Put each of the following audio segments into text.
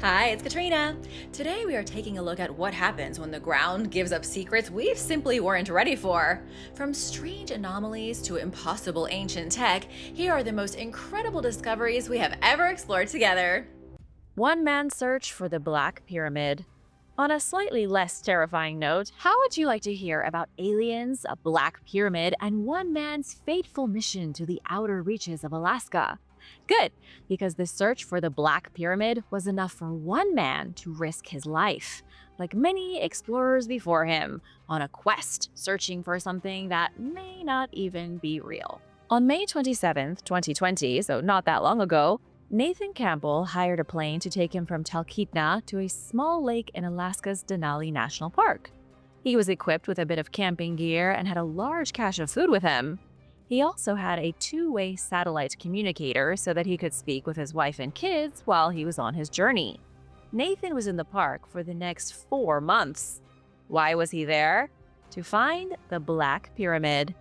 Hi, it's Katrina. Today we are taking a look at what happens when the ground gives up secrets we simply weren't ready for. From strange anomalies to impossible ancient tech, here are the most incredible discoveries we have ever explored together. One man's search for the Black Pyramid. On a slightly less terrifying note, how would you like to hear about aliens, a Black Pyramid, and one man's fateful mission to the outer reaches of Alaska? Good, because the search for the Black Pyramid was enough for one man to risk his life, like many explorers before him, on a quest searching for something that may not even be real. On May 27, 2020, so not that long ago, Nathan Campbell hired a plane to take him from Talkeetna to a small lake in Alaska's Denali National Park. He was equipped with a bit of camping gear and had a large cache of food with him. He also had a two-way satellite communicator so that he could speak with his wife and kids while he was on his journey. Nathan was in the park for the next 4 months. Why was he there? To find the Black Pyramid.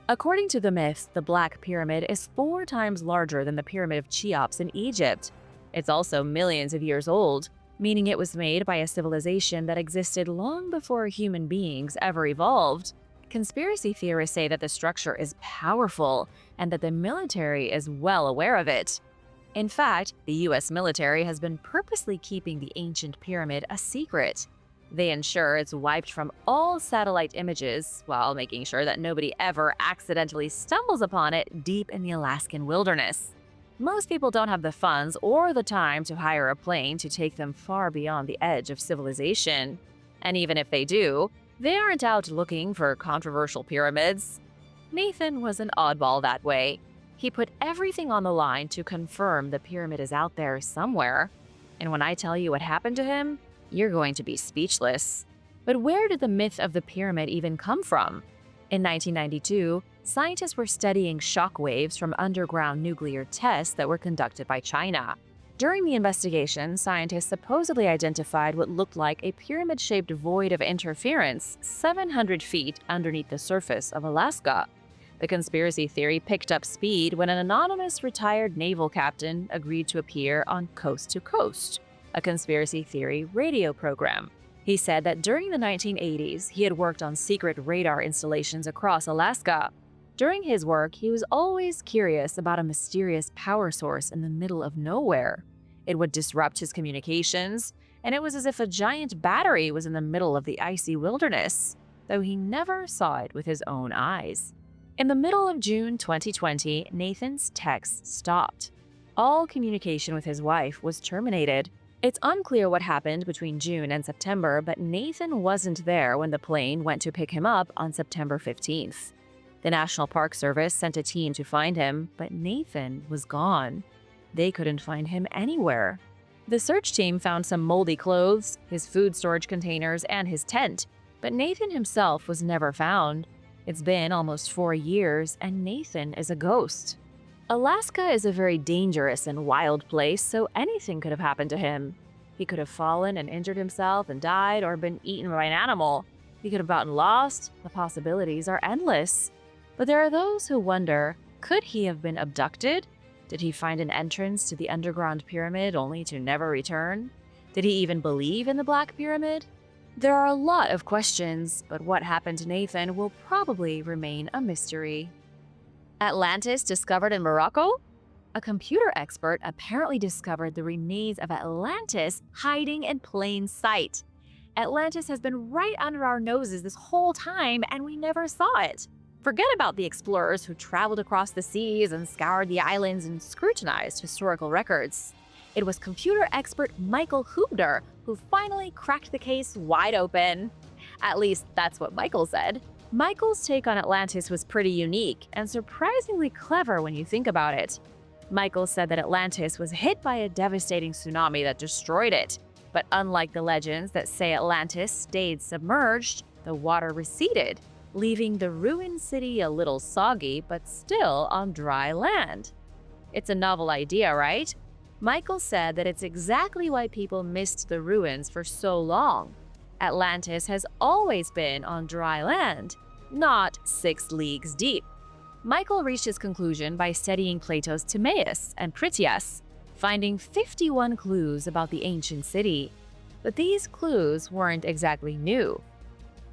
According to the myths, the Black Pyramid is 4 times larger than the Pyramid of Cheops in Egypt. It's also millions of years old, meaning it was made by a civilization that existed long before human beings ever evolved. Conspiracy theorists say that the structure is powerful and that the military is well aware of it. In fact, the US military has been purposely keeping the ancient pyramid a secret. They ensure it's wiped from all satellite images while making sure that nobody ever accidentally stumbles upon it deep in the Alaskan wilderness. Most people don't have the funds or the time to hire a plane to take them far beyond the edge of civilization. And even if they do, they aren't out looking for controversial pyramids. Nathan was an oddball that way. He put everything on the line to confirm the pyramid is out there somewhere. And when I tell you what happened to him, you're going to be speechless. But where did the myth of the pyramid even come from? In 1992, scientists were studying shock waves from underground nuclear tests that were conducted by China. During the investigation, scientists supposedly identified what looked like a pyramid-shaped void of interference 700 feet underneath the surface of Alaska. The conspiracy theory picked up speed when an anonymous retired naval captain agreed to appear on Coast to Coast, a conspiracy theory radio program. He said that during the 1980s, he had worked on secret radar installations across Alaska. During his work, he was always curious about a mysterious power source in the middle of nowhere. It would disrupt his communications, and it was as if a giant battery was in the middle of the icy wilderness, though he never saw it with his own eyes. In the middle of June 2020, Nathan's texts stopped. All communication with his wife was terminated. It's unclear what happened between June and September, but Nathan wasn't there when the plane went to pick him up on September 15th. The National Park Service sent a team to find him, but Nathan was gone. They couldn't find him anywhere. The search team found some moldy clothes, his food storage containers, and his tent, but Nathan himself was never found. It's been almost 4 years, and Nathan is a ghost. Alaska is a very dangerous and wild place, so anything could have happened to him. He could have fallen and injured himself and died, or been eaten by an animal. He could have gotten lost. The possibilities are endless. But there are those who wonder, could he have been abducted? Did he find an entrance to the underground pyramid only to never return? Did he even believe in the Black Pyramid? There are a lot of questions, but what happened to Nathan will probably remain a mystery. Atlantis discovered in Morocco? A computer expert apparently discovered the remains of Atlantis hiding in plain sight. Atlantis has been right under our noses this whole time, and we never saw it. Forget about the explorers who traveled across the seas and scoured the islands and scrutinized historical records. It was computer expert Michael Hubner who finally cracked the case wide open. At least that's what Michael said. Michael's take on Atlantis was pretty unique and surprisingly clever when you think about it. Michael said that Atlantis was hit by a devastating tsunami that destroyed it. But unlike the legends that say Atlantis stayed submerged, the water receded, leaving the ruined city a little soggy but still on dry land. It's a novel idea, right? Michael said that it's exactly why people missed the ruins for so long. Atlantis has always been on dry land, not 6 leagues deep. Michael reached his conclusion by studying Plato's Timaeus and Critias. finding 51 clues about the ancient city. But these clues weren't exactly new.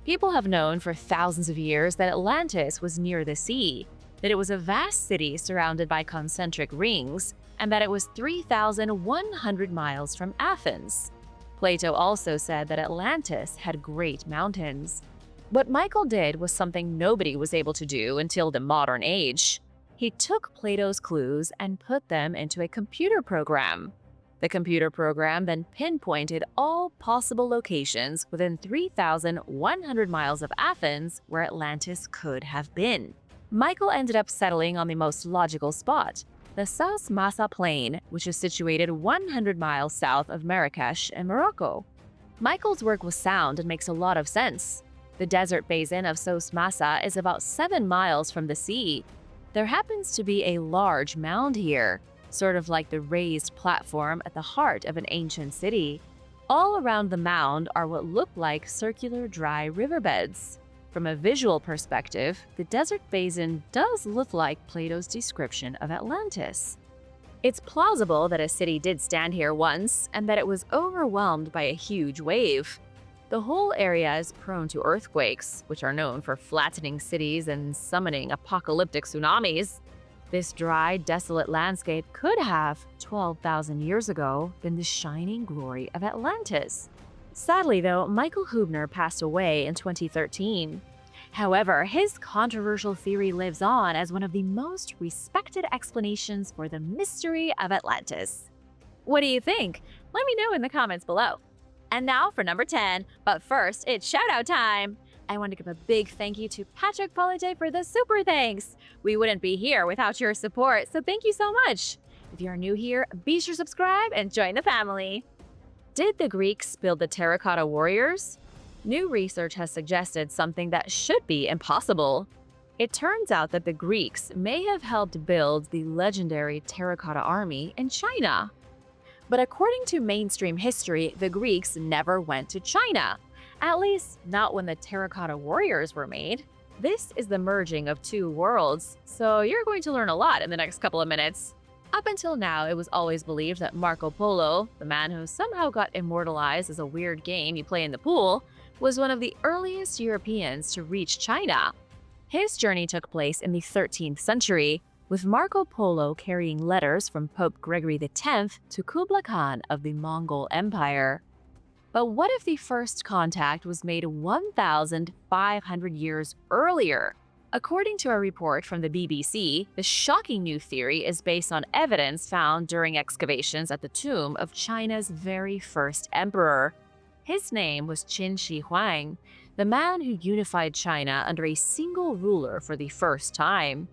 People have known for thousands of years that Atlantis was near the sea, that it was a vast city surrounded by concentric rings, and that it was 3,100 miles from Athens. Plato also said that Atlantis had great mountains. What Michael did was something nobody was able to do until the modern age. He took Plato's clues and put them into a computer program. The computer program then pinpointed all possible locations within 3,100 miles of Athens where Atlantis could have been. Michael ended up settling on the most logical spot, the South Massa Plain, which is situated 100 miles south of Marrakesh in Morocco. Michael's work was sound and makes a lot of sense. The desert basin of South Massa is about 7 miles from the sea. There happens to be a large mound here, sort of like the raised platform at the heart of an ancient city. All around the mound are what look like circular dry riverbeds. From a visual perspective, the desert basin does look like Plato's description of Atlantis. It's plausible that a city did stand here once and that it was overwhelmed by a huge wave. The whole area is prone to earthquakes, which are known for flattening cities and summoning apocalyptic tsunamis. This dry, desolate landscape could have, 12,000 years ago, been the shining glory of Atlantis. Sadly, though, Michael Hubner passed away in 2013. However, his controversial theory lives on as one of the most respected explanations for the mystery of Atlantis. What do you think? Let me know in the comments below. And now for number 10, but first, it's shout-out time! I want to give a big thank you to Patrick Polite for the super thanks! We wouldn't be here without your support, so thank you so much! If you're new here, be sure to subscribe and join the family! Did the Greeks build the Terracotta warriors? New research has suggested something that should be impossible. It turns out that the Greeks may have helped build the legendary Terracotta army in China. But according to mainstream history, the Greeks never went to China. At least, not when the Terracotta warriors were made. This is the merging of two worlds, so you're going to learn a lot in the next couple of minutes. Up until now, it was always believed that Marco Polo, the man who somehow got immortalized as a weird game you play in the pool, was one of the earliest Europeans to reach China. His journey took place in the 13th century, with Marco Polo carrying letters from Pope Gregory X to Kublai Khan of the Mongol Empire. But what if the first contact was made 1,500 years earlier? According to a report from the BBC, the shocking new theory is based on evidence found during excavations at the tomb of China's very first emperor. His name was Qin Shi Huang, the man who unified China under a single ruler for the first time.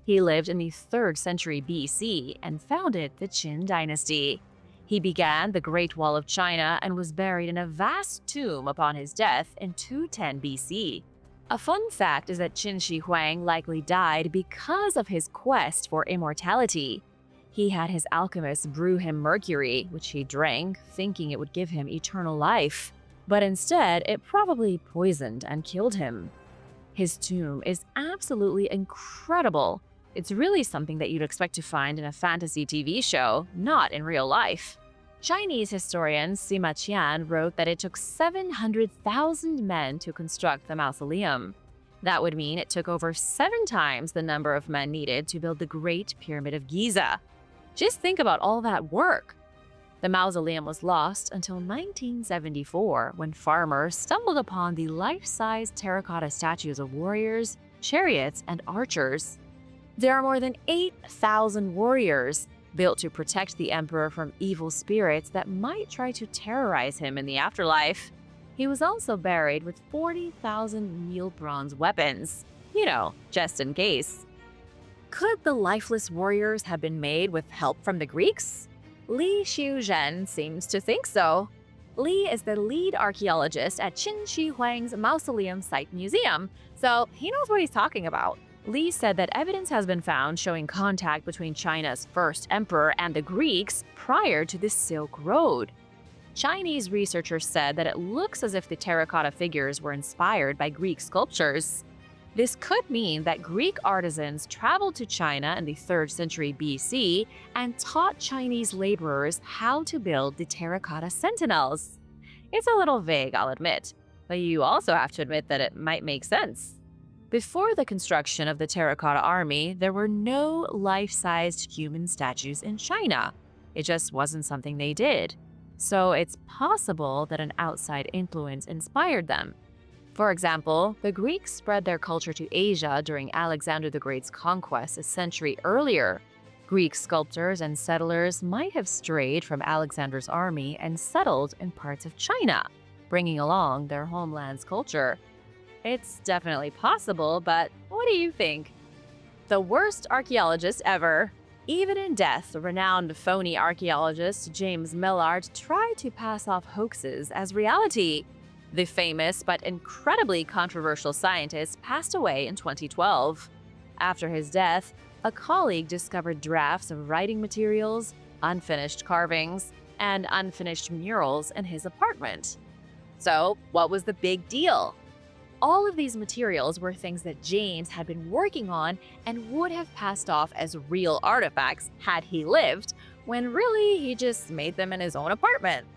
He lived in the 3rd century BC and founded the Qin dynasty. He began the Great Wall of China and was buried in a vast tomb upon his death in 210 BC. A fun fact is that Qin Shi Huang likely died because of his quest for immortality. He had his alchemists brew him mercury, which he drank, thinking it would give him eternal life. But instead, it probably poisoned and killed him. His tomb is absolutely incredible. It's really something that you'd expect to find in a fantasy TV show, not in real life. Chinese historian Sima Qian wrote that it took 700,000 men to construct the mausoleum. That would mean it took over 7 times the number of men needed to build the Great Pyramid of Giza. Just think about all that work. The mausoleum was lost until 1974, when farmers stumbled upon the life-size terracotta statues of warriors, chariots, and archers. There are more than 8,000 warriors, built to protect the emperor from evil spirits that might try to terrorize him in the afterlife. He was also buried with 40,000 real bronze weapons, just in case. Could the lifeless warriors have been made with help from the Greeks? Li Xiuzhen seems to think so. Li is the lead archaeologist at Qin Shi Huang's Mausoleum Site Museum, so he knows what he's talking about. Li said that evidence has been found showing contact between China's first emperor and the Greeks prior to the Silk Road. Chinese researchers said that it looks as if the terracotta figures were inspired by Greek sculptures. This could mean that Greek artisans traveled to China in the 3rd century BC and taught Chinese laborers how to build the terracotta sentinels. It's a little vague, I'll admit, but you also have to admit that it might make sense. Before the construction of the Terracotta Army, there were no life-sized human statues in China. It just wasn't something they did. So it's possible that an outside influence inspired them. For example, the Greeks spread their culture to Asia during Alexander the Great's conquest a century earlier. Greek sculptors and settlers might have strayed from Alexander's army and settled in parts of China, bringing along their homeland's culture. It's definitely possible, but what do you think? The worst archaeologist ever. Even in death, the renowned phony archaeologist James Millard tried to pass off hoaxes as reality. The famous but incredibly controversial scientist passed away in 2012. After his death, a colleague discovered drafts of writing materials, unfinished carvings, and unfinished murals in his apartment. So, what was the big deal? All of these materials were things that James had been working on and would have passed off as real artifacts had he lived, when really he just made them in his own apartment.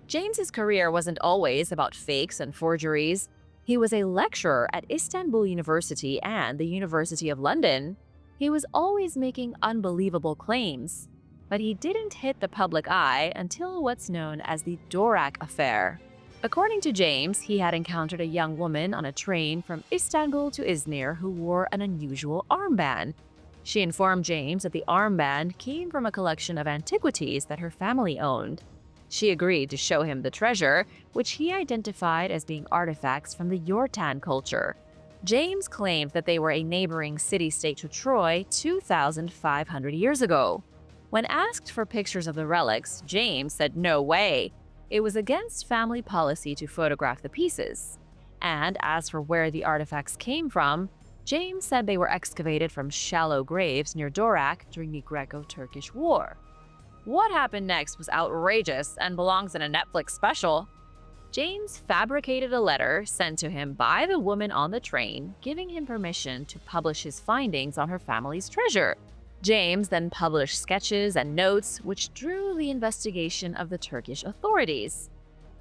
James's career wasn't always about fakes and forgeries. He was a lecturer at Istanbul University and the University of London. He was always making unbelievable claims, but he didn't hit the public eye until what's known as the Dorak affair. According to James, he had encountered a young woman on a train from Istanbul to Izmir who wore an unusual armband. She informed James that the armband came from a collection of antiquities that her family owned. She agreed to show him the treasure, which he identified as being artifacts from the Yortan culture. James claimed that they were a neighboring city-state to Troy 2,500 years ago. When asked for pictures of the relics, James said no way. It was against family policy to photograph the pieces. And as for where the artifacts came from, James said they were excavated from shallow graves near Dorak during the Greco-Turkish War. What happened next was outrageous and belongs in a Netflix special. James fabricated a letter sent to him by the woman on the train, giving him permission to publish his findings on her family's treasure. James then published sketches and notes which drew the investigation of the Turkish authorities.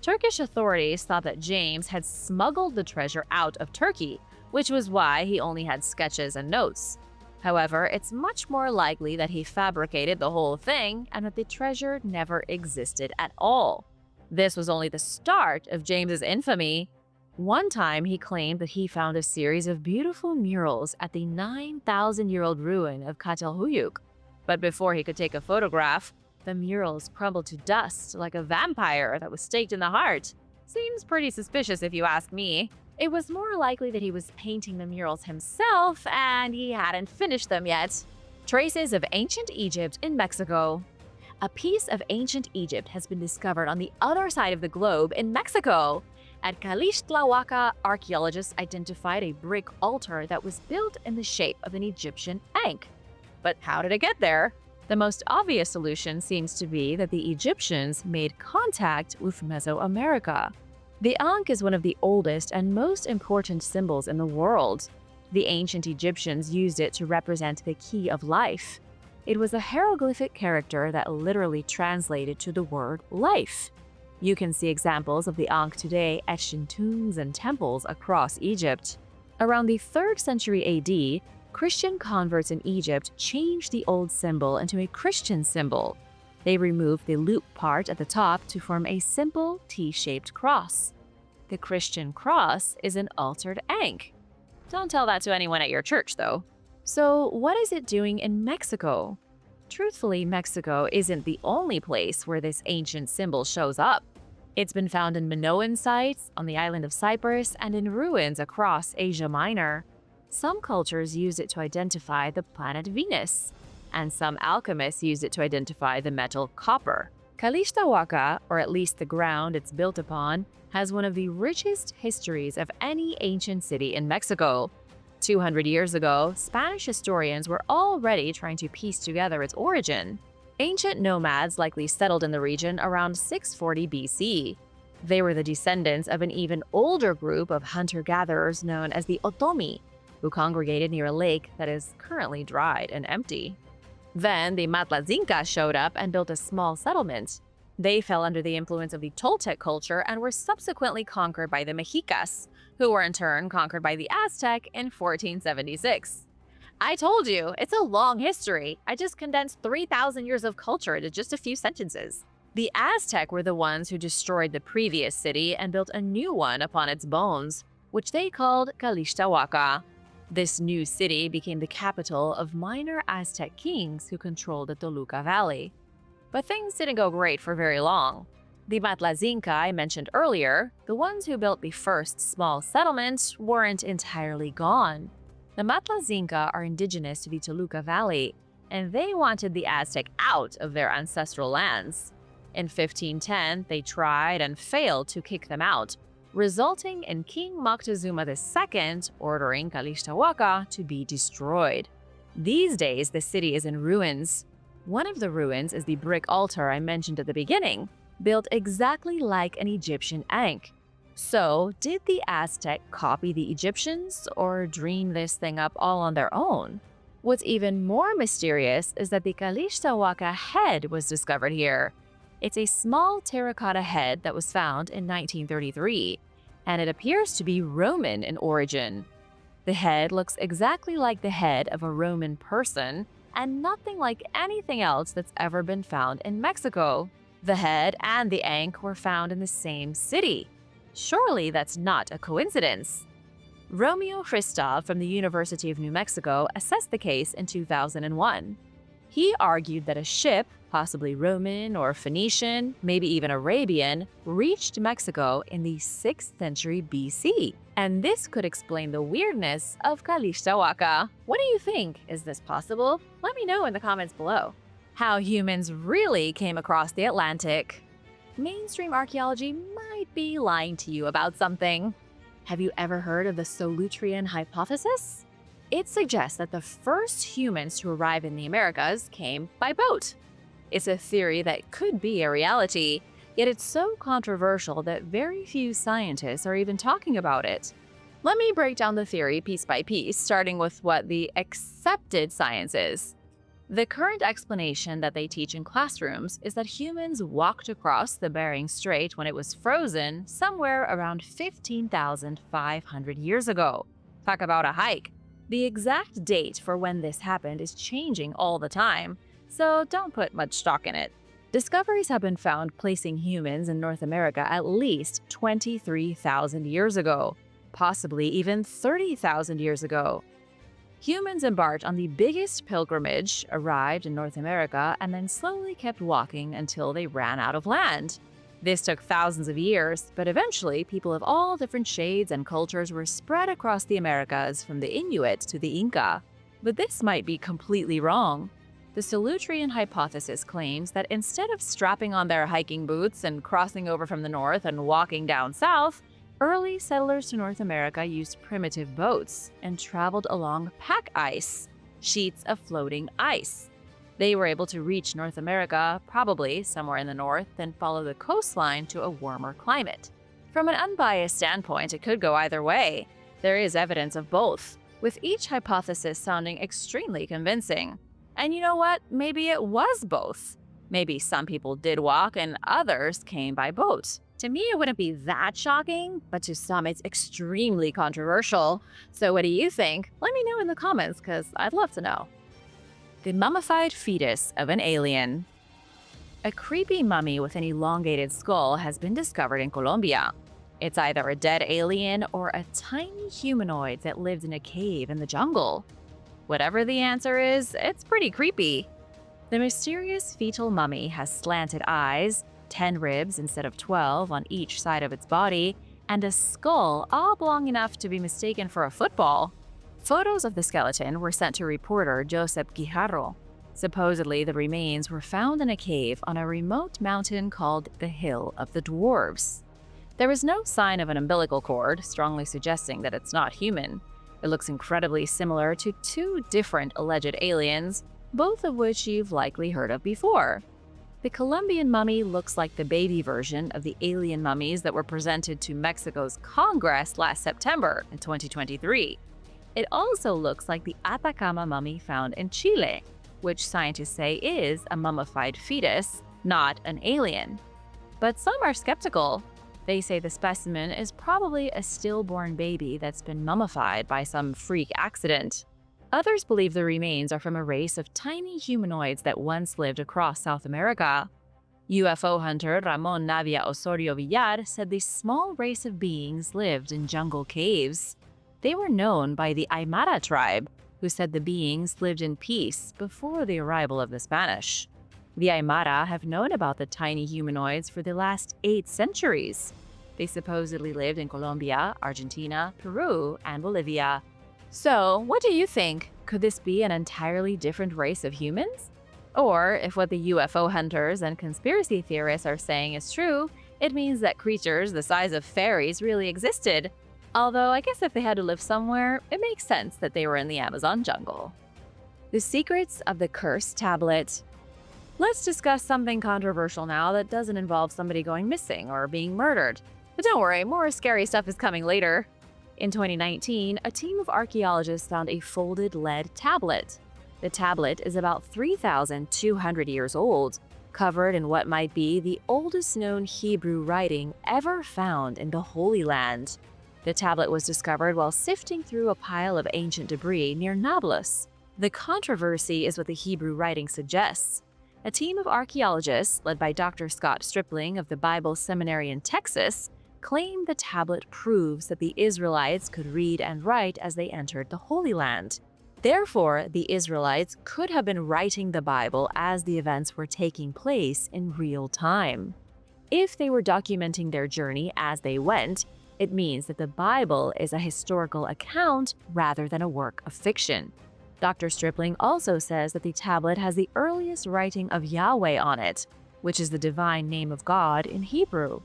Turkish authorities thought that James had smuggled the treasure out of Turkey, which was why he only had sketches and notes. However, it's much more likely that he fabricated the whole thing and that the treasure never existed at all. This was only the start of James's infamy. One time, he claimed that he found a series of beautiful murals at the 9,000-year-old ruin of Çatalhöyük. But before he could take a photograph, the murals crumbled to dust like a vampire that was staked in the heart. Seems pretty suspicious if you ask me. It was more likely that he was painting the murals himself and he hadn't finished them yet. Traces of ancient Egypt in Mexico. A piece of ancient Egypt has been discovered on the other side of the globe in Mexico. At Calixtlahuaca, archaeologists identified a brick altar that was built in the shape of an Egyptian ankh. But how did it get there? The most obvious solution seems to be that the Egyptians made contact with Mesoamerica. The ankh is one of the oldest and most important symbols in the world. The ancient Egyptians used it to represent the key of life. It was a hieroglyphic character that literally translated to the word life. You can see examples of the ankh today etched in tombs and temples across Egypt. Around the 3rd century AD, Christian converts in Egypt changed the old symbol into a Christian symbol. They removed the loop part at the top to form a simple T-shaped cross. The Christian cross is an altered ankh. Don't tell that to anyone at your church, though. So, what is it doing in Mexico? Truthfully, Mexico isn't the only place where this ancient symbol shows up. It's been found in Minoan sites, on the island of Cyprus, and in ruins across Asia Minor. Some cultures use it to identify the planet Venus, and some alchemists use it to identify the metal copper. Calixtlahuaca, or at least the ground it's built upon, has one of the richest histories of any ancient city in Mexico. 200 years ago, Spanish historians were already trying to piece together its origin. Ancient nomads likely settled in the region around 640 BC. They were the descendants of an even older group of hunter-gatherers known as the Otomi, who congregated near a lake that is currently dried and empty. Then the Matlazinca showed up and built a small settlement. They fell under the influence of the Toltec culture and were subsequently conquered by the Mexicas, who were in turn conquered by the Aztec in 1476. I told you, it's a long history. I just condensed 3,000 years of culture into just a few sentences. The Aztec were the ones who destroyed the previous city and built a new one upon its bones, which they called Calixtlahuaca. This new city became the capital of minor Aztec kings who controlled the Toluca Valley. But things didn't go great for very long. The Matlazinca I mentioned earlier, the ones who built the first small settlement, weren't entirely gone. The Matlazinca are indigenous to the Toluca Valley, and they wanted the Aztec out of their ancestral lands. In 1510, they tried and failed to kick them out, resulting in King Moctezuma II ordering Calixtlahuaca to be destroyed. These days, the city is in ruins. One of the ruins is the brick altar I mentioned at the beginning, built exactly like an Egyptian ankh. So, did the Aztec copy the Egyptians or dream this thing up all on their own? What's even more mysterious is that the Calixtlahuaca head was discovered here. It's a small terracotta head that was found in 1933, and it appears to be Roman in origin. The head looks exactly like the head of a Roman person, and nothing like anything else that's ever been found in Mexico. The head and the ankh were found in the same city. Surely that's not a coincidence. Romeo Christov from the University of New Mexico assessed the case in 2001. He argued that a ship, possibly Roman or Phoenician, maybe even Arabian, reached Mexico in the 6th century BC. And this could explain the weirdness of Calixtlahuaca. What do you think? Is this possible? Let me know in the comments below. How humans really came across the Atlantic. Mainstream archaeology might be lying to you about something. Have you ever heard of the Solutrean hypothesis? It suggests that the first humans to arrive in the Americas came by boat. It's a theory that could be a reality, yet it's so controversial that very few scientists are even talking about it. Let me break down the theory piece by piece, starting with what the accepted science is. The current explanation that they teach in classrooms is that humans walked across the Bering Strait when it was frozen somewhere around 15,500 years ago. Talk about a hike. The exact date for when this happened is changing all the time, so don't put much stock in it. Discoveries have been found placing humans in North America at least 23,000 years ago, possibly even 30,000 years ago. Humans embarked on the biggest pilgrimage, arrived in North America, and then slowly kept walking until they ran out of land. This took thousands of years, but eventually people of all different shades and cultures were spread across the Americas from the Inuit to the Inca. But this might be completely wrong. The Solutrean hypothesis claims that instead of strapping on their hiking boots and crossing over from the north and walking down south, early settlers to North America used primitive boats and traveled along pack ice, sheets of floating ice. They were able to reach North America, probably somewhere in the north, then follow the coastline to a warmer climate. From an unbiased standpoint, it could go either way. There is evidence of both, with each hypothesis sounding extremely convincing. And you know what? Maybe it was both. Maybe some people did walk and others came by boat. To me, it wouldn't be that shocking, but to some, it's extremely controversial. So what do you think? Let me know in the comments, because I'd love to know. The mummified fetus of an alien. A creepy mummy with an elongated skull has been discovered in Colombia. It's either a dead alien or a tiny humanoid that lived in a cave in the jungle. Whatever the answer is, it's pretty creepy. The mysterious fetal mummy has slanted eyes, 10 ribs instead of 12 on each side of its body, and a skull oblong enough to be mistaken for a football. Photos of the skeleton were sent to reporter Josep Guijarro. Supposedly, the remains were found in a cave on a remote mountain called the Hill of the Dwarves. There is no sign of an umbilical cord, strongly suggesting that it's not human. It looks incredibly similar to two different alleged aliens, both of which you've likely heard of before. The Colombian mummy looks like the baby version of the alien mummies that were presented to Mexico's Congress last September in 2023. It also looks like the Atacama mummy found in Chile, which scientists say is a mummified fetus, not an alien. But some are skeptical. They say the specimen is probably a stillborn baby that's been mummified by some freak accident. Others believe the remains are from a race of tiny humanoids that once lived across South America. UFO hunter Ramon Navia Osorio Villar said this small race of beings lived in jungle caves. They were known by the Aymara tribe, who said the beings lived in peace before the arrival of the Spanish. The Aymara have known about the tiny humanoids for the last 8 centuries. They supposedly lived in Colombia, Argentina, Peru, and Bolivia. So, what do you think? Could this be an entirely different race of humans? Or, if what the UFO hunters and conspiracy theorists are saying is true, it means that creatures the size of fairies really existed. Although, I guess if they had to live somewhere, it makes sense that they were in the Amazon jungle. The secrets of the cursed tablet. Let's discuss something controversial now that doesn't involve somebody going missing or being murdered. But don't worry, more scary stuff is coming later. In 2019, a team of archaeologists found a folded lead tablet. The tablet is about 3,200 years old, covered in what might be the oldest known Hebrew writing ever found in the Holy Land. The tablet was discovered while sifting through a pile of ancient debris near Nablus. The controversy is what the Hebrew writing suggests. A team of archaeologists, led by Dr. Scott Stripling of the Bible Seminary in Texas, claimed the tablet proves that the Israelites could read and write as they entered the Holy Land. Therefore, the Israelites could have been writing the Bible as the events were taking place in real time. If they were documenting their journey as they went, it means that the Bible is a historical account rather than a work of fiction. Dr. Stripling also says that the tablet has the earliest writing of Yahweh on it, which is the divine name of God in Hebrew.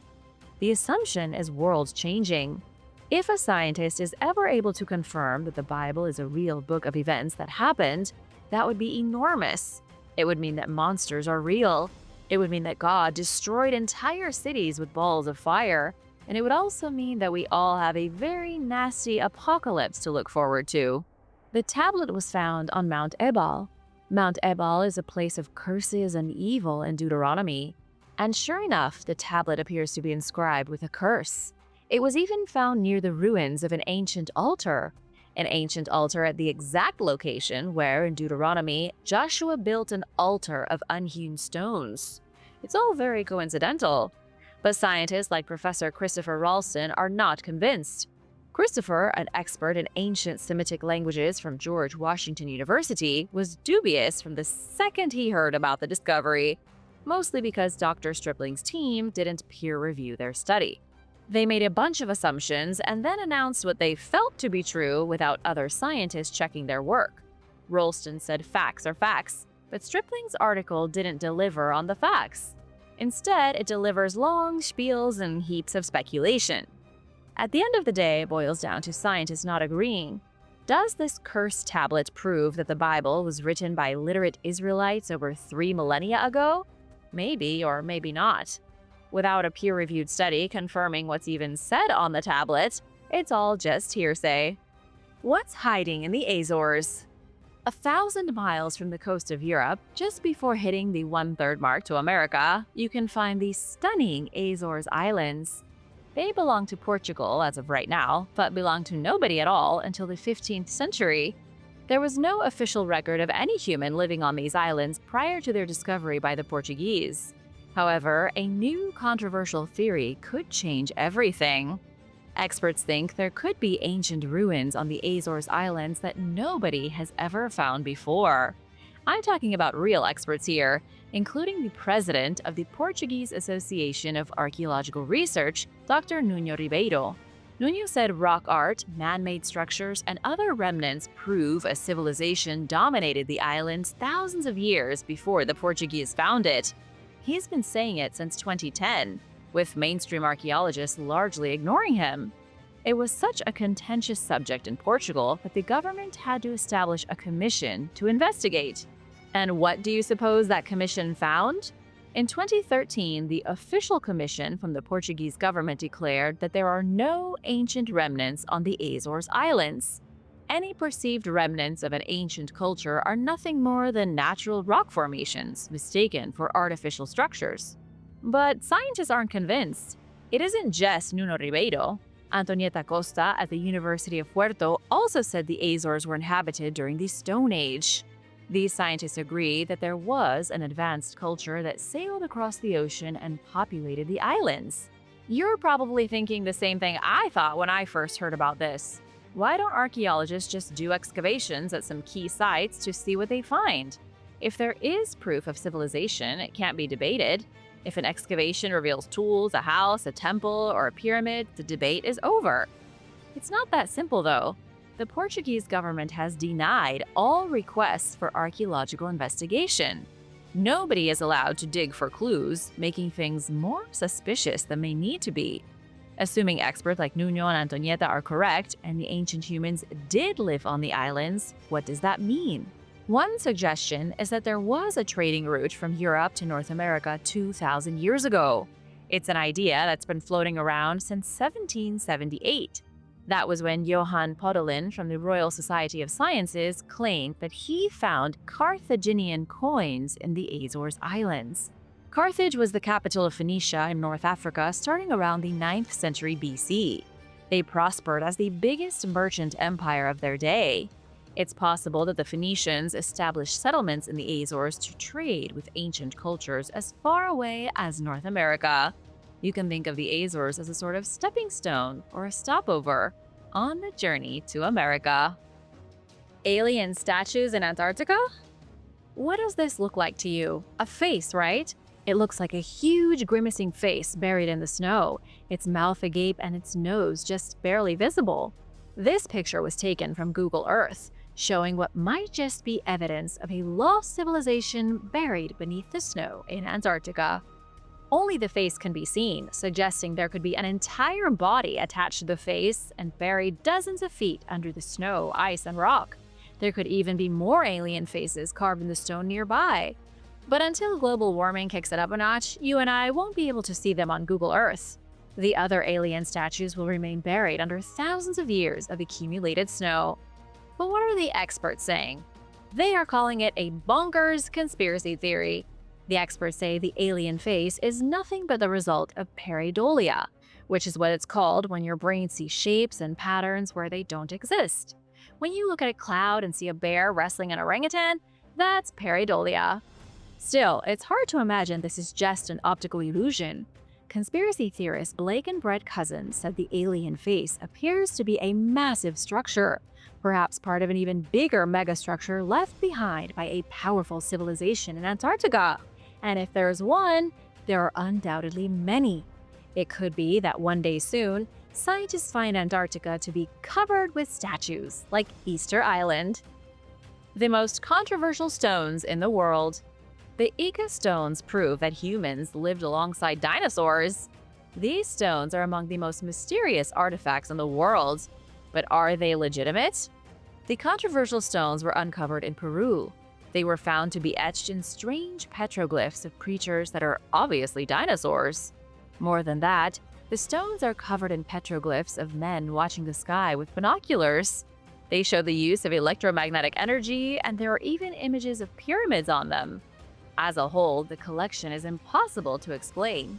The assumption is world-changing. If a scientist is ever able to confirm that the Bible is a real book of events that happened, that would be enormous. It would mean that monsters are real. It would mean that God destroyed entire cities with balls of fire. And it would also mean that we all have a very nasty apocalypse to look forward to. The tablet was found on Mount Ebal. Mount Ebal is a place of curses and evil in Deuteronomy. And sure enough, the tablet appears to be inscribed with a curse. It was even found near the ruins of an ancient altar at the exact location where, in Deuteronomy, Joshua built an altar of unhewn stones. It's all very coincidental. But scientists like Professor Christopher Ralston are not convinced. Christopher, an expert in ancient Semitic languages from George Washington University, was dubious from the second he heard about the discovery, mostly because Dr. Stripling's team didn't peer review their study. They made a bunch of assumptions and then announced what they felt to be true without other scientists checking their work. Ralston said facts are facts, but Stripling's article didn't deliver on the facts. Instead, it delivers long spiels and heaps of speculation. At the end of the day, it boils down to scientists not agreeing. Does this cursed tablet prove that the Bible was written by literate Israelites over 3 millennia ago? Maybe or maybe not. Without a peer-reviewed study confirming what's even said on the tablet, it's all just hearsay. What's hiding in the Azores? 1,000 miles from the coast of Europe, just before hitting the 1/3 mark to America, you can find the stunning Azores Islands. They belong to Portugal as of right now, but belonged to nobody at all until the 15th century. There was no official record of any human living on these islands prior to their discovery by the Portuguese. However, a new controversial theory could change everything. Experts think there could be ancient ruins on the Azores Islands that nobody has ever found before. I'm talking about real experts here, including the president of the Portuguese Association of Archaeological Research, Dr. Nuno Ribeiro. Nuno said rock art, man-made structures, and other remnants prove a civilization dominated the islands thousands of years before the Portuguese found it. He's been saying it since 2010, with mainstream archaeologists largely ignoring him. It was such a contentious subject in Portugal that the government had to establish a commission to investigate. And what do you suppose that commission found? In 2013, the official commission from the Portuguese government declared that there are no ancient remnants on the Azores Islands. Any perceived remnants of an ancient culture are nothing more than natural rock formations mistaken for artificial structures. But scientists aren't convinced. It isn't just Nuno Ribeiro. Antonieta Costa at the University of Puerto also said the Azores were inhabited during the Stone Age. These scientists agree that there was an advanced culture that sailed across the ocean and populated the islands. You're probably thinking the same thing I thought when I first heard about this. Why don't archaeologists just do excavations at some key sites to see what they find? If there is proof of civilization, it can't be debated. If an excavation reveals tools, a house, a temple, or a pyramid, the debate is over. It's not that simple, though. The Portuguese government has denied all requests for archaeological investigation. Nobody is allowed to dig for clues, making things more suspicious than they need to be. Assuming experts like Nuno and Antonieta are correct, and the ancient humans did live on the islands, what does that mean? One suggestion is that there was a trading route from Europe to North America 2,000 years ago. It's an idea that's been floating around since 1778. That was when Johann Podolin from the Royal Society of Sciences claimed that he found Carthaginian coins in the Azores Islands. Carthage was the capital of Phoenicia in North Africa starting around the 9th century BC. They prospered as the biggest merchant empire of their day. It's possible that the Phoenicians established settlements in the Azores to trade with ancient cultures as far away as North America. You can think of the Azores as a sort of stepping stone or a stopover on the journey to America. Alien statues in Antarctica? What does this look like to you? A face, right? It looks like a huge grimacing face buried in the snow, its mouth agape and its nose just barely visible. This picture was taken from Google Earth, showing what might just be evidence of a lost civilization buried beneath the snow in Antarctica. Only the face can be seen, suggesting there could be an entire body attached to the face and buried dozens of feet under the snow, ice, and rock. There could even be more alien faces carved in the stone nearby. But until global warming kicks it up a notch, you and I won't be able to see them on Google Earth. The other alien statues will remain buried under thousands of years of accumulated snow. But what are the experts saying? They are calling it a bonkers conspiracy theory. The experts say the alien face is nothing but the result of pareidolia, which is what it's called when your brain sees shapes and patterns where they don't exist. When you look at a cloud and see a bear wrestling an orangutan, that's pareidolia. Still, it's hard to imagine this is just an optical illusion. Conspiracy theorist Blake and Brett Cousins said the alien face appears to be a massive structure, perhaps part of an even bigger megastructure left behind by a powerful civilization in Antarctica. And if there's one, there are undoubtedly many. It could be that one day soon, scientists find Antarctica to be covered with statues, like Easter Island. The most controversial stones in the world. The Ica stones prove that humans lived alongside dinosaurs. These stones are among the most mysterious artifacts in the world. But are they legitimate? The controversial stones were uncovered in Peru. They were found to be etched in strange petroglyphs of creatures that are obviously dinosaurs. More than that, the stones are covered in petroglyphs of men watching the sky with binoculars. They show the use of electromagnetic energy, and there are even images of pyramids on them. As a whole, the collection is impossible to explain.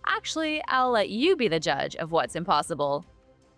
Actually, I'll let you be the judge of what's impossible.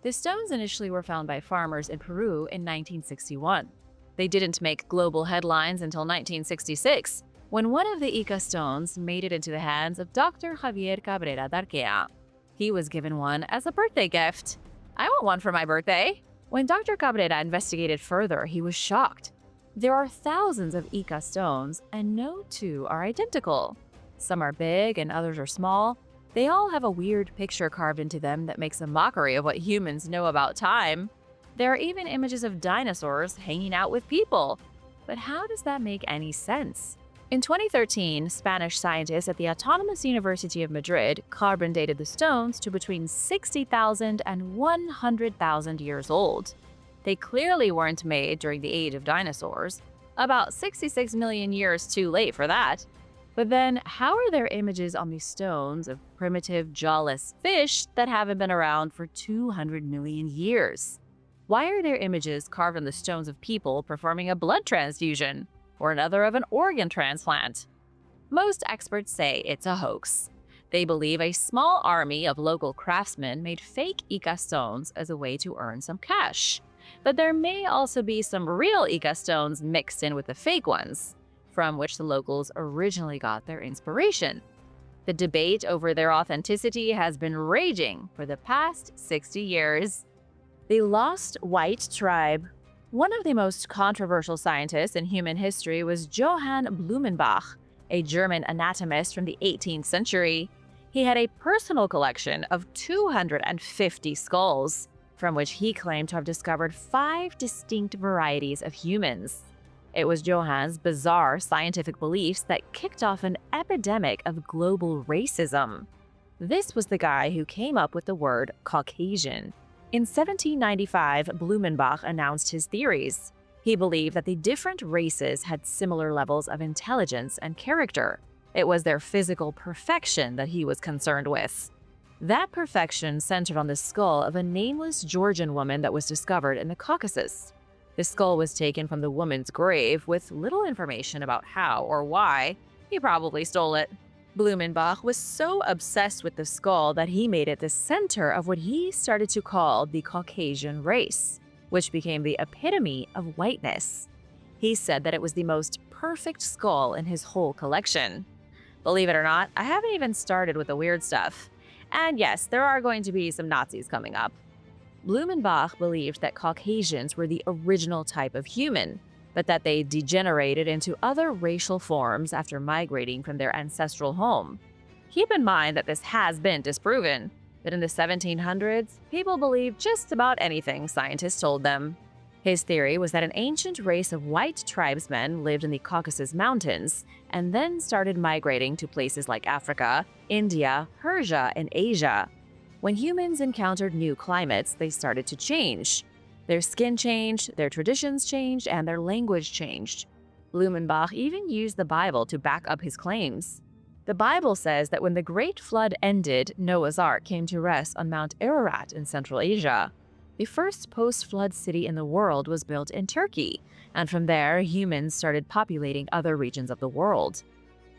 The stones initially were found by farmers in Peru in 1961. They didn't make global headlines until 1966, when one of the Ica stones made it into the hands of Dr. Javier Cabrera Darquea. He was given one as a birthday gift. I want one for my birthday. When Dr. Cabrera investigated further, he was shocked. There are thousands of Ica stones, and no two are identical. Some are big and others are small. They all have a weird picture carved into them that makes a mockery of what humans know about time. There are even images of dinosaurs hanging out with people. But how does that make any sense? In 2013, Spanish scientists at the Autonomous University of Madrid carbon dated the stones to between 60,000 and 100,000 years old. They clearly weren't made during the age of dinosaurs. About 66 million years too late for that. But then, how are there images on these stones of primitive jawless fish that haven't been around for 200 million years? Why are there images carved on the stones of people performing a blood transfusion, or another of an organ transplant? Most experts say it's a hoax. They believe a small army of local craftsmen made fake Ica stones as a way to earn some cash. But there may also be some real Ica stones mixed in with the fake ones, from which the locals originally got their inspiration. The debate over their authenticity has been raging for the past 60 years. The Lost White Tribe. One of the most controversial scientists in human history was Johann Blumenbach, a German anatomist from the 18th century. He had a personal collection of 250 skulls, from which he claimed to have discovered 5 distinct varieties of humans. It was Johann's bizarre scientific beliefs that kicked off an epidemic of global racism. This was the guy who came up with the word Caucasian. In 1795, Blumenbach announced his theories. He believed that the different races had similar levels of intelligence and character. It was their physical perfection that he was concerned with. That perfection centered on the skull of a nameless Georgian woman that was discovered in the Caucasus. The skull was taken from the woman's grave with little information about how or why. He probably stole it. Blumenbach was so obsessed with the skull that he made it the center of what he started to call the Caucasian race, which became the epitome of whiteness. He said that it was the most perfect skull in his whole collection. Believe it or not, I haven't even started with the weird stuff. And yes, there are going to be some Nazis coming up. Blumenbach believed that Caucasians were the original type of human, but that they degenerated into other racial forms after migrating from their ancestral home. Keep in mind that this has been disproven, but in the 1700s, people believed just about anything scientists told them. His theory was that an ancient race of white tribesmen lived in the Caucasus Mountains and then started migrating to places like Africa, India, Persia, and Asia. When humans encountered new climates, they started to change. Their skin changed, their traditions changed, and their language changed. Blumenbach even used the Bible to back up his claims. The Bible says that when the Great Flood ended, Noah's Ark came to rest on Mount Ararat in Central Asia. The first post-flood city in the world was built in Turkey, and from there, humans started populating other regions of the world.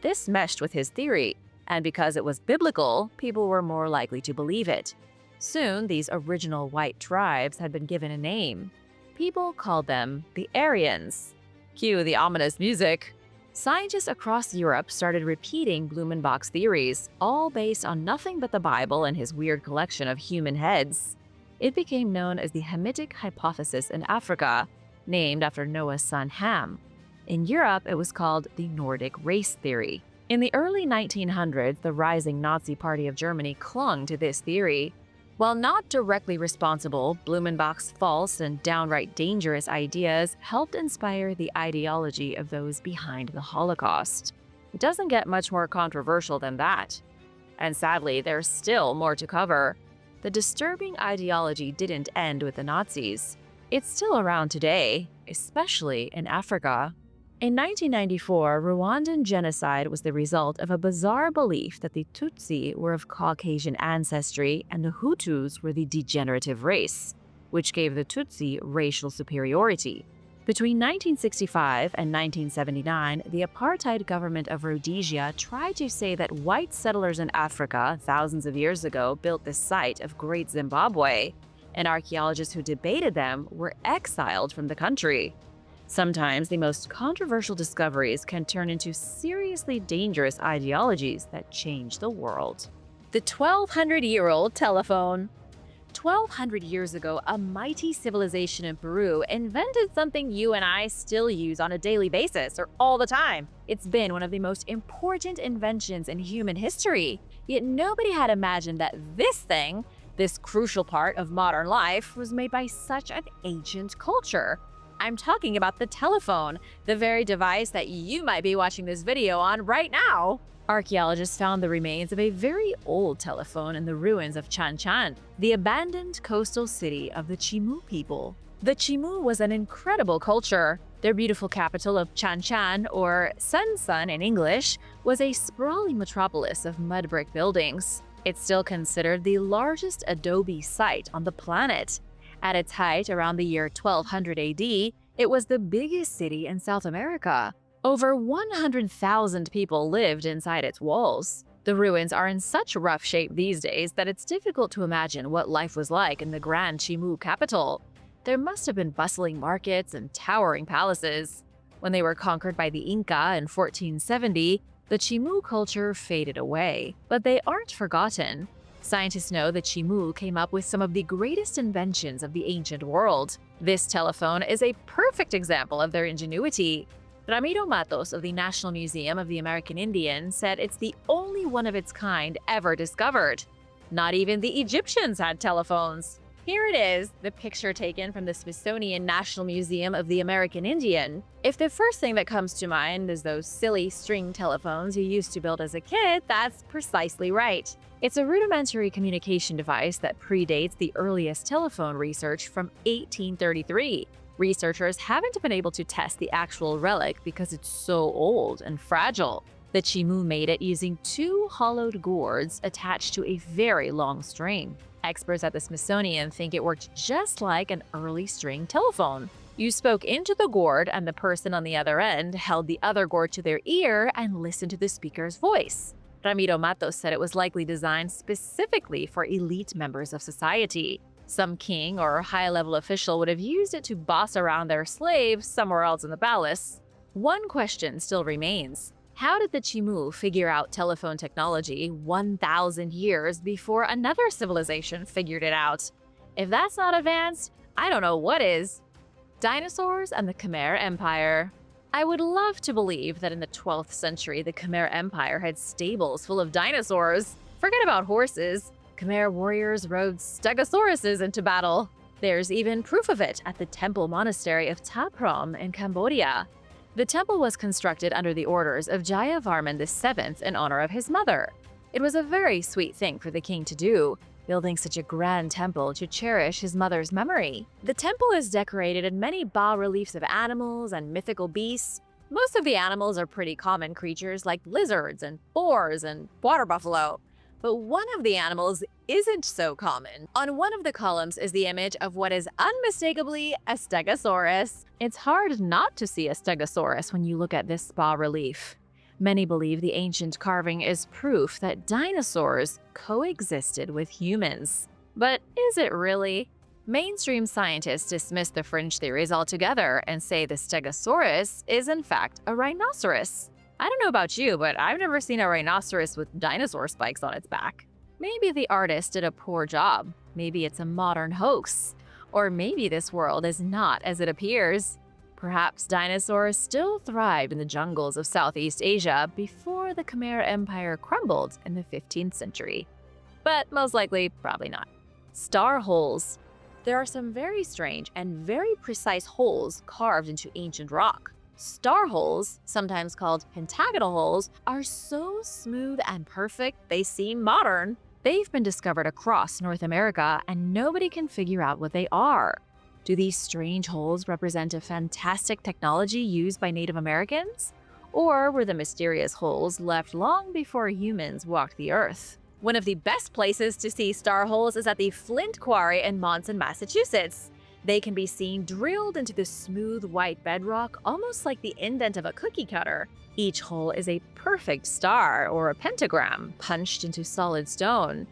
This meshed with his theory, and because it was biblical, people were more likely to believe it. Soon, these original white tribes had been given a name. People called them the Aryans. Cue the ominous music. Scientists across Europe started repeating Blumenbach's theories, all based on nothing but the Bible and his weird collection of human heads. It became known as the Hamitic hypothesis in Africa, named after Noah's son Ham. In Europe, it was called the Nordic race theory. In the early 1900s, the rising Nazi Party of Germany clung to this theory. While not directly responsible, Blumenbach's false and downright dangerous ideas helped inspire the ideology of those behind the Holocaust. It doesn't get much more controversial than that. And sadly, there's still more to cover. The disturbing ideology didn't end with the Nazis. It's still around today, especially in Africa. In 1994, Rwandan genocide was the result of a bizarre belief that the Tutsi were of Caucasian ancestry and the Hutus were the degenerative race, which gave the Tutsi racial superiority. Between 1965 and 1979, the apartheid government of Rhodesia tried to say that white settlers in Africa thousands of years ago built the site of Great Zimbabwe, and archaeologists who debated them were exiled from the country. Sometimes the most controversial discoveries can turn into seriously dangerous ideologies that change the world. The 1,200-year-old telephone. 1,200 years ago, a mighty civilization in Peru invented something you and I still use on a daily basis, or all the time. It's been one of the most important inventions in human history. Yet nobody had imagined that this thing, this crucial part of modern life, was made by such an ancient culture. I'm talking about the telephone, the very device that you might be watching this video on right now. Archaeologists found the remains of a very old telephone in the ruins of Chan Chan, the abandoned coastal city of the Chimu people. The Chimu was an incredible culture. Their beautiful capital of Chanchan, or Sun in English, was a sprawling metropolis of mud brick buildings. It's still considered the largest adobe site on the planet. At its height around the year 1200 AD, it was the biggest city in South America. Over 100,000 people lived inside its walls. The ruins are in such rough shape these days that it's difficult to imagine what life was like in the Grand Chimu capital. There must have been bustling markets and towering palaces. When they were conquered by the Inca in 1470, the Chimu culture faded away, but they aren't forgotten. Scientists know that Chimu came up with some of the greatest inventions of the ancient world. This telephone is a perfect example of their ingenuity. Ramiro Matos of the National Museum of the American Indian said it's the only one of its kind ever discovered. Not even the Egyptians had telephones. Here it is, the picture taken from the Smithsonian National Museum of the American Indian. If the first thing that comes to mind is those silly string telephones you used to build as a kid, that's precisely right. It's a rudimentary communication device that predates the earliest telephone research from 1833. Researchers haven't been able to test the actual relic because it's so old and fragile. The Chimu made it using 2 hollowed gourds attached to a very long string. Experts at the Smithsonian think it worked just like an early string telephone. You spoke into the gourd and the person on the other end held the other gourd to their ear and listened to the speaker's voice. Ramiro Matos said it was likely designed specifically for elite members of society. Some king or high-level official would have used it to boss around their slaves somewhere else in the palace. One question still remains. How did the Chimu figure out telephone technology 1,000 years before another civilization figured it out? If that's not advanced, I don't know what is. Dinosaurs and the Khmer Empire. I would love to believe that in the 12th century the Khmer Empire had stables full of dinosaurs. Forget about horses. Khmer warriors rode stegosauruses into battle. There's even proof of it at the temple monastery of Ta Prohm in Cambodia. The temple was constructed under the orders of Jayavarman VII in honor of his mother. It was a very sweet thing for the king to do, building such a grand temple to cherish his mother's memory. The temple is decorated in many bas-reliefs of animals and mythical beasts. Most of the animals are pretty common creatures like lizards and boars and water buffalo. But one of the animals isn't so common. On one of the columns is the image of what is unmistakably a stegosaurus. It's hard not to see a stegosaurus when you look at this bas-relief. Many believe the ancient carving is proof that dinosaurs coexisted with humans. But is it really? Mainstream scientists dismiss the fringe theories altogether and say the stegosaurus is in fact a rhinoceros. I don't know about you, but I've never seen a rhinoceros with dinosaur spikes on its back. Maybe the artist did a poor job. Maybe it's a modern hoax. Or maybe this world is not as it appears. Perhaps dinosaurs still thrived in the jungles of Southeast Asia before the Khmer Empire crumbled in the 15th century. But most likely, probably not. Star holes. There are some very strange and very precise holes carved into ancient rock. Star holes, sometimes called pentagonal holes, are so smooth and perfect they seem modern. They've been discovered across North America and nobody can figure out what they are. Do these strange holes represent a fantastic technology used by Native Americans? Or were the mysterious holes left long before humans walked the earth? One of the best places to see star holes is at the Flint Quarry in Monson, Massachusetts. They can be seen drilled into the smooth white bedrock, almost like the indent of a cookie cutter. Each hole is a perfect star or a pentagram punched into solid stone.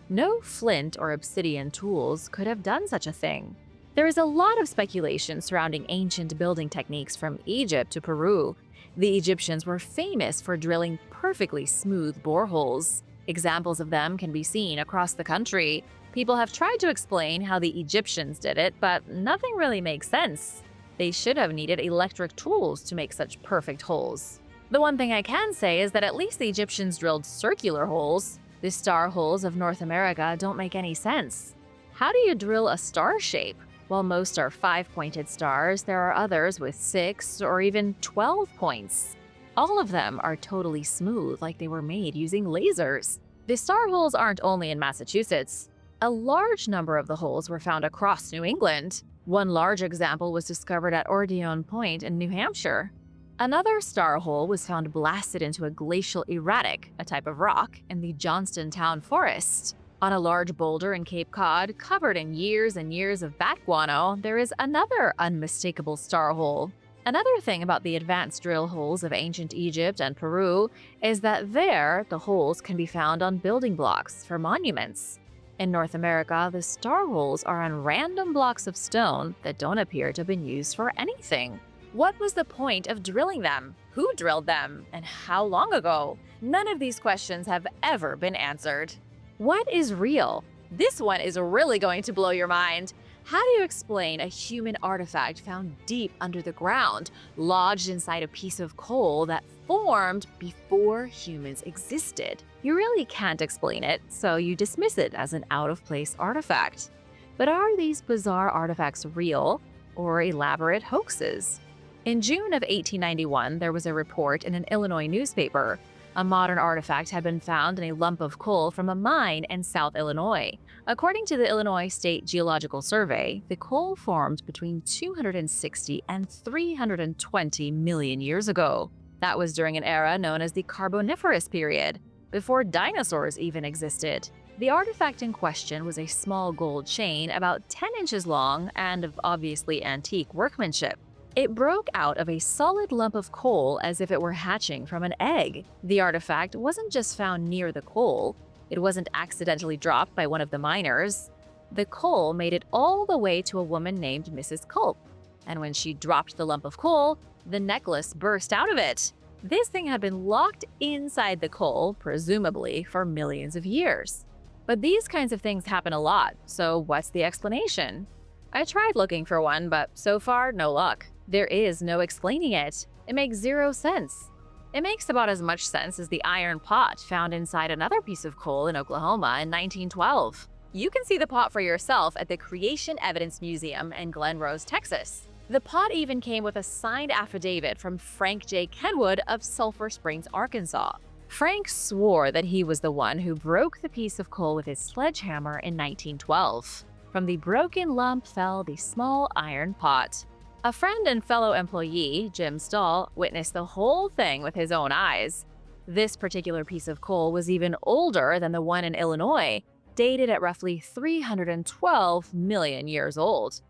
No flint or obsidian tools could have done such a thing. There is a lot of speculation surrounding ancient building techniques from Egypt to Peru. The Egyptians were famous for drilling perfectly smooth boreholes. Examples of them can be seen across the country. People have tried to explain how the Egyptians did it, but nothing really makes sense. They should have needed electric tools to make such perfect holes. The one thing I can say is that at least the Egyptians drilled circular holes. The star holes of North America don't make any sense. How do you drill a star shape? While most are 5-pointed stars, there are others with 6 or even 12 points. All of them are totally smooth, like they were made using lasers. The star holes aren't only in Massachusetts. A large number of the holes were found across New England. One large example was discovered at Ordeon Point in New Hampshire. Another star hole was found blasted into a glacial erratic, a type of rock, in the Johnstown Forest. On a large boulder in Cape Cod, covered in years and years of bat guano, there is another unmistakable star hole. Another thing about the advanced drill holes of ancient Egypt and Peru is that there, the holes can be found on building blocks for monuments. In North America, the star holes are on random blocks of stone that don't appear to have been used for anything. What was the point of drilling them? Who drilled them? And how long ago? None of these questions have ever been answered. What is real? This one is really going to blow your mind. How do you explain a human artifact found deep under the ground, lodged inside a piece of coal that formed before humans existed? You really can't explain it, so you dismiss it as an out-of-place artifact. But are these bizarre artifacts real or elaborate hoaxes? In June of 1891, there was a report in an Illinois newspaper. A modern artifact had been found in a lump of coal from a mine in South Illinois. According to the Illinois State Geological Survey, the coal formed between 260 and 320 million years ago. That was during an era known as the Carboniferous period, before dinosaurs even existed. The artifact in question was a small gold chain about 10 inches long and of obviously antique workmanship. It broke out of a solid lump of coal as if it were hatching from an egg. The artifact wasn't just found near the coal. It wasn't accidentally dropped by one of the miners. The coal made it all the way to a woman named Mrs. Culp. And when she dropped the lump of coal, the necklace burst out of it. This thing had been locked inside the coal, presumably for millions of years. But these kinds of things happen a lot, so what's the explanation? I tried looking for one, but so far, no luck. There is no explaining it. It makes zero sense. It makes about as much sense as the iron pot found inside another piece of coal in Oklahoma in 1912. You can see the pot for yourself at the Creation Evidence Museum in Glen Rose, Texas. The pot even came with a signed affidavit from Frank J. Kenwood of Sulphur Springs, Arkansas. Frank swore that he was the one who broke the piece of coal with his sledgehammer in 1912. From the broken lump fell the small iron pot. A friend and fellow employee, Jim Stahl, witnessed the whole thing with his own eyes. This particular piece of coal was even older than the one in Illinois, dated at roughly 312 million years old.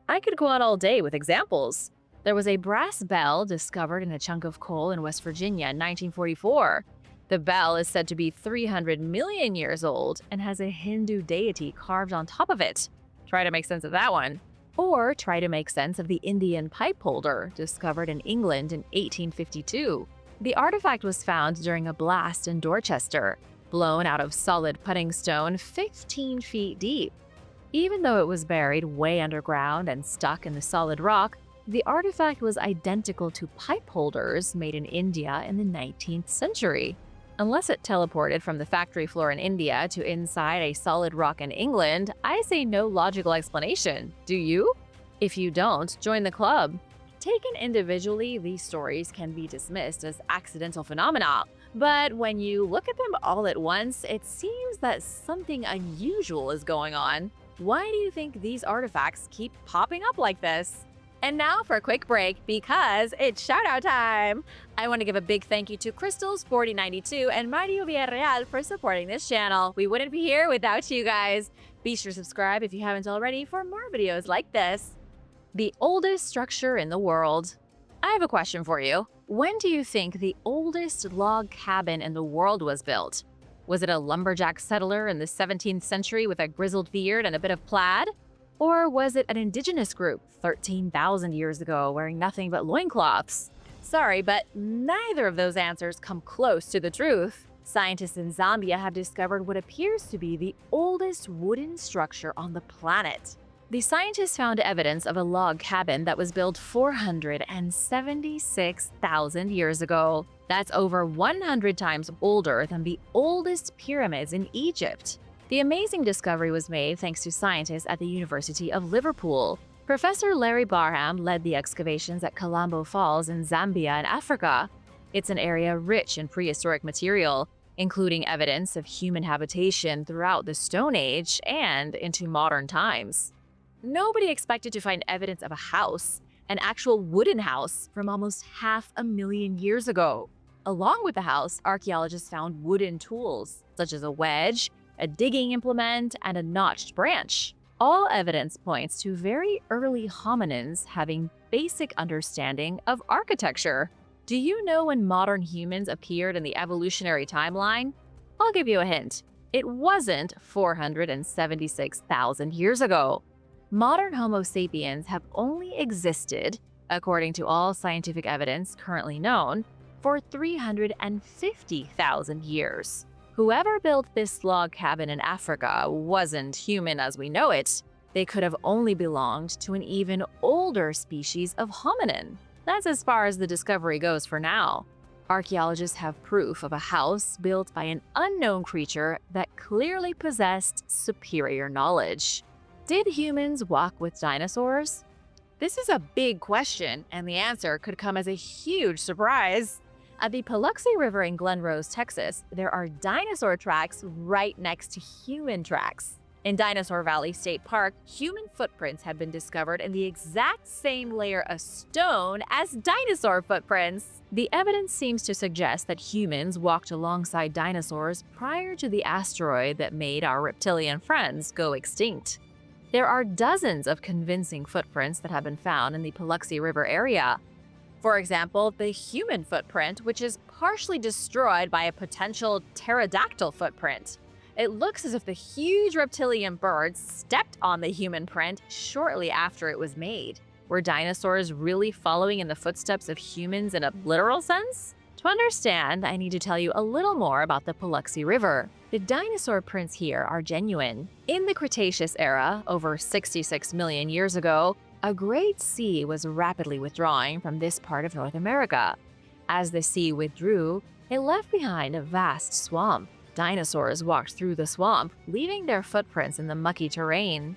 I could go on all day with examples. There was a brass bell discovered in a chunk of coal in West Virginia in 1944. The bell is said to be 300 million years old and has a Hindu deity carved on top of it. Try to make sense of that one. Or try to make sense of the Indian pipe holder discovered in England in 1852. The artifact was found during a blast in Dorchester, blown out of solid putting stone 15 feet deep. Even though it was buried way underground and stuck in the solid rock, the artifact was identical to pipe holders made in India in the 19th century. Unless it teleported from the factory floor in India to inside a solid rock in England, I see no logical explanation. Do you? If you don't, join the club. Taken individually, these stories can be dismissed as accidental phenomena. But when you look at them all at once, it seems that something unusual is going on. Why do you think these artifacts keep popping up like this? And now for a quick break because it's shout-out time! I want to give a big thank you to Crystals4092 and Mario Villarreal for supporting this channel. We wouldn't be here without you guys. Be sure to subscribe if you haven't already for more videos like this. The oldest structure in the world. I have a question for you. When do you think the oldest log cabin in the world was built? Was it a lumberjack settler in the 17th century with a grizzled beard and a bit of plaid? Or was it an indigenous group 13,000 years ago wearing nothing but loincloths? Sorry, but neither of those answers come close to the truth. Scientists in Zambia have discovered what appears to be the oldest wooden structure on the planet. The scientists found evidence of a log cabin that was built 476,000 years ago. That's over 100 times older than the oldest pyramids in Egypt. The amazing discovery was made thanks to scientists at the University of Liverpool. Professor Larry Barham led the excavations at Kalambo Falls in Zambia in Africa. It's an area rich in prehistoric material, including evidence of human habitation throughout the Stone Age and into modern times. Nobody expected to find evidence of a house, an actual wooden house from almost 500,000 years ago. Along with the house, archaeologists found wooden tools, such as a wedge, a digging implement, and a notched branch. All evidence points to very early hominins having basic understanding of architecture. Do you know when modern humans appeared in the evolutionary timeline? I'll give you a hint. It wasn't 476,000 years ago. Modern Homo sapiens have only existed, according to all scientific evidence currently known, for 350,000 years. Whoever built this log cabin in Africa wasn't human as we know it. They could have only belonged to an even older species of hominin. That's as far as the discovery goes for now. Archaeologists have proof of a house built by an unknown creature that clearly possessed superior knowledge. Did humans walk with dinosaurs? This is a big question, and the answer could come as a huge surprise. At the Paluxy River in Glen Rose, Texas, there are dinosaur tracks right next to human tracks. In Dinosaur Valley State Park, human footprints have been discovered in the exact same layer of stone as dinosaur footprints. The evidence seems to suggest that humans walked alongside dinosaurs prior to the asteroid that made our reptilian friends go extinct. There are dozens of convincing footprints that have been found in the Paluxy River area. For example, the human footprint, which is partially destroyed by a potential pterodactyl footprint. It looks as if the huge reptilian bird stepped on the human print shortly after it was made. Were dinosaurs really following in the footsteps of humans in a literal sense? To understand, I need to tell you a little more about the Paluxy River. The dinosaur prints here are genuine. In the Cretaceous era, over 66 million years ago, a great sea was rapidly withdrawing from this part of North America. As the sea withdrew, it left behind a vast swamp. Dinosaurs walked through the swamp, leaving their footprints in the mucky terrain.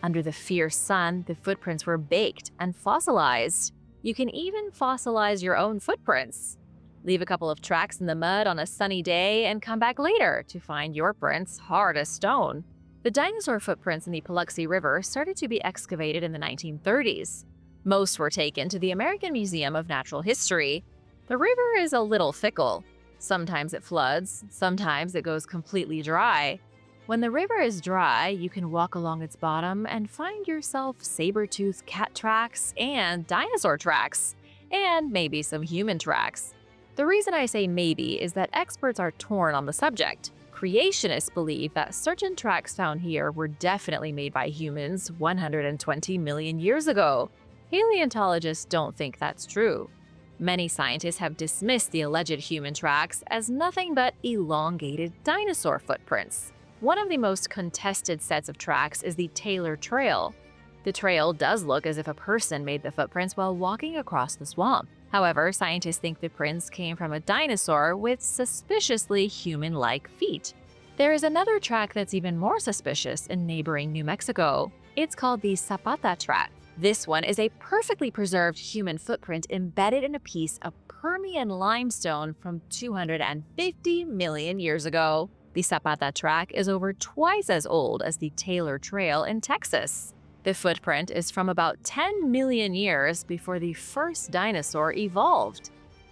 Under the fierce sun, the footprints were baked and fossilized. You can even fossilize your own footprints. Leave a couple of tracks in the mud on a sunny day and come back later to find your prints hard as stone. The dinosaur footprints in the Paluxy River started to be excavated in the 1930s. Most were taken to the American Museum of Natural History. The river is a little fickle. Sometimes it floods, sometimes it goes completely dry. When the river is dry, you can walk along its bottom and find yourself saber-toothed cat tracks and dinosaur tracks, and maybe some human tracks. The reason I say maybe is that experts are torn on the subject. Creationists believe that certain tracks found here were definitely made by humans 120 million years ago. Paleontologists don't think that's true. Many scientists have dismissed the alleged human tracks as nothing but elongated dinosaur footprints. One of the most contested sets of tracks is the Taylor Trail. The trail does look as if a person made the footprints while walking across the swamp. However, scientists think the prints came from a dinosaur with suspiciously human-like feet. There is another track that's even more suspicious in neighboring New Mexico. It's called the Zapata track. This one is a perfectly preserved human footprint embedded in a piece of Permian limestone from 250 million years ago. The Zapata track is over twice as old as the Taylor Trail in Texas. The footprint is from about 10 million years before the first dinosaur evolved.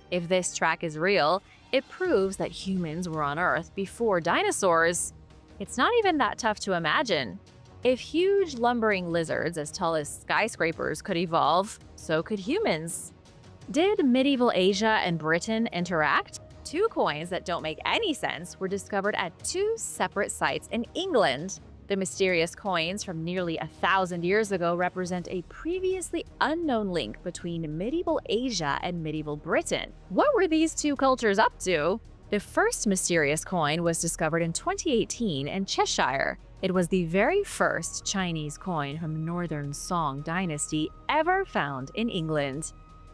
If this track is real, it proves that humans were on Earth before dinosaurs. It's not even that tough to imagine. If huge lumbering lizards as tall as skyscrapers could evolve, so could humans. Did medieval Asia and Britain interact? Two coins that don't make any sense were discovered at two separate sites in England. The mysterious coins from nearly 1,000 years ago represent a previously unknown link between medieval Asia and medieval Britain. What were these two cultures up to? The first mysterious coin was discovered in 2018 in Cheshire. It was the very first Chinese coin from the Northern Song dynasty ever found in England.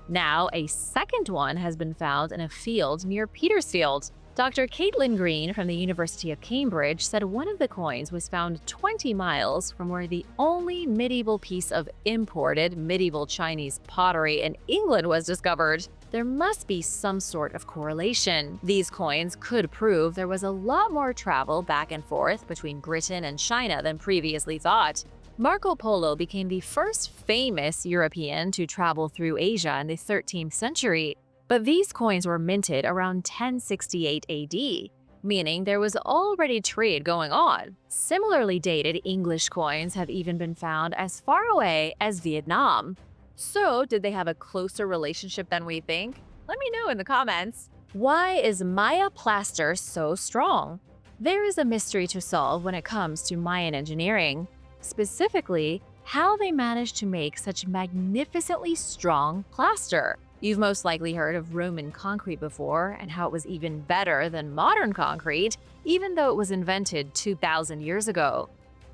Now, a second one has been found in a field near Petersfield. Dr. Caitlin Green from the University of Cambridge said one of the coins was found 20 miles from where the only medieval piece of imported medieval Chinese pottery in England was discovered. There must be some sort of correlation. These coins could prove there was a lot more travel back and forth between Britain and China than previously thought. Marco Polo became the first famous European to travel through Asia in the 13th century, but these coins were minted around 1068 AD, meaning there was already trade going on. Similarly dated English coins have even been found as far away as Vietnam. So, did they have a closer relationship than we think? Let me know in the comments. Why is Maya plaster so strong? There is a mystery to solve when it comes to Mayan engineering. Specifically, how they managed to make such magnificently strong plaster. You've most likely heard of Roman concrete before and how it was even better than modern concrete, even though it was invented 2,000 years ago.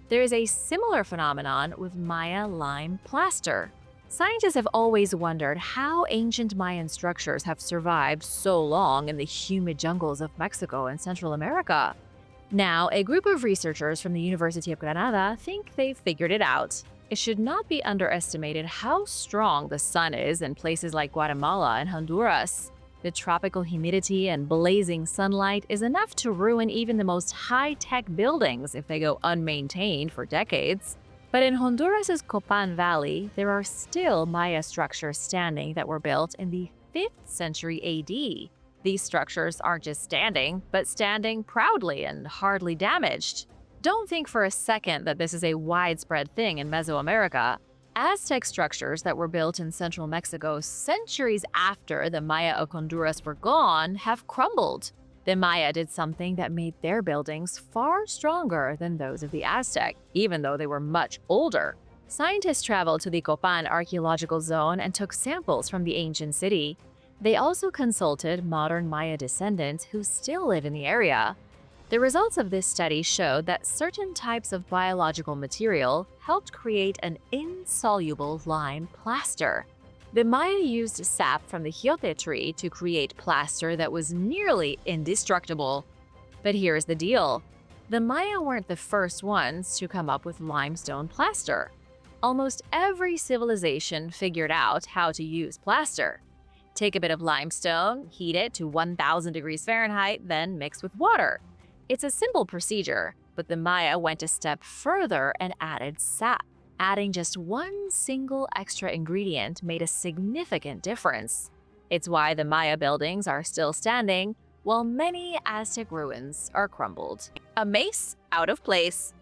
There is a similar phenomenon with Maya lime plaster. Scientists have always wondered how ancient Mayan structures have survived so long in the humid jungles of Mexico and Central America. Now, a group of researchers from the University of Granada think they've figured it out. It should not be underestimated how strong the sun is in places like Guatemala and Honduras. The tropical humidity and blazing sunlight is enough to ruin even the most high-tech buildings if they go unmaintained for decades. But in Honduras's Copan Valley, there are still Maya structures standing that were built in the 5th century AD. These structures aren't just standing, but standing proudly and hardly damaged. Don't think for a second that this is a widespread thing in Mesoamerica. Aztec structures that were built in central Mexico centuries after the Maya of Honduras were gone have crumbled. The Maya did something that made their buildings far stronger than those of the Aztec, even though they were much older. Scientists traveled to the Copan archaeological zone and took samples from the ancient city. They also consulted modern Maya descendants who still live in the area. The results of this study showed that certain types of biological material helped create an insoluble lime plaster. The Maya used sap from the Thhe tree to create plaster that was nearly indestructible. But here's the deal. The Maya weren't the first ones to come up with limestone plaster. Almost every civilization figured out how to use plaster. Take a bit of limestone, heat it to 1,000 degrees Fahrenheit, then mix with water. It's a simple procedure, but the Maya went a step further and added sap. Adding just one single extra ingredient made a significant difference. It's why the Maya buildings are still standing, while many Aztec ruins are crumbled. A mace out of place.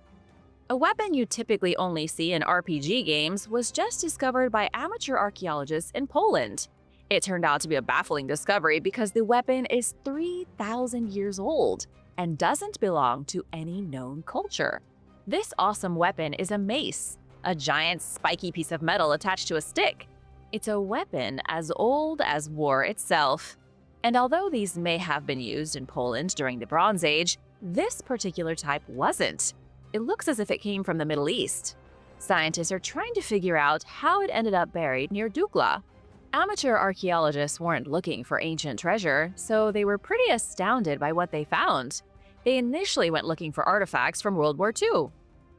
A weapon you typically only see in RPG games was just discovered by amateur archaeologists in Poland. It turned out to be a baffling discovery because the weapon is 3,000 years old and doesn't belong to any known culture. This awesome weapon is a mace, a giant spiky piece of metal attached to a stick. It's a weapon as old as war itself. And although these may have been used in Poland during the Bronze Age, this particular type wasn't. It looks as if it came from the Middle East. Scientists are trying to figure out how it ended up buried near Dukla. Amateur archaeologists weren't looking for ancient treasure, so they were pretty astounded by what they found. They initially went looking for artifacts from World War II.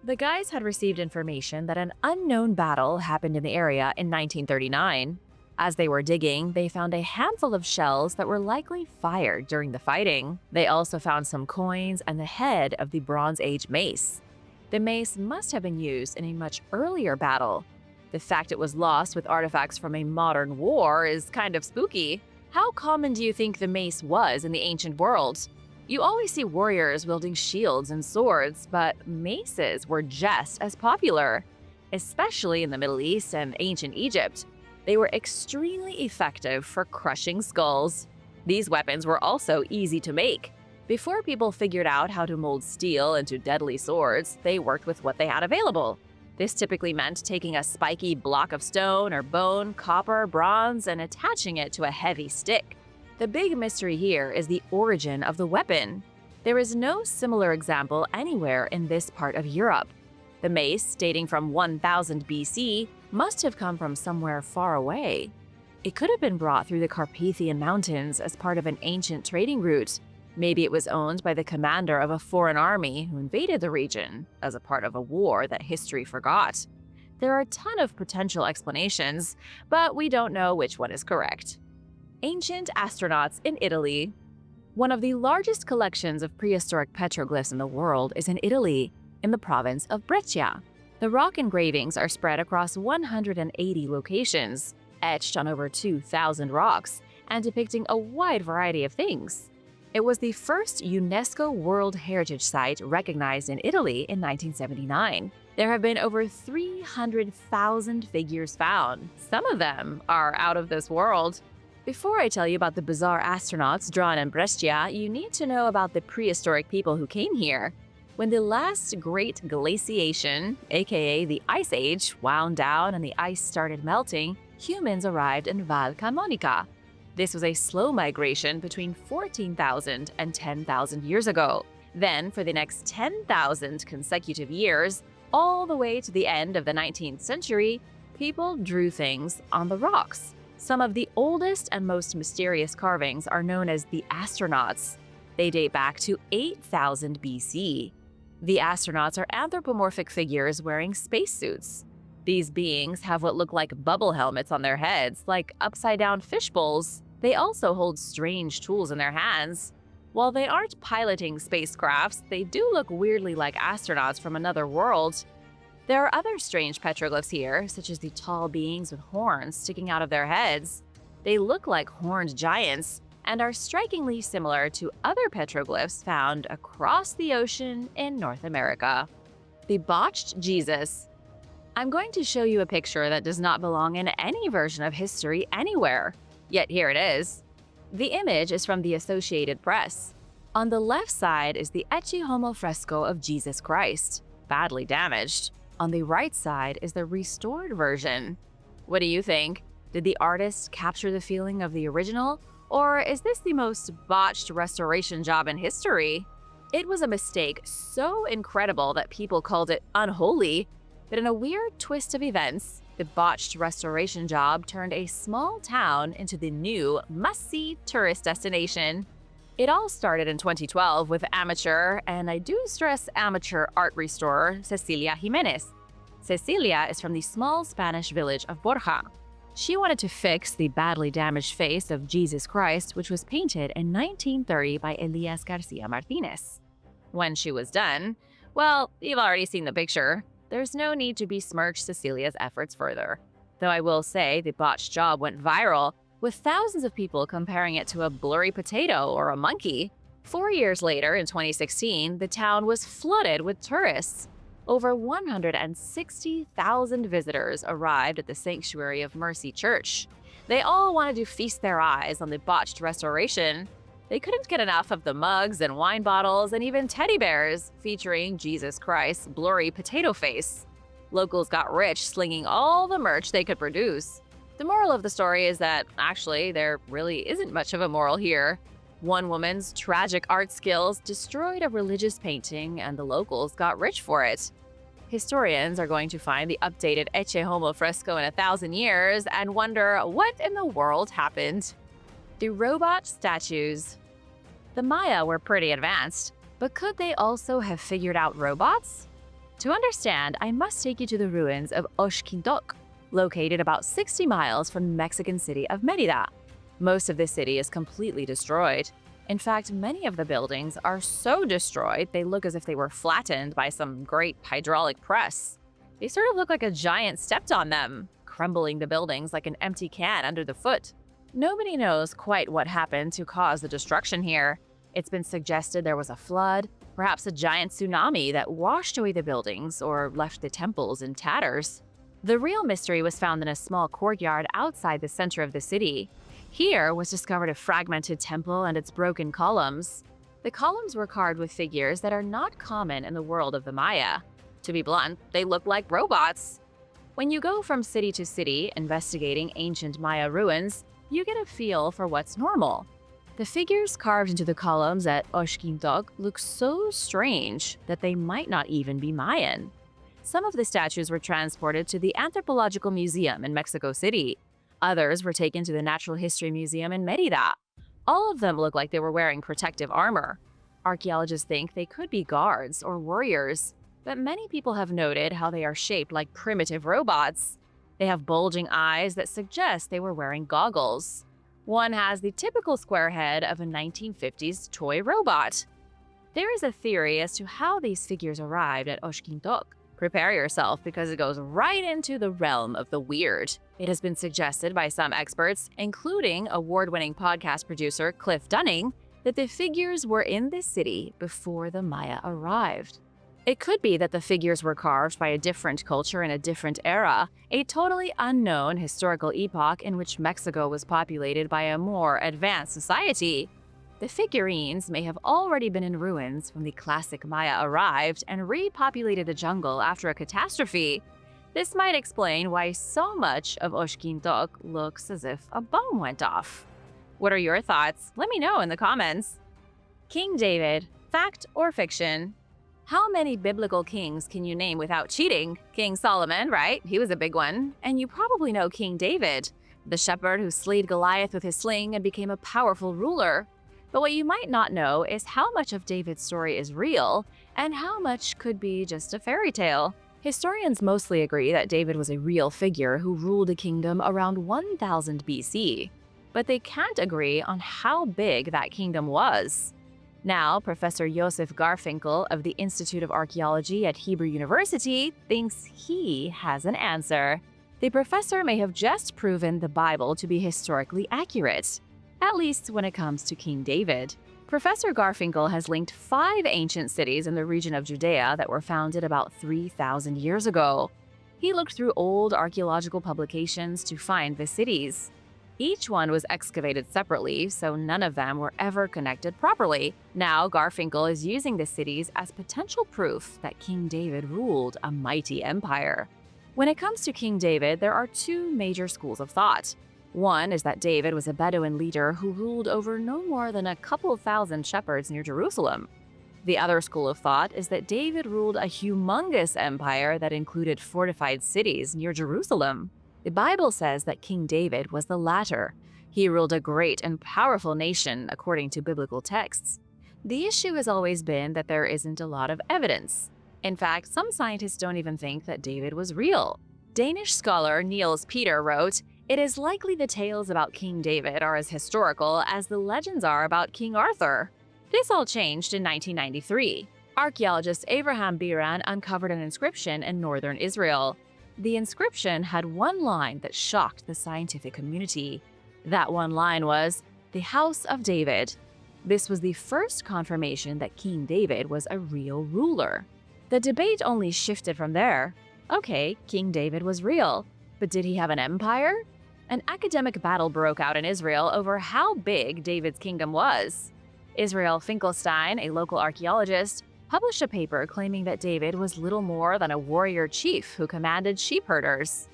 The guys had received information that an unknown battle happened in the area in 1939. As they were digging, they found a handful of shells that were likely fired during the fighting. They also found some coins and the head of the Bronze Age mace. The mace must have been used in a much earlier battle. The fact it was lost with artifacts from a modern war is kind of spooky. How common do you think the mace was in the ancient world? You always see warriors wielding shields and swords, but maces were just as popular, especially in the Middle East and ancient Egypt. They were extremely effective for crushing skulls. These weapons were also easy to make. Before people figured out how to mold steel into deadly swords, they worked with what they had available. This typically meant taking a spiky block of stone or bone, copper, bronze, and attaching it to a heavy stick. The big mystery here is the origin of the weapon. There is no similar example anywhere in this part of Europe. The mace, dating from 1000 BC, must have come from somewhere far away. It could have been brought through the Carpathian Mountains as part of an ancient trading route. Maybe it was owned by the commander of a foreign army who invaded the region as a part of a war that history forgot. There are a ton of potential explanations, but we don't know which one is correct. Ancient astronauts in Italy. One of the largest collections of prehistoric petroglyphs in the world is in Italy, in the province of Brescia. The rock engravings are spread across 180 locations, etched on over 2,000 rocks, and depicting a wide variety of things. It was the first UNESCO World Heritage Site recognized in Italy in 1979. There have been over 300,000 figures found. Some of them are out of this world. Before I tell you about the bizarre astronauts drawn in Brescia, you need to know about the prehistoric people who came here. When the last great glaciation, aka the Ice Age, wound down and the ice started melting, humans arrived in Val Camonica. This was a slow migration between 14,000 and 10,000 years ago. Then, for the next 10,000 consecutive years, all the way to the end of the 19th century, people drew things on the rocks. Some of the oldest and most mysterious carvings are known as the astronauts. They date back to 8,000 BC. The astronauts are anthropomorphic figures wearing spacesuits. These beings have what look like bubble helmets on their heads, like upside-down fish bowls. They also hold strange tools in their hands. While they aren't piloting spacecrafts, they do look weirdly like astronauts from another world. There are other strange petroglyphs here, such as the tall beings with horns sticking out of their heads. They look like horned giants and are strikingly similar to other petroglyphs found across the ocean in North America. The Botched Jesus. I'm going to show you a picture that does not belong in any version of history anywhere. Yet here it is. The image is from the Associated Press. On the left side is the Ecce Homo fresco of Jesus Christ, badly damaged. On the right side is the restored version. What do you think? Did the artist capture the feeling of the original? Or is this the most botched restoration job in history? It was a mistake so incredible that people called it unholy. But in a weird twist of events, the botched restoration job turned a small town into the new must-see tourist destination. It all started in 2012 with amateur, and I do stress amateur, art restorer Cecilia Jimenez. Cecilia is from the small Spanish village of Borja. She wanted to fix the badly damaged face of Jesus Christ, which was painted in 1930 by Elias Garcia Martinez. When she was done, well, you've already seen the picture. There's no need to besmirch Cecilia's efforts further. Though I will say the botched job went viral, with thousands of people comparing it to a blurry potato or a monkey. 4 years later, in 2016, the town was flooded with tourists. Over 160,000 visitors arrived at the Sanctuary of Mercy Church. They all wanted to feast their eyes on the botched restoration. They couldn't get enough of the mugs and wine bottles and even teddy bears featuring Jesus Christ's blurry potato face. Locals got rich slinging all the merch they could produce. The moral of the story is that, actually, there really isn't much of a moral here. One woman's tragic art skills destroyed a religious painting and the locals got rich for it. Historians are going to find the updated Ecce Homo fresco in 1,000 years and wonder what in the world happened. The robot statues. The Maya were pretty advanced, but could they also have figured out robots? To understand, I must take you to the ruins of Oshkintok, located about 60 miles from the Mexican city of Mérida. Most of the city is completely destroyed. In fact, many of the buildings are so destroyed they look as if they were flattened by some great hydraulic press. They sort of look like a giant stepped on them, crumbling the buildings like an empty can under the foot. Nobody knows quite what happened to cause the destruction here. It's been suggested there was a flood, perhaps a giant tsunami that washed away the buildings or left the temples in tatters. The real mystery was found in a small courtyard outside the center of the city. Here was discovered a fragmented temple and its broken columns. The columns were carved with figures that are not common in the world of the Maya. To be blunt, they look like robots. When you go from city to city investigating ancient Maya ruins, you get a feel for what's normal. The figures carved into the columns at Oshkintok look so strange that they might not even be Mayan. Some of the statues were transported to the Anthropological Museum in Mexico City. Others were taken to the Natural History Museum in Mérida. All of them look like they were wearing protective armor. Archaeologists think they could be guards or warriors, but many people have noted how they are shaped like primitive robots. They have bulging eyes that suggest they were wearing goggles. One has the typical square head of a 1950s toy robot. There is a theory as to how these figures arrived at Oshkintok. Prepare yourself because it goes right into the realm of the weird. It has been suggested by some experts, including award-winning podcast producer Cliff Dunning, that the figures were in this city before the Maya arrived. It could be that the figures were carved by a different culture in a different era, a totally unknown historical epoch in which Mexico was populated by a more advanced society. The figurines may have already been in ruins when the classic Maya arrived and repopulated the jungle after a catastrophe. This might explain why so much of Oshkintok looks as if a bomb went off. What are your thoughts? Let me know in the comments. King David, fact or fiction? How many biblical kings can you name without cheating? King Solomon, right? He was a big one. And you probably know King David, the shepherd who slayed Goliath with his sling and became a powerful ruler. But what you might not know is how much of David's story is real and how much could be just a fairy tale. Historians mostly agree that David was a real figure who ruled a kingdom around 1000 BC, but they can't agree on how big that kingdom was. Now, Professor Josef Garfinkel of the Institute of Archaeology at Hebrew University thinks he has an answer. The professor may have just proven the Bible to be historically accurate, at least when it comes to King David. Professor Garfinkel has linked 5 ancient cities in the region of Judea that were founded about 3,000 years ago. He looked through old archaeological publications to find the cities. Each one was excavated separately, so none of them were ever connected properly. Now, Garfinkel is using the cities as potential proof that King David ruled a mighty empire. When it comes to King David, there are 2 major schools of thought. One is that David was a Bedouin leader who ruled over no more than a couple thousand shepherds near Jerusalem. The other school of thought is that David ruled a humongous empire that included fortified cities near Jerusalem. The Bible says that King David was the latter. He ruled a great and powerful nation according to biblical texts. The issue has always been that there isn't a lot of evidence. In fact, some scientists don't even think that David was real. Danish scholar Niels Peter wrote, "It is likely the tales about King David are as historical as the legends are about King Arthur." This all changed in 1993. Archaeologist Abraham Biran uncovered an inscription in northern Israel. The inscription had one line that shocked the scientific community. That one line was, "The House of David." This was the first confirmation that King David was a real ruler. The debate only shifted from there. Okay, King David was real, but did he have an empire? An academic battle broke out in Israel over how big David's kingdom was. Israel Finkelstein, a local archaeologist, published a paper claiming that David was little more than a warrior chief who commanded sheep herders.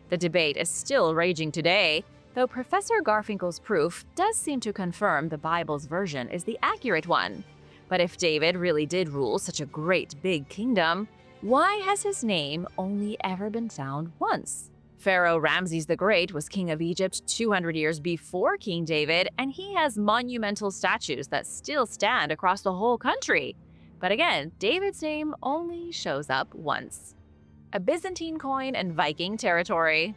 The debate is still raging today, though Professor Garfinkel's proof does seem to confirm the Bible's version is the accurate one. But if David really did rule such a great big kingdom, why has his name only ever been found once? Pharaoh Ramses the Great was king of Egypt 200 years before King David, and he has monumental statues that still stand across the whole country. But again, David's name only shows up once. A Byzantine coin in Viking territory.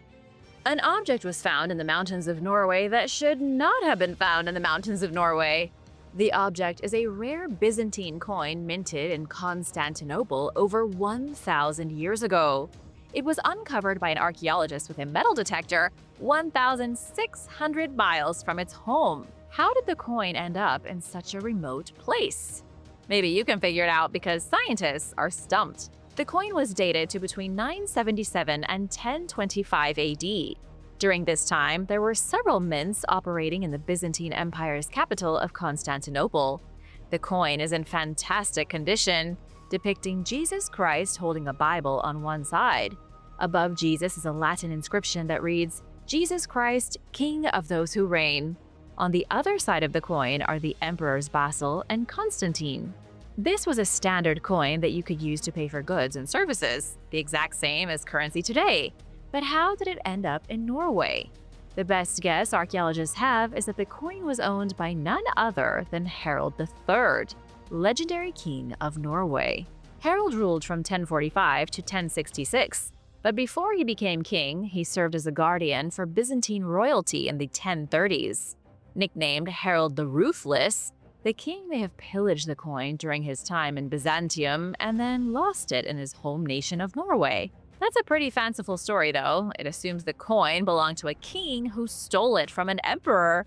An object was found in the mountains of Norway that should not have been found in the mountains of Norway. The object is a rare Byzantine coin minted in Constantinople over 1,000 years ago. It was uncovered by an archaeologist with a metal detector 1,600 miles from its home. How did the coin end up in such a remote place? Maybe you can figure it out because scientists are stumped. The coin was dated to between 977 and 1025 AD. During this time, there were several mints operating in the Byzantine Empire's capital of Constantinople. The coin is in fantastic condition, depicting Jesus Christ holding a Bible on one side. Above Jesus is a Latin inscription that reads, "Jesus Christ, King of those who reign." On the other side of the coin are the emperors Basil and Constantine. This was a standard coin that you could use to pay for goods and services, the exact same as currency today. But how did it end up in Norway? The best guess archaeologists have is that the coin was owned by none other than Harald III, legendary king of Norway. Harald ruled from 1045 to 1066, but before he became king, he served as a guardian for Byzantine royalty in the 1030s. Nicknamed Harald the Ruthless, The king may have pillaged the coin during his time in Byzantium and then lost it in his home nation of Norway. That's a pretty fanciful story, though. It assumes the coin belonged to a king who stole it from an emperor.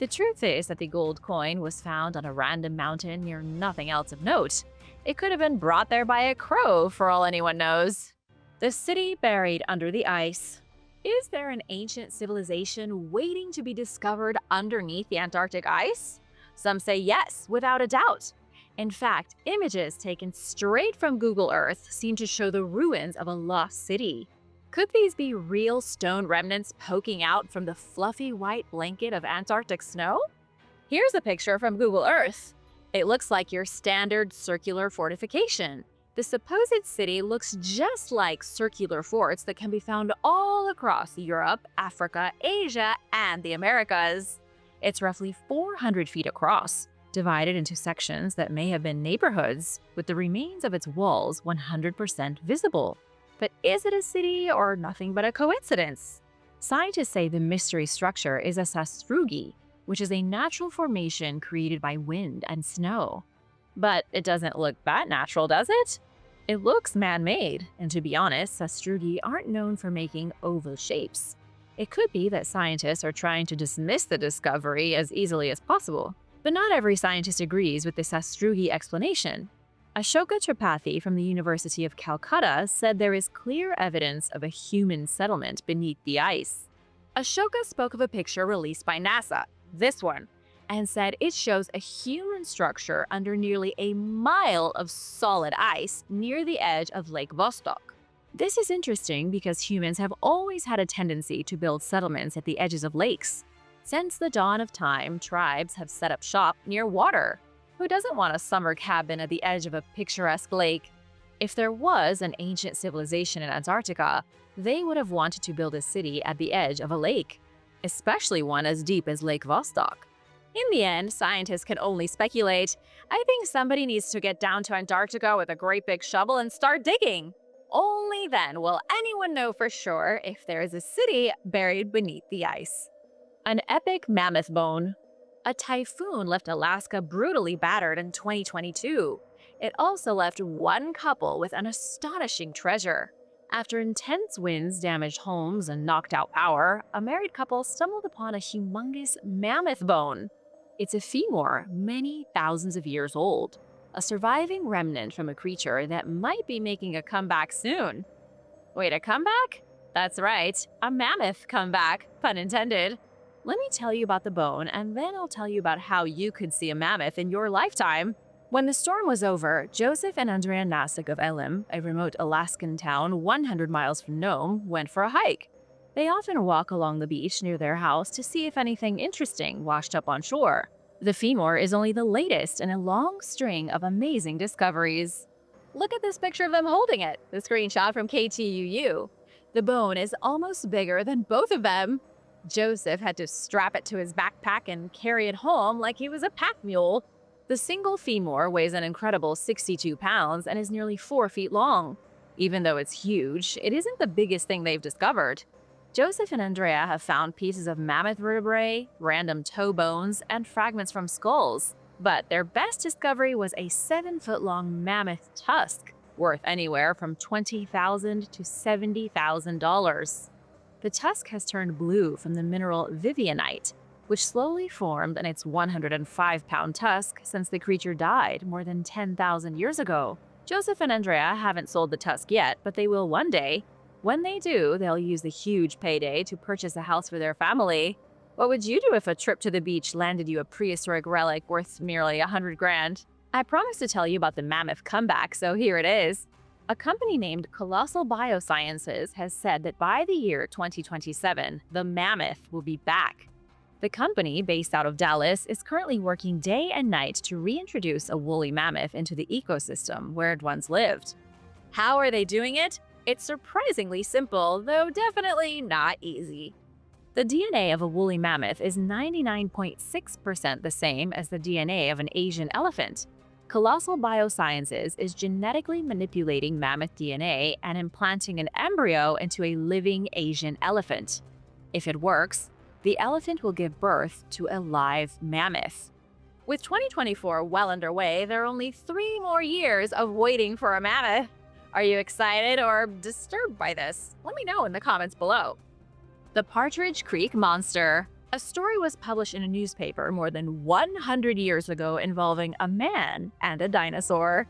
The truth is that the gold coin was found on a random mountain near nothing else of note. It could have been brought there by a crow, for all anyone knows. The city buried under the ice. Is there an ancient civilization waiting to be discovered underneath the Antarctic ice? Some say yes, without a doubt. In fact, images taken straight from Google Earth seem to show the ruins of a lost city. Could these be real stone remnants poking out from the fluffy white blanket of Antarctic snow? Here's a picture from Google Earth. It looks like your standard circular fortification. The supposed city looks just like circular forts that can be found all across Europe, Africa, Asia, and the Americas. It's roughly 400 feet across, divided into sections that may have been neighborhoods, with the remains of its walls 100% visible. But is it a city or nothing but a coincidence? Scientists say the mystery structure is a sastrugi, which is a natural formation created by wind and snow. But it doesn't look that natural, does it? It looks man-made, and to be honest, sastrugi aren't known for making oval shapes. It could be that scientists are trying to dismiss the discovery as easily as possible. But not every scientist agrees with the sastrugi explanation. Ashoka Tripathi from the University of Calcutta said there is clear evidence of a human settlement beneath the ice. Ashoka spoke of a picture released by NASA, this one, and said it shows a human structure under nearly a mile of solid ice near the edge of Lake Vostok. This is interesting because humans have always had a tendency to build settlements at the edges of lakes. Since the dawn of time, tribes have set up shop near water. Who doesn't want a summer cabin at the edge of a picturesque lake? If there was an ancient civilization in Antarctica, they would have wanted to build a city at the edge of a lake, especially one as deep as Lake Vostok. In the end, scientists can only speculate. I think somebody needs to get down to Antarctica with a great big shovel and start digging. Only then will anyone know for sure if there is a city buried beneath the ice. An epic mammoth bone. A typhoon left Alaska brutally battered in 2022. It also left one couple with an astonishing treasure. After intense winds damaged homes and knocked out power, a married couple stumbled upon a humongous mammoth bone. It's a femur many thousands of years old, a surviving remnant from a creature that might be making a comeback soon. Wait, a comeback? That's right, a mammoth comeback, pun intended. Let me tell you about the bone, and then I'll tell you about how you could see a mammoth in your lifetime. When the storm was over, Joseph and Andrea Nasik of Elim, a remote Alaskan town 100 miles from Nome, went for a hike. They often walk along the beach near their house to see if anything interesting washed up on shore. The femur is only the latest in a long string of amazing discoveries. Look at this picture of them holding it, the screenshot from KTUU. The bone is almost bigger than both of them. Joseph had to strap it to his backpack and carry it home like he was a pack mule. The single femur weighs an incredible 62 pounds and is nearly 4 feet long. Even though it's huge, it isn't the biggest thing they've discovered. Joseph and Andrea have found pieces of mammoth vertebrae, random toe bones, and fragments from skulls. But their best discovery was a 7-foot-long mammoth tusk, worth anywhere from $20,000 to $70,000. The tusk has turned blue from the mineral vivianite, which slowly formed in its 105-pound tusk since the creature died more than 10,000 years ago. Joseph and Andrea haven't sold the tusk yet, but they will one day. When they do, they'll use the huge payday to purchase a house for their family. What would you do if a trip to the beach landed you a prehistoric relic worth merely 100 grand? I promised to tell you about the mammoth comeback, so here it is. A company named Colossal Biosciences has said that by the year 2027, the mammoth will be back. The company, based out of Dallas, is currently working day and night to reintroduce a woolly mammoth into the ecosystem where it once lived. How are they doing it? It's surprisingly simple, though definitely not easy. The DNA of a woolly mammoth is 99.6% the same as the DNA of an Asian elephant. Colossal Biosciences is genetically manipulating mammoth DNA and implanting an embryo into a living Asian elephant. If it works, the elephant will give birth to a live mammoth. With 2024 well underway, there are only 3 more years of waiting for a mammoth. Are you excited or disturbed by this? Let me know in the comments below. The Partridge Creek Monster. A story was published in a newspaper more than 100 years ago involving a man and a dinosaur.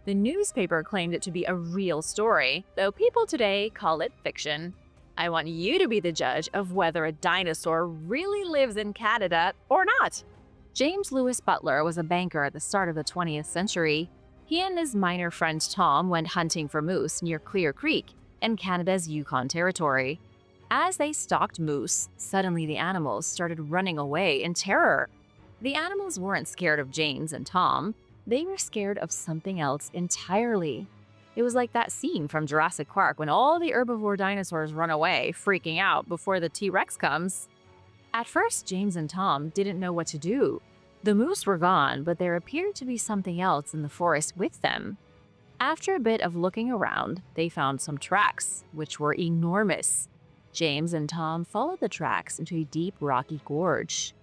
The newspaper claimed it to be a real story, though people today call it fiction. I want you to be the judge of whether a dinosaur really lives in Canada or not. James Lewis Butler was a banker at the start of the 20th century. He and his miner friend Tom went hunting for moose near Clear Creek in Canada's Yukon Territory. As they stalked moose, suddenly the animals started running away in terror. The animals weren't scared of James and Tom. They were scared of something else entirely. It was like that scene from Jurassic Park when all the herbivore dinosaurs run away, freaking out before the T-Rex comes. At first, James and Tom didn't know what to do. The moose were gone, but there appeared to be something else in the forest with them. After a bit of looking around, they found some tracks, which were enormous. James and Tom followed the tracks into a deep rocky gorge.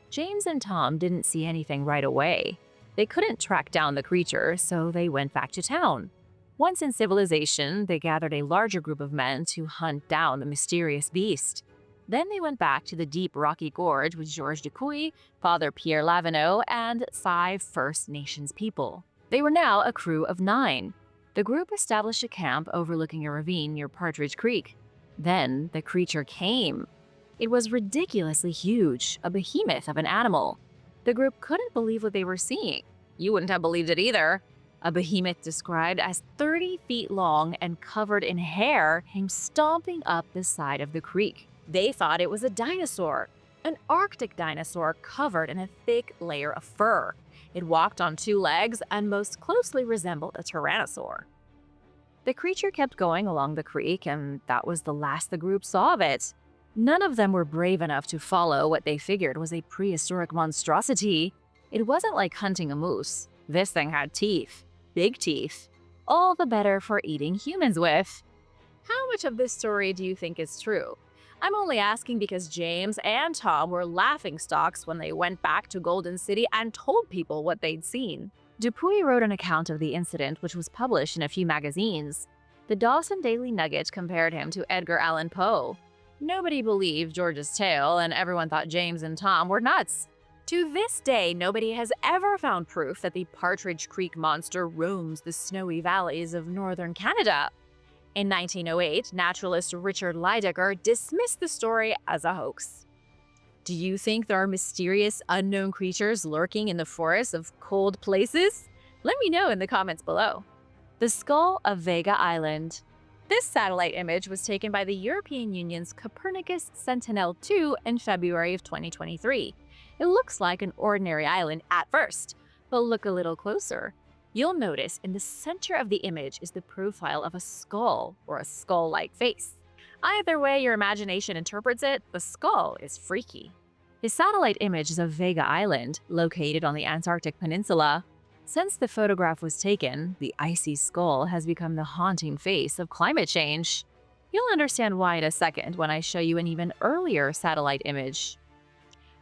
James and Tom didn't see anything right away. They couldn't track down the creature, so they went back to town. Once in civilization, they gathered a larger group of men to hunt down the mysterious beast. Then they went back to the deep rocky gorge with Georges Dupuy, Father Pierre Laveneau, and 5 First Nations people. They were now a crew of 9. The group established a camp overlooking a ravine near Partridge Creek. Then the creature came. It was ridiculously huge, a behemoth of an animal. The group couldn't believe what they were seeing. You wouldn't have believed it either. A behemoth described as 30 feet long and covered in hair came stomping up the side of the creek. They thought it was a dinosaur, an Arctic dinosaur covered in a thick layer of fur. It walked on 2 legs and most closely resembled a tyrannosaur. The creature kept going along the creek, and that was the last the group saw of it. None of them were brave enough to follow what they figured was a prehistoric monstrosity. It wasn't like hunting a moose. This thing had teeth. Big teeth. All the better for eating humans with. How much of this story do you think is true? I'm only asking because James and Tom were laughingstocks when they went back to Golden City and told people what they'd seen. Dupuy wrote an account of the incident, which was published in a few magazines. The Dawson Daily Nugget compared him to Edgar Allan Poe. Nobody believed George's tale, and everyone thought James and Tom were nuts. To this day, nobody has ever found proof that the Partridge Creek monster roams the snowy valleys of northern Canada. In 1908, naturalist Richard Lydecker dismissed the story as a hoax. Do you think there are mysterious, unknown creatures lurking in the forests of cold places? Let me know in the comments below. The skull of Vega Island. This satellite image was taken by the European Union's Copernicus Sentinel-2 in February of 2023. It looks like an ordinary island at first, but look a little closer. You'll notice in the center of the image is the profile of a skull, or a skull-like face. Either way your imagination interprets it, the skull is freaky. The satellite image is of Vega Island, located on the Antarctic Peninsula. Since the photograph was taken, the icy skull has become the haunting face of climate change. You'll understand why in a second when I show you an even earlier satellite image.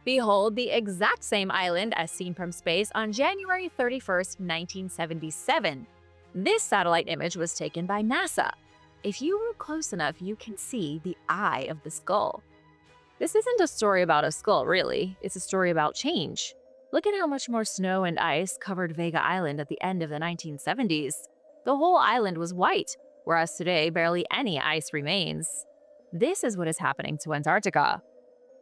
Behold the exact same island as seen from space on January 31st, 1977. This satellite image was taken by NASA. If you were close enough, you can see the eye of the skull. This isn't a story about a skull, really. It's a story about change. Look at how much more snow and ice covered Vega Island at the end of the 1970s. The whole island was white, whereas today barely any ice remains. This is what is happening to Antarctica.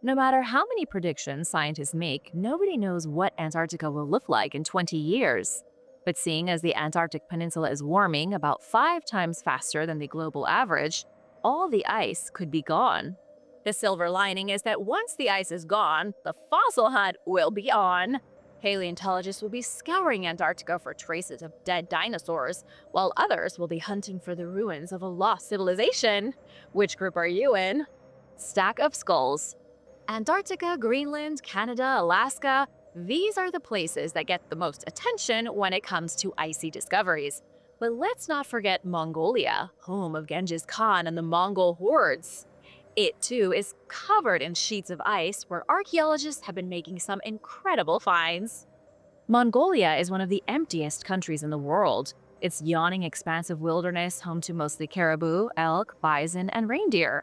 No matter how many predictions scientists make, nobody knows what Antarctica will look like in 20 years. But seeing as the Antarctic Peninsula is warming about 5 times faster than the global average, all the ice could be gone. The silver lining is that once the ice is gone, the fossil hunt will be on. Paleontologists will be scouring Antarctica for traces of dead dinosaurs, while others will be hunting for the ruins of a lost civilization. Which group are you in? Stack of skulls. Antarctica, Greenland, Canada, Alaska, these are the places that get the most attention when it comes to icy discoveries. But let's not forget Mongolia, home of Genghis Khan and the Mongol hordes. It too is covered in sheets of ice where archaeologists have been making some incredible finds. Mongolia is one of the emptiest countries in the world. Its yawning expanse of wilderness home to mostly caribou, elk, bison, and reindeer.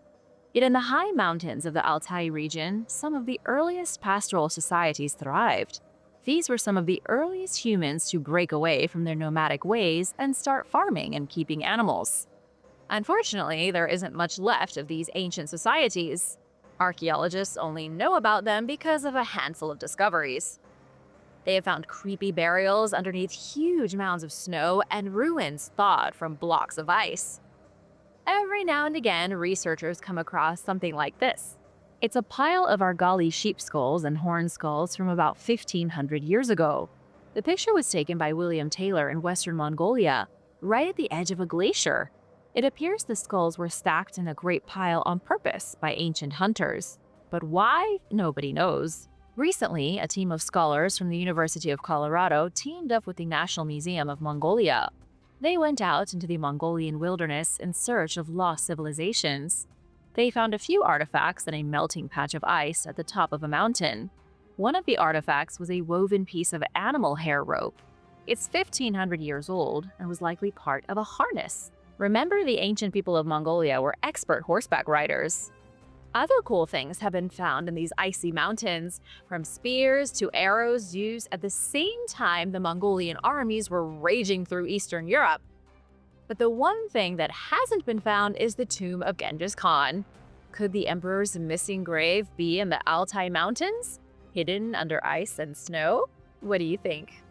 Yet in the high mountains of the Altai region, some of the earliest pastoral societies thrived. These were some of the earliest humans to break away from their nomadic ways and start farming and keeping animals. Unfortunately, there isn't much left of these ancient societies. Archaeologists only know about them because of a handful of discoveries. They have found creepy burials underneath huge mounds of snow and ruins thawed from blocks of ice. Every now and again, researchers come across something like this. It's a pile of Argali sheep skulls and horn skulls from about 1,500 years ago. The picture was taken by William Taylor in Western Mongolia, right at the edge of a glacier. It appears the skulls were stacked in a great pile on purpose by ancient hunters. But why? Nobody knows. Recently, a team of scholars from the University of Colorado teamed up with the National Museum of Mongolia. They went out into the Mongolian wilderness in search of lost civilizations. They found a few artifacts in a melting patch of ice at the top of a mountain. One of the artifacts was a woven piece of animal hair rope. It's 1,500 years old and was likely part of a harness. Remember, the ancient people of Mongolia were expert horseback riders. Other cool things have been found in these icy mountains, from spears to arrows used at the same time the Mongolian armies were raging through Eastern Europe. But the one thing that hasn't been found is the tomb of Genghis Khan. Could the emperor's missing grave be in the Altai Mountains, hidden under ice and snow? What do you think?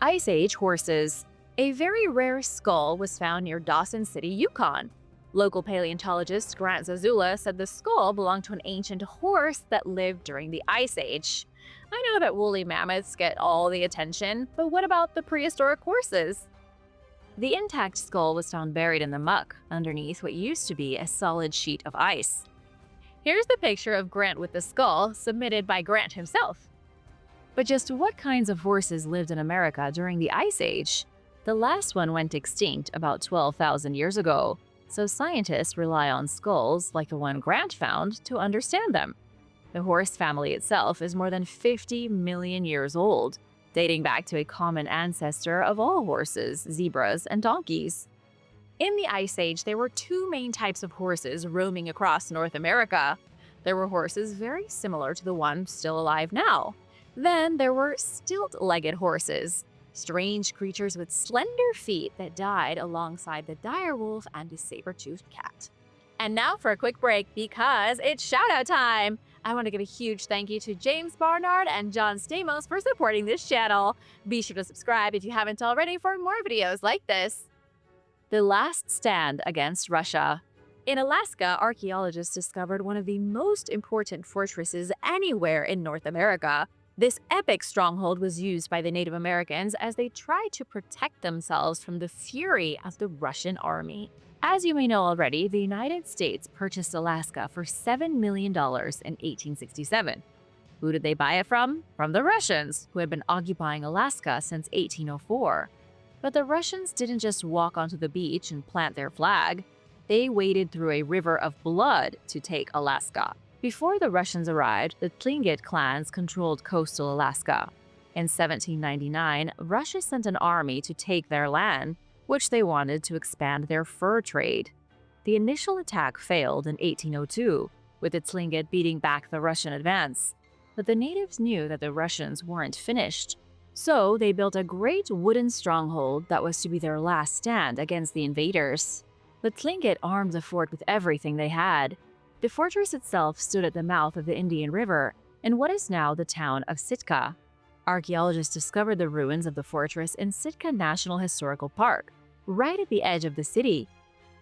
Ice Age horses. A very rare skull was found near Dawson City, Yukon. Local paleontologist Grant Zazula said the skull belonged to an ancient horse that lived during the Ice Age. I know that woolly mammoths get all the attention, but what about the prehistoric horses? The intact skull was found buried in the muck, underneath what used to be a solid sheet of ice. Here's the picture of Grant with the skull, submitted by Grant himself. But just what kinds of horses lived in America during the Ice Age? The last one went extinct about 12,000 years ago, so scientists rely on skulls like the one Grant found to understand them. The horse family itself is more than 50 million years old, dating back to a common ancestor of all horses, zebras, and donkeys. In the Ice Age, there were two main types of horses roaming across North America. There were horses very similar to the one still alive now. Then there were stilt-legged horses, strange creatures with slender feet that died alongside the dire wolf and the saber-toothed cat. And now for a quick break, because it's shout-out time! I want to give a huge thank you to James Barnard and John Stamos for supporting this channel. Be sure to subscribe if you haven't already for more videos like this. The last stand against Russia. In Alaska, archaeologists discovered one of the most important fortresses anywhere in North America. This epic stronghold was used by the Native Americans as they tried to protect themselves from the fury of the Russian army. As you may know already, the United States purchased Alaska for $7 million in 1867. Who did they buy it from? From the Russians, who had been occupying Alaska since 1804. But the Russians didn't just walk onto the beach and plant their flag. They waded through a river of blood to take Alaska. Before the Russians arrived, the Tlingit clans controlled coastal Alaska. In 1799, Russia sent an army to take their land, which they wanted to expand their fur trade. The initial attack failed in 1802, with the Tlingit beating back the Russian advance. But the natives knew that the Russians weren't finished. So they built a great wooden stronghold that was to be their last stand against the invaders. The Tlingit armed the fort with everything they had. The fortress itself stood at the mouth of the Indian River in what is now the town of Sitka. Archaeologists discovered the ruins of the fortress in Sitka National Historical Park, right at the edge of the city.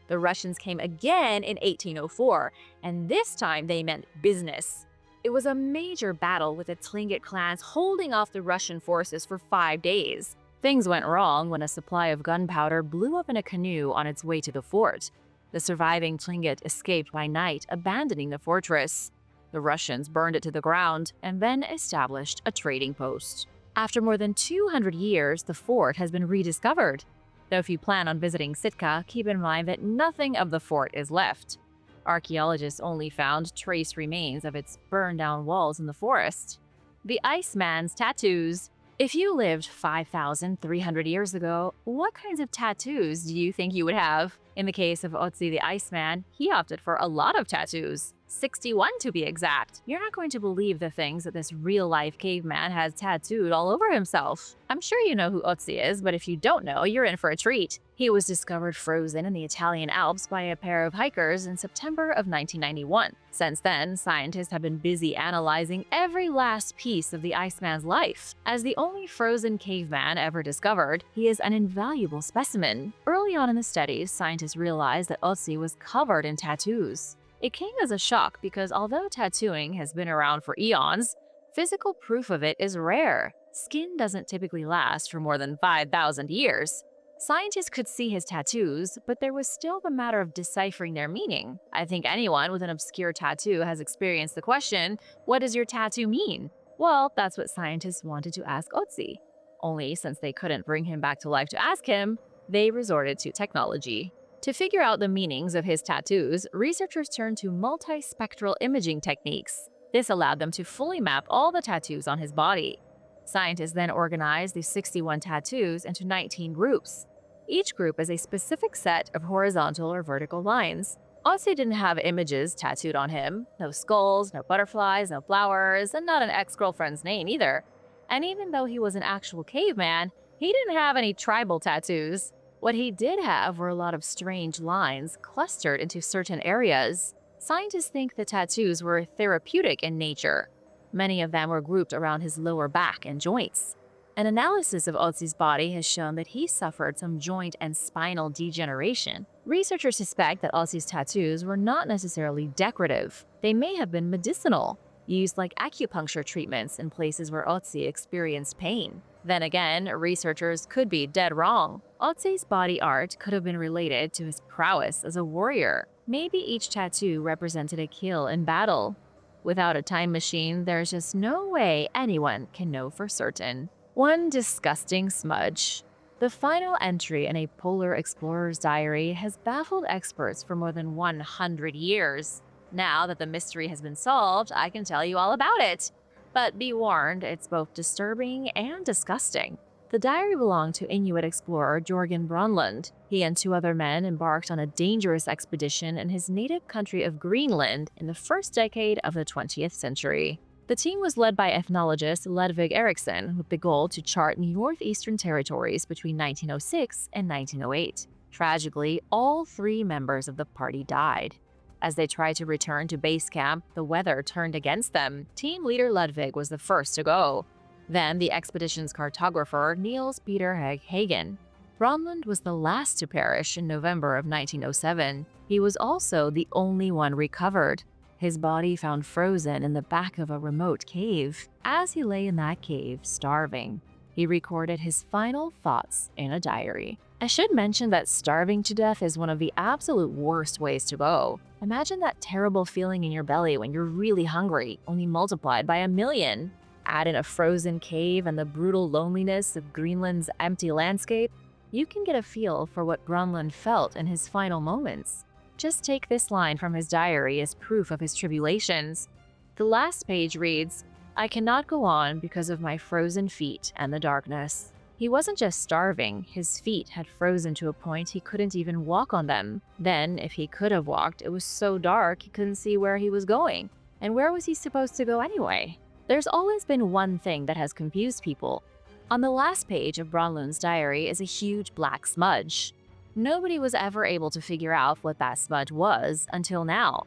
The Russians came again in 1804, and this time they meant business. It was a major battle with the Tlingit clans holding off the Russian forces for 5 days. Things went wrong when a supply of gunpowder blew up in a canoe on its way to the fort. The surviving Tlingit escaped by night, abandoning the fortress. The Russians burned it to the ground and then established a trading post. After more than 200 years, the fort has been rediscovered. Though if you plan on visiting Sitka, keep in mind that nothing of the fort is left. Archaeologists only found trace remains of its burned-down walls in the forest. The Iceman's tattoos. If you lived 5,300 years ago, what kinds of tattoos do you think you would have? In the case of Thhe the Iceman, he opted for a lot of tattoos. 61 to be exact. You're not going to believe the things that this real-life caveman has tattooed all over himself. I'm sure you know who Thhe is, but if you don't know, you're in for a treat. He was discovered frozen in the Italian Alps by a pair of hikers in September of 1991. Since then, scientists have been busy analyzing every last piece of the Iceman's life. As the only frozen caveman ever discovered, he is an invaluable specimen. Early on in the studies, scientists realized that Thhe was covered in tattoos. It came as a shock because although tattooing has been around for eons, physical proof of it is rare. Skin doesn't typically last for more than 5,000 years. Scientists could see his tattoos, but there was still the matter of deciphering their meaning. I think anyone with an obscure tattoo has experienced the question, what does your tattoo mean? Well, that's what scientists wanted to ask Thhe. Only since they couldn't bring him back to life to ask him, they resorted to technology. To figure out the meanings of his tattoos, researchers turned to multispectral imaging techniques. This allowed them to fully map all the tattoos on his body. Scientists then organized the 61 tattoos into 19 groups. Each group is a specific set of horizontal or vertical lines. Thhe didn't have images tattooed on him. No skulls, no butterflies, no flowers, and not an ex-girlfriend's name either. And even though he was an actual caveman, he didn't have any tribal tattoos. What he did have were a lot of strange lines clustered into certain areas. Scientists think the tattoos were therapeutic in nature. Many of them were grouped around his lower back and joints. An analysis of The's body has shown that he suffered some joint and spinal degeneration. Researchers suspect that The's tattoos were not necessarily decorative. They may have been medicinal, used like acupuncture treatments in places where Thhe experienced pain. Then again, researchers could be dead wrong. The's body art could have been related to his prowess as a warrior. Maybe each tattoo represented a kill in battle. Without a time machine, there's just no way anyone can know for certain. One disgusting smudge. The final entry in a polar explorer's diary has baffled experts for more than 100 years. Now that the mystery has been solved, I can tell you all about it. But be warned, it's both disturbing and disgusting. The diary belonged to Inuit explorer Jorgen Bronlund. He and 2 other men embarked on a dangerous expedition in his native country of Greenland in the first decade of the 20th century. The team was led by ethnologist Ludvig Eriksson with the goal to chart northeastern territories between 1906 and 1908. Tragically, all 3 members of the party died. As they tried to return to base camp, the weather turned against them. Team leader Ludvig was the first to go. Then the expedition's cartographer Niels Peter Hagen. Bronlund was the last to perish in November of 1907. He was also the only one recovered. His body found frozen in the back of a remote cave. As he lay in that cave, starving, he recorded his final thoughts in a diary. I should mention that starving to death is one of the absolute worst ways to go. Imagine that terrible feeling in your belly when you're really hungry, only multiplied by 1,000,000. Add in a frozen cave and the brutal loneliness of Greenland's empty landscape, you can get a feel for what Bronlund felt in his final moments. Just take this line from his diary as proof of his tribulations. The last page reads, "I cannot go on because of my frozen feet and the darkness." He wasn't just starving, his feet had frozen to a point he couldn't even walk on them. Then, if he could have walked, it was so dark he couldn't see where he was going. And where was he supposed to go anyway? There's always been one thing that has confused people. On the last page of Bronlund's diary is a huge black smudge. Nobody was ever able to figure out what that smudge was until now.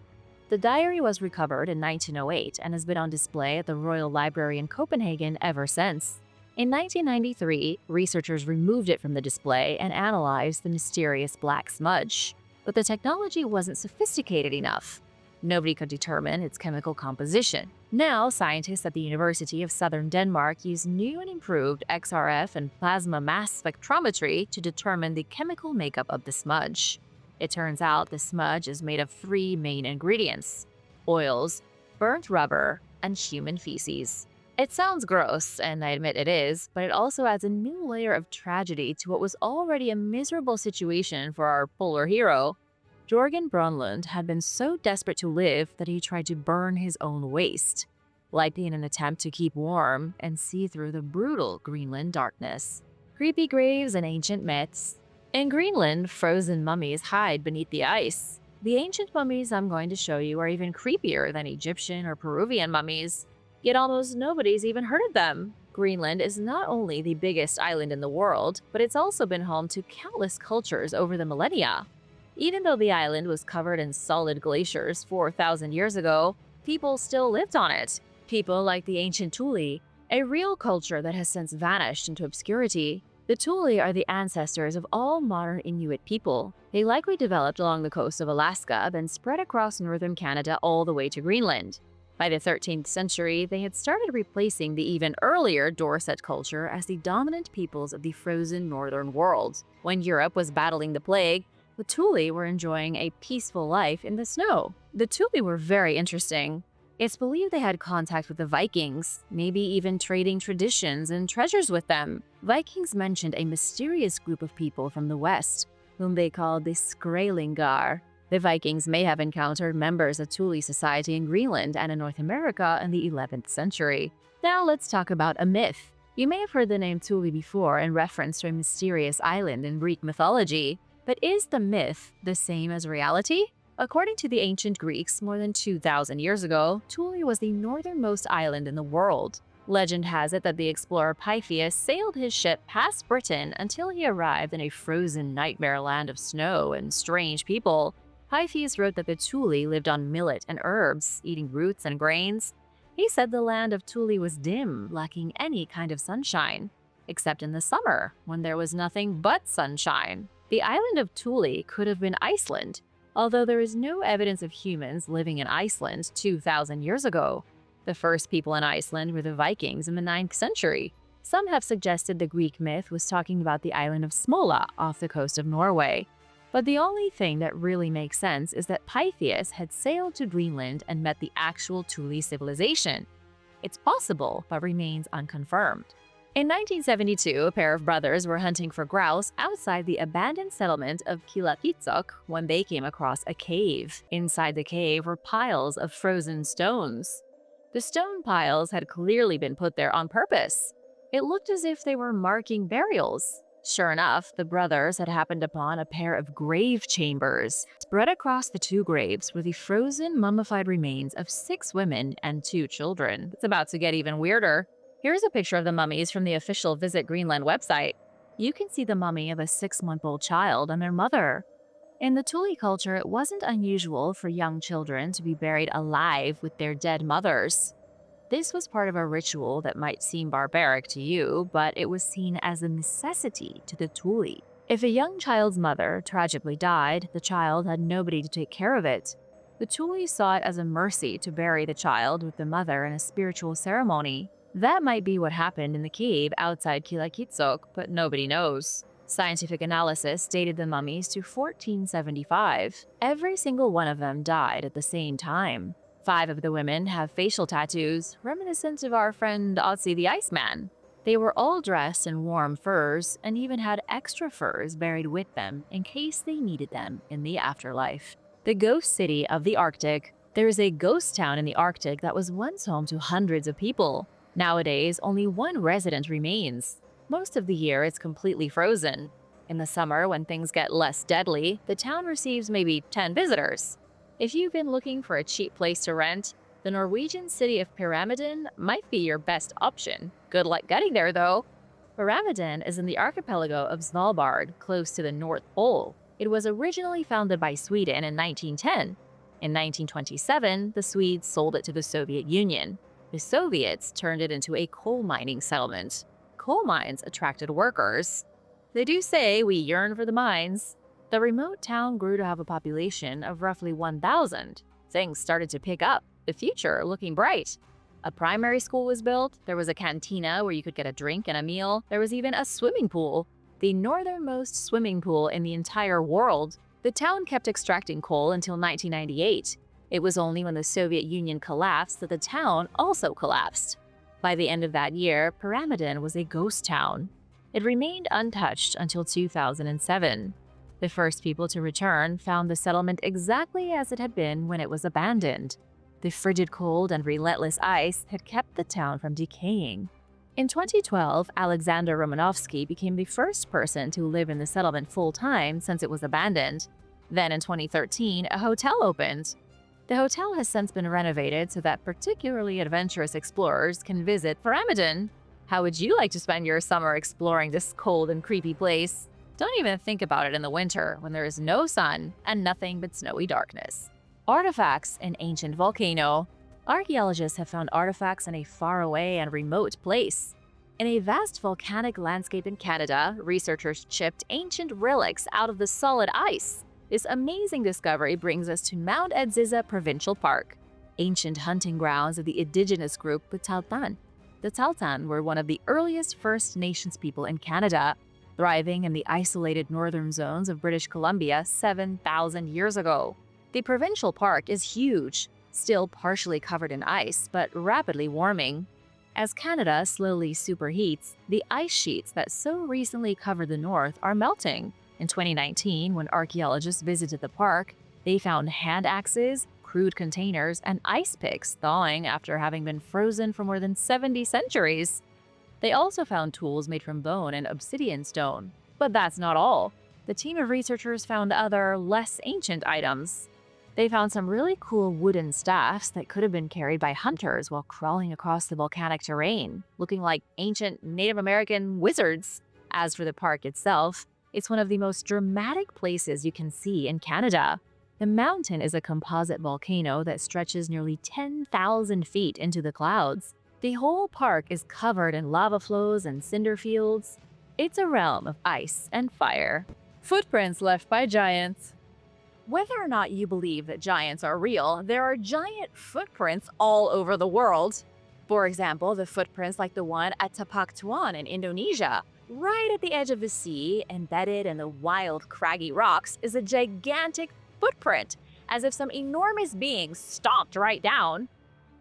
The diary was recovered in 1908 and has been on display at the Royal Library in Copenhagen ever since. In 1993, researchers removed it from the display and analyzed the mysterious black smudge. But the technology wasn't sophisticated enough. Nobody could determine its chemical composition. Now, scientists at the University of Southern Denmark use new and improved XRF and plasma mass spectrometry to determine the chemical makeup of the smudge. It turns out the smudge is made of 3 main ingredients: oils, burnt rubber, and human feces. It sounds gross, and I admit it is, but it also adds a new layer of tragedy to what was already a miserable situation for our polar hero. Jorgen Bronlund had been so desperate to live that he tried to burn his own waste. likely in an attempt to keep warm and see through the brutal Greenland darkness. Creepy graves and ancient myths. In Greenland, frozen mummies hide beneath the ice. The ancient mummies I'm going to show you are even creepier than Egyptian or Peruvian mummies. Yet almost nobody's even heard of them. Greenland is not only the biggest island in the world, but it's also been home to countless cultures over the millennia. Even though the island was covered in solid glaciers 4,000 years ago, people still lived on it. People like the ancient Thule, a real culture that has since vanished into obscurity. The Thule are the ancestors of all modern Inuit people. They likely developed along the coast of Alaska, then spread across northern Canada all the way to Greenland. By the 13th century, they had started replacing the even earlier Dorset culture as the dominant peoples of the frozen northern world. When Europe was battling the plague, the Thule were enjoying a peaceful life in the snow. The Thule were very interesting. It's believed they had contact with the Vikings, maybe even trading traditions and treasures with them. Vikings mentioned a mysterious group of people from the west, whom they called the Skraelingar. The Vikings may have encountered members of Thule society in Greenland and in North America in the 11th century. Now let's talk about a myth. You may have heard the name Thule before in reference to a mysterious island in Greek mythology. But is the myth the same as reality? According to the ancient Greeks, more than 2,000 years ago, Thule was the northernmost island in the world. Legend has it that the explorer Pytheas sailed his ship past Britain until he arrived in a frozen nightmare land of snow and strange people. Pytheas wrote that the Thule lived on millet and herbs, eating roots and grains. He said the land of Thule was dim, lacking any kind of sunshine, except in the summer, when there was nothing but sunshine. The island of Thule could have been Iceland, although there is no evidence of humans living in Iceland 2,000 years ago. The first people in Iceland were the Vikings in the 9th century. Some have suggested the Greek myth was talking about the island of Smola off the coast of Norway. But the only thing that really makes sense is that Pytheas had sailed to Greenland and met the actual Thule civilization. It's possible, but remains unconfirmed. In 1972, a pair of brothers were hunting for grouse outside the abandoned settlement of Qiloqitok when they came across a cave. Inside the cave were piles of frozen stones. The stone piles had clearly been put there on purpose. It looked as if they were marking burials. Sure enough, the brothers had happened upon a pair of grave chambers. Spread across the two graves were the frozen, mummified remains of 6 women and 2 children. It's about to get even weirder. Here's a picture of the mummies from the official Visit Greenland website. You can see the mummy of a 6-month-old child and their mother. In the Thule culture, it wasn't unusual for young children to be buried alive with their dead mothers. This was part of a ritual that might seem barbaric to you, but it was seen as a necessity to the Thule. If a young child's mother tragically died, the child had nobody to take care of it. The Thule saw it as a mercy to bury the child with the mother in a spiritual ceremony. That might be what happened in the cave outside Qiloqitok, but nobody knows. Scientific analysis dated the mummies to 1475. Every single one of them died at the same time. 5 of the women have facial tattoos, reminiscent of our friend Otzi the Iceman. They were all dressed in warm furs and even had extra furs buried with them in case they needed them in the afterlife. The ghost city of the Arctic. There is a ghost town in the Arctic that was once home to hundreds of people. Nowadays, only 1 resident remains. Most of the year, it's completely frozen. In the summer, when things get less deadly, the town receives maybe 10 visitors. If you've been looking for a cheap place to rent, the Norwegian city of Pyramiden might be your best option. Good luck getting there, though. Pyramiden is in the archipelago of Svalbard, close to the North Pole. It was originally founded by Sweden in 1910. In 1927, the Swedes sold it to the Soviet Union. The Soviets turned it into a coal mining settlement. Coal mines attracted workers. They do say we yearn for the mines. The remote town grew to have a population of roughly 1,000. Things started to pick up, the future looking bright. A primary school was built, there was a cantina where you could get a drink and a meal, there was even a swimming pool, the northernmost swimming pool in the entire world. The town kept extracting coal until 1998. It was only when the Soviet Union collapsed that the town also collapsed. By the end of that year, Pyramiden was a ghost town. It remained untouched until 2007. The first people to return found the settlement exactly as it had been when it was abandoned. The frigid cold and relentless ice had kept the town from decaying. In 2012, Alexander Romanovsky became the first person to live in the settlement full-time since it was abandoned. Then in 2013, a hotel opened. The hotel has since been renovated so that particularly adventurous explorers can visit for Ramadan. How would you like to spend your summer exploring this cold and creepy place? Don't even think about it in the winter when there is no sun and nothing but snowy darkness. Artifacts in ancient volcano. Archaeologists have found artifacts in a faraway and remote place. In a vast volcanic landscape in Canada, researchers chipped ancient relics out of the solid ice. This amazing discovery brings us to Mount Edziza Provincial Park, ancient hunting grounds of the indigenous group the Tahltan. The Tahltan were one of the earliest First Nations people in Canada, thriving in the isolated northern zones of British Columbia 7,000 years ago. The provincial park is huge, still partially covered in ice, but rapidly warming. As Canada slowly superheats, the ice sheets that so recently covered the north are melting. In 2019, when archaeologists visited the park, they found hand axes, crude containers, and ice picks thawing after having been frozen for more than 70 centuries. They also found tools made from bone and obsidian stone. But that's not all. The team of researchers found other, less ancient items. They found some really cool wooden staffs that could have been carried by hunters while crawling across the volcanic terrain, looking like ancient Native American wizards. As for the park itself, it's one of the most dramatic places you can see in Canada. The mountain is a composite volcano that stretches nearly 10,000 feet into the clouds. The whole park is covered in lava flows and cinder fields. It's a realm of ice and fire. Footprints left by giants. Whether or not you believe that giants are real, there are giant footprints all over the world. For example, the footprints like the one at Tapak Tuan in Indonesia. Right at the edge of the sea, embedded in the wild, craggy rocks, is a gigantic footprint, as if some enormous being stomped right down.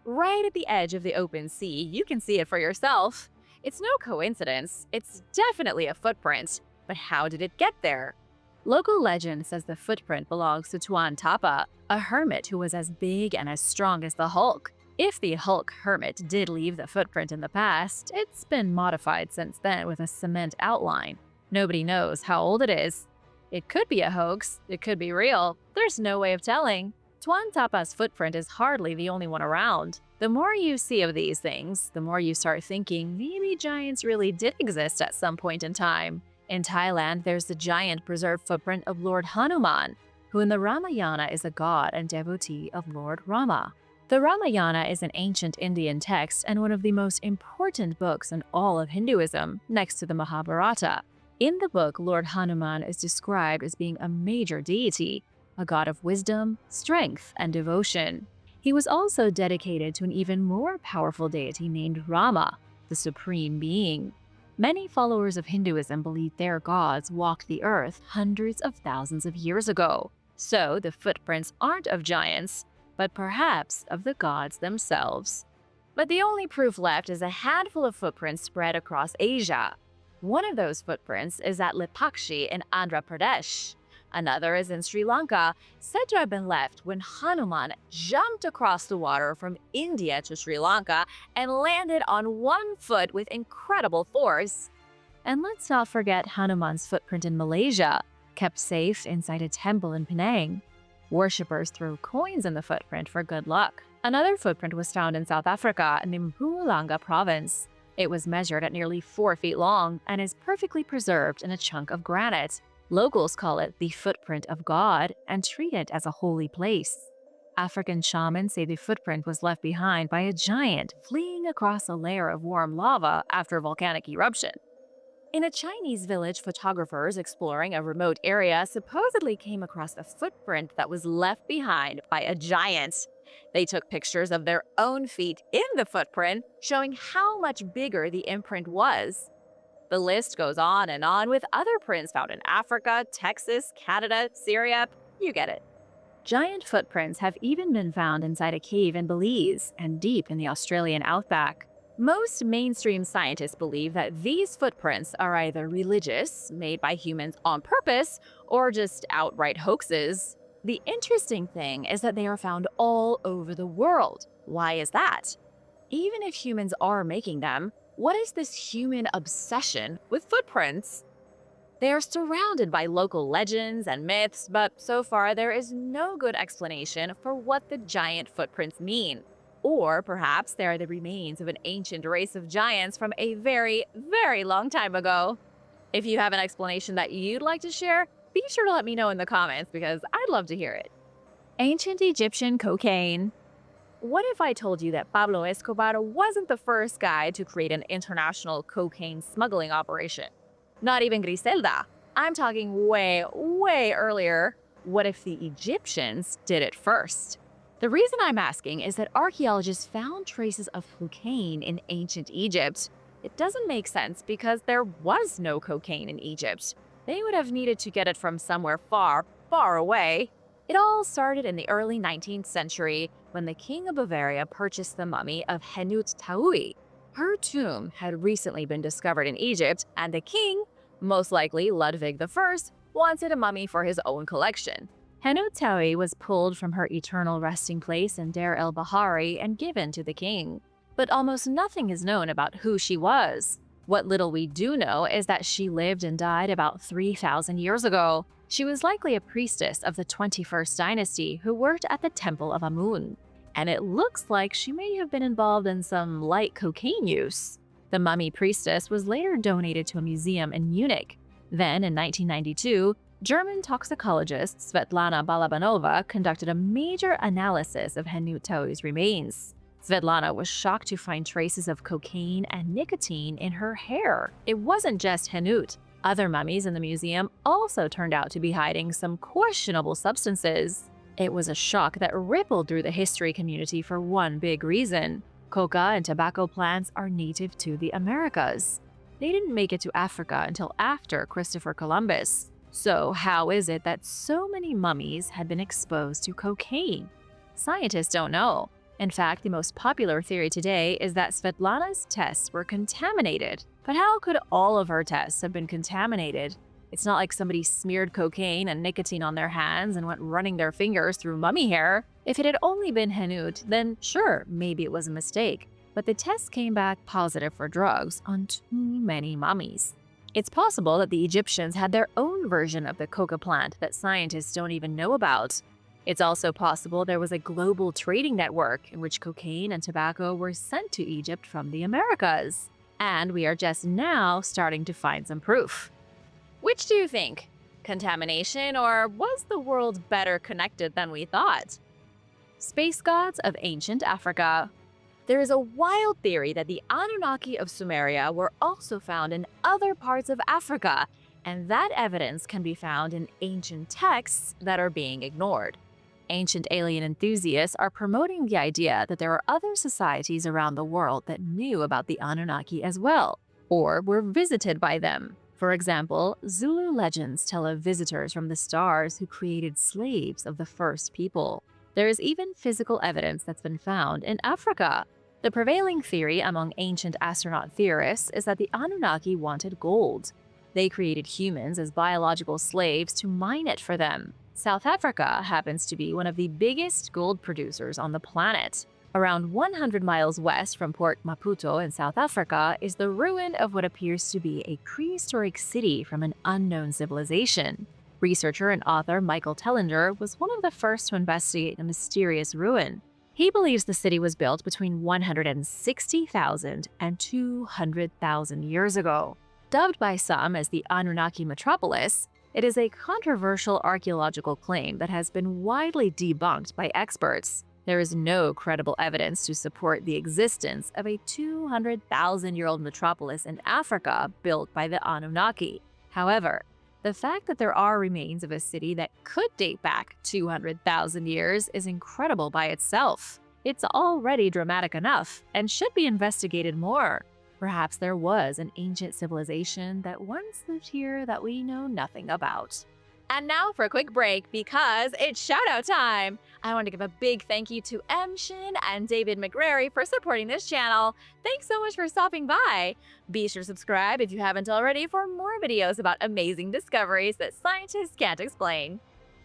Right at the edge of the open sea, you can see it for yourself. It's no coincidence, it's definitely a footprint. But how did it get there? Local legend says the footprint belongs to Tuan Tapa, a hermit who was as big and as strong as the Hulk. If the Hulk hermit did leave the footprint in the past, it's been modified since then with a cement outline. Nobody knows how old it is. It could be a hoax, it could be real, there's no way of telling. Tuan Tapa's footprint is hardly the only one around. The more you see of these things, the more you start thinking maybe giants really did exist at some point in time. In Thailand, there's the giant preserved footprint of Lord Hanuman, who in the Ramayana is a god and devotee of Lord Rama. The Ramayana is an ancient Indian text and one of the most important books in all of Hinduism, next to the Mahabharata. In the book, Lord Hanuman is described as being a major deity, a god of wisdom, strength, and devotion. He was also dedicated to an even more powerful deity named Rama, the Supreme Being. Many followers of Hinduism believe their gods walked the earth hundreds of thousands of years ago. So the footprints aren't of giants, but perhaps of the gods themselves. But the only proof left is a handful of footprints spread across Asia. One of those footprints is at Lipakshi in Andhra Pradesh. Another is in Sri Lanka, said to have been left when Hanuman jumped across the water from India to Sri Lanka and landed on one foot with incredible force. And let's not forget Hanuman's footprint in Malaysia, kept safe inside a temple in Penang. Worshippers throw coins in the footprint for good luck. Another footprint was found in South Africa in the Mpumalanga province. It was measured at nearly 4 feet long and is perfectly preserved in a chunk of granite. Locals call it the footprint of God and treat it as a holy place. African shamans say the footprint was left behind by a giant fleeing across a layer of warm lava after a volcanic eruption. In a Chinese village, photographers exploring a remote area supposedly came across a footprint that was left behind by a giant. They took pictures of their own feet in the footprint, showing how much bigger the imprint was. The list goes on and on with other prints found in Africa, Texas, Canada, Syria, you get it. Giant footprints have even been found inside a cave in Belize and deep in the Australian outback. Most mainstream scientists believe that these footprints are either religious, made by humans on purpose, or just outright hoaxes. The interesting thing is that they are found all over the world. Why is that? Even if humans are making them, what is this human obsession with footprints? They are surrounded by local legends and myths, but so far there is no good explanation for what the giant footprints mean. Or perhaps they are the remains of an ancient race of giants from a very, very long time ago. If you have an explanation that you'd like to share, be sure to let me know in the comments because I'd love to hear it. Ancient Egyptian cocaine. What if I told you that Pablo Escobar wasn't the first guy to create an international cocaine smuggling operation? Not even Griselda. I'm talking way, way earlier. What if the Egyptians did it first? The reason I'm asking is that archaeologists found traces of cocaine in ancient Egypt. It doesn't make sense because there was no cocaine in Egypt. They would have needed to get it from somewhere far, far away. It all started in the early 19th century when the king of Bavaria purchased the mummy of Henut Taui. Her tomb had recently been discovered in Egypt, and the king, most likely Ludwig I, wanted a mummy for his own collection. Henut Taui was pulled from her eternal resting place in Deir el-Bahari and given to the king. But almost nothing is known about who she was. What little we do know is that she lived and died about 3,000 years ago. She was likely a priestess of the 21st dynasty who worked at the Temple of Amun. And it looks like she may have been involved in some light cocaine use. The mummy priestess was later donated to a museum in Munich. Then, in 1992, German toxicologist Svetlana Balabanova conducted a major analysis of Henut Taui's remains. Svetlana was shocked to find traces of cocaine and nicotine in her hair. It wasn't just Henut. Other mummies in the museum also turned out to be hiding some questionable substances. It was a shock that rippled through the history community for one big reason. Coca and tobacco plants are native to the Americas. They didn't make it to Africa until after Christopher Columbus. So how is it that so many mummies had been exposed to cocaine? Scientists don't know. In fact, the most popular theory today is that Svetlana's tests were contaminated. But how could all of her tests have been contaminated? It's not like somebody smeared cocaine and nicotine on their hands and went running their fingers through mummy hair. If it had only been Henut, then sure, maybe it was a mistake. But the tests came back positive for drugs on too many mummies. It's possible that the Egyptians had their own version of the coca plant that scientists don't even know about. It's also possible there was a global trading network in which cocaine and tobacco were sent to Egypt from the Americas. And we are just now starting to find some proof. Which do you think? Contamination, or was the world better connected than we thought? Space gods of ancient Africa. There is a wild theory that the Anunnaki of Sumeria were also found in other parts of Africa, and that evidence can be found in ancient texts that are being ignored. Ancient alien enthusiasts are promoting the idea that there are other societies around the world that knew about the Anunnaki as well, or were visited by them. For example, Zulu legends tell of visitors from the stars who created slaves of the first people. There is even physical evidence that's been found in Africa. The prevailing theory among ancient astronaut theorists is that the Anunnaki wanted gold. They created humans as biological slaves to mine it for them. South Africa happens to be one of the biggest gold producers on the planet. Around 100 miles west from Port Maputo in South Africa is the ruin of what appears to be a prehistoric city from an unknown civilization. Researcher and author Michael Tellinger was one of the first to investigate the mysterious ruin. He believes the city was built between 160,000 and 200,000 years ago. Dubbed by some as the Anunnaki metropolis, it is a controversial archaeological claim that has been widely debunked by experts. There is no credible evidence to support the existence of a 200,000-year-old metropolis in Africa built by the Anunnaki. However, the fact that there are remains of a city that could date back 200,000 years is incredible by itself. It's already dramatic enough and should be investigated more. Perhaps there was an ancient civilization that once lived here that we know nothing about. And now for a quick break because it's shout-out time! I want to give a big thank you to M. Shin and David McGrary for supporting this channel. Thanks so much for stopping by! Be sure to subscribe if you haven't already for more videos about amazing discoveries that scientists can't explain.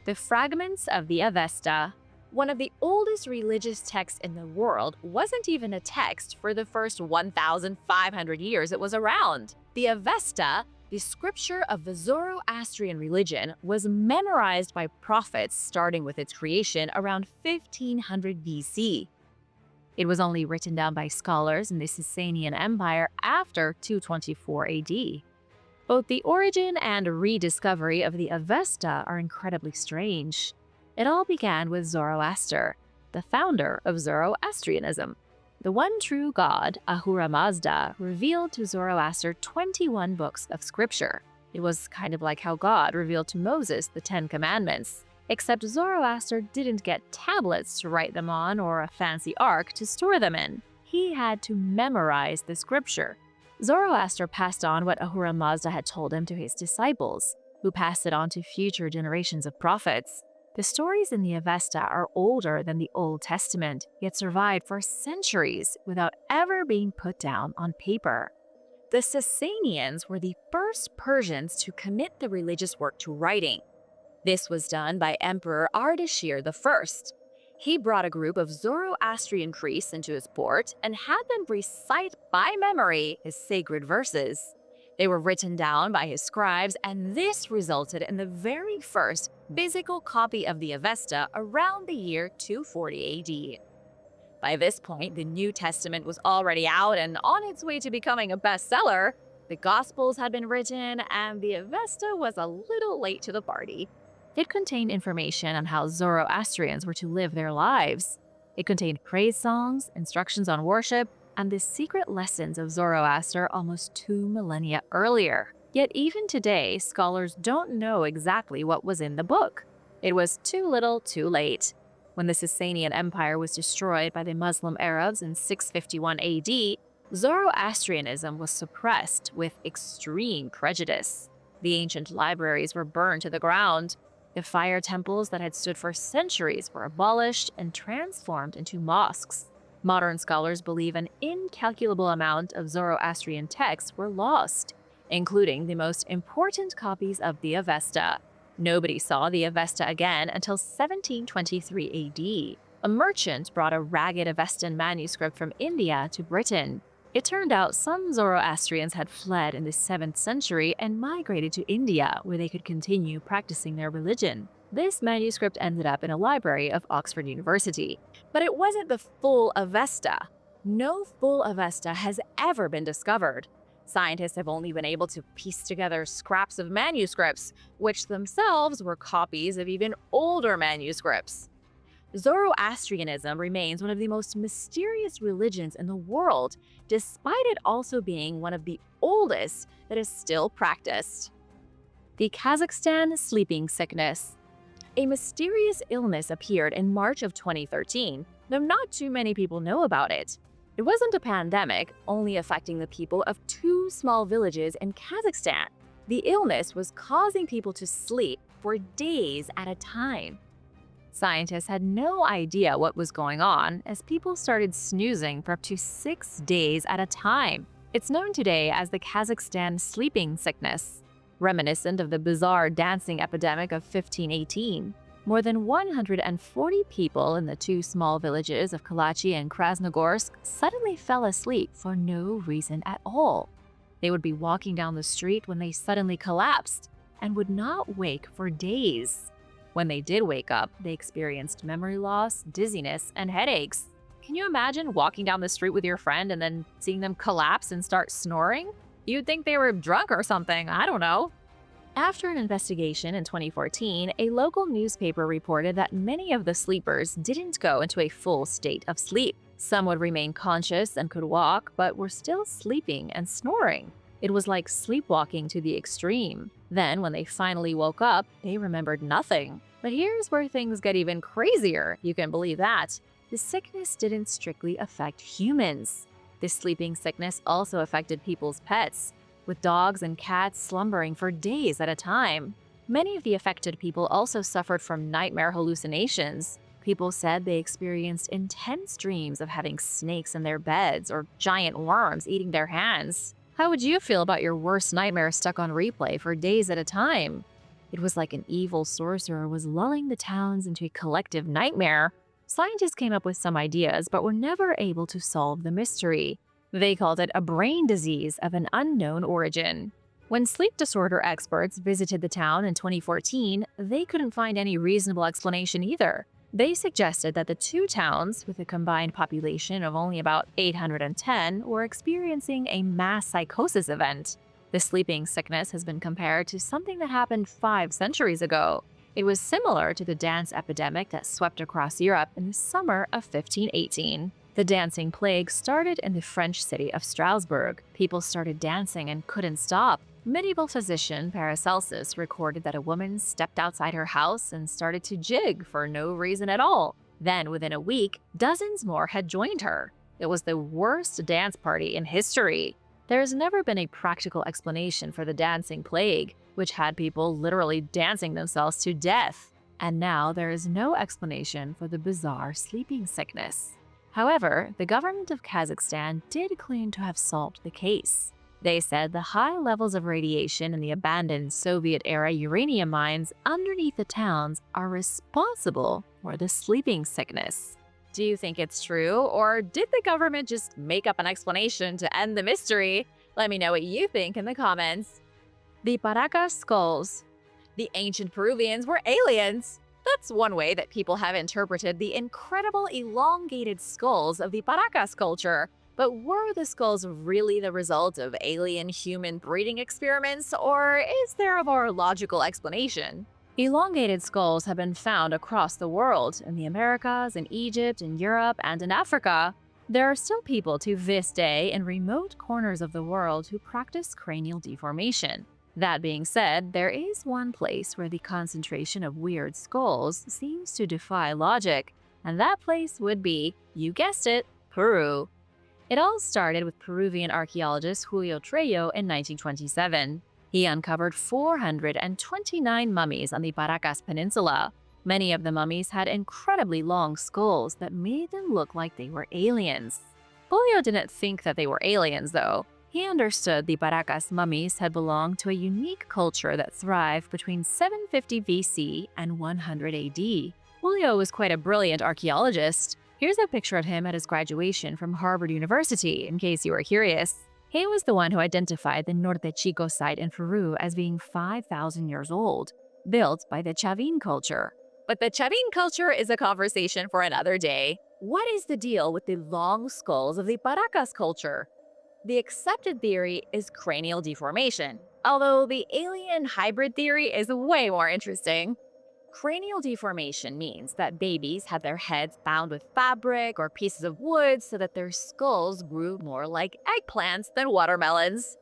The Fragments of the Avesta. One of the oldest religious texts in the world wasn't even a text for the first 1,500 years it was around. The Avesta, the scripture of the Zoroastrian religion, was memorized by prophets starting with its creation around 1500 BC. It was only written down by scholars in the Sasanian Empire after 224 AD. Both the origin and rediscovery of the Avesta are incredibly strange. It all began with Zoroaster, the founder of Zoroastrianism. The one true god, Ahura Mazda, revealed to Zoroaster 21 books of scripture. It was kind of like how God revealed to Moses the 10 Commandments, except Zoroaster didn't get tablets to write them on or a fancy ark to store them in. He had to memorize the scripture. Zoroaster passed on what Ahura Mazda had told him to his disciples, who passed it on to future generations of prophets. The stories in the Avesta are older than the Old Testament, yet survived for centuries without ever being put down on paper. The Sasanians were the first Persians to commit the religious work to writing. This was done by Emperor Ardashir I. He brought a group of Zoroastrian priests into his port and had them recite by memory his sacred verses. They were written down by his scribes, and this resulted in the very first physical copy of the Avesta around the year 240 AD. By this point, the New Testament was already out and on its way to becoming a bestseller. The Gospels had been written, and the Avesta was a little late to the party. It contained information on how Zoroastrians were to live their lives. It contained praise songs, instructions on worship, and the secret lessons of Zoroaster almost 2 millennia earlier. Yet even today, scholars don't know exactly what was in the book. It was too little, too late. When the Sasanian Empire was destroyed by the Muslim Arabs in 651 AD, Zoroastrianism was suppressed with extreme prejudice. The ancient libraries were burned to the ground. The fire temples that had stood for centuries were abolished and transformed into mosques. Modern scholars believe an incalculable amount of Zoroastrian texts were lost, including the most important copies of the Avesta. Nobody saw the Avesta again until 1723 AD. A merchant brought a ragged Avestan manuscript from India to Britain. It turned out some Zoroastrians had fled in the 7th century and migrated to India, where they could continue practicing their religion. This manuscript ended up in a library of Oxford University. But it wasn't the full Avesta. No full Avesta has ever been discovered. Scientists have only been able to piece together scraps of manuscripts, which themselves were copies of even older manuscripts. Zoroastrianism remains one of the most mysterious religions in the world, despite it also being one of the oldest that is still practiced. The Kazakhstan sleeping sickness. A mysterious illness appeared in March of 2013, though not too many people know about it. It wasn't a pandemic, only affecting the people of 2 small villages in Kazakhstan. The illness was causing people to sleep for days at a time. Scientists had no idea what was going on as people started snoozing for up to 6 days at a time. It's known today as the Kazakhstan sleeping sickness, reminiscent of the bizarre dancing epidemic of 1518. More than 140 people in the 2 small villages of Kalachi and Krasnogorsk suddenly fell asleep for no reason at all. They would be walking down the street when they suddenly collapsed and would not wake for days. When they did wake up, they experienced memory loss, dizziness, and headaches. Can you imagine walking down the street with your friend and then seeing them collapse and start snoring? You'd think they were drunk or something, I don't know. After an investigation in 2014, a local newspaper reported that many of the sleepers didn't go into a full state of sleep. Some would remain conscious and could walk, but were still sleeping and snoring. It was like sleepwalking to the extreme. Then, when they finally woke up, they remembered nothing. But here's where things get even crazier, you can believe that. The sickness didn't strictly affect humans. This sleeping sickness also affected people's pets, with dogs and cats slumbering for days at a time. Many of the affected people also suffered from nightmare hallucinations. People said they experienced intense dreams of having snakes in their beds or giant worms eating their hands. How would you feel about your worst nightmare stuck on replay for days at a time? It was like an evil sorcerer was lulling the towns into a collective nightmare. Scientists came up with some ideas but were never able to solve the mystery. They called it a brain disease of an unknown origin. When sleep disorder experts visited the town in 2014, they couldn't find any reasonable explanation either. They suggested that the two towns, with a combined population of only about 810, were experiencing a mass psychosis event. The sleeping sickness has been compared to something that happened 5 centuries ago. It was similar to the dance epidemic that swept across Europe in the summer of 1518. The dancing plague started in the French city of Strasbourg. People started dancing and couldn't stop. Medieval physician Paracelsus recorded that a woman stepped outside her house and started to jig for no reason at all. Then, within a week, dozens more had joined her. It was the worst dance party in history. There has never been a practical explanation for the dancing plague, which had people literally dancing themselves to death. And now there is no explanation for the bizarre sleeping sickness. However, the government of Kazakhstan did claim to have solved the case. They said the high levels of radiation in the abandoned Soviet-era uranium mines underneath the towns are responsible for the sleeping sickness. Do you think it's true, or did the government just make up an explanation to end the mystery? Let me know what you think in the comments. The Paraka Skulls. The ancient Peruvians were aliens. That's one way that people have interpreted the incredible elongated skulls of the Paracas culture. But were the skulls really the result of alien-human breeding experiments, or is there a more logical explanation? Elongated skulls have been found across the world, in the Americas, in Egypt, in Europe, and in Africa. There are still people to this day in remote corners of the world who practice cranial deformation. That being said, there is one place where the concentration of weird skulls seems to defy logic, and that place would be, you guessed it, Peru. It all started with Peruvian archaeologist Julio Trejo in 1927. He uncovered 429 mummies on the Paracas Peninsula. Many of the mummies had incredibly long skulls that made them look like they were aliens. Julio didn't think that they were aliens, though. He understood the Paracas mummies had belonged to a unique culture that thrived between 750 BC and 100 AD. Julio was quite a brilliant archaeologist. Here's a picture of him at his graduation from Harvard University, in case you were curious. He was the one who identified the Norte Chico site in Peru as being 5,000 years old, built by the Chavin culture. But the Chavin culture is a conversation for another day. What is the deal with the long skulls of the Paracas culture? The accepted theory is cranial deformation, although the alien hybrid theory is way more interesting. Cranial deformation means that babies had their heads bound with fabric or pieces of wood so that their skulls grew more like eggplants than watermelons.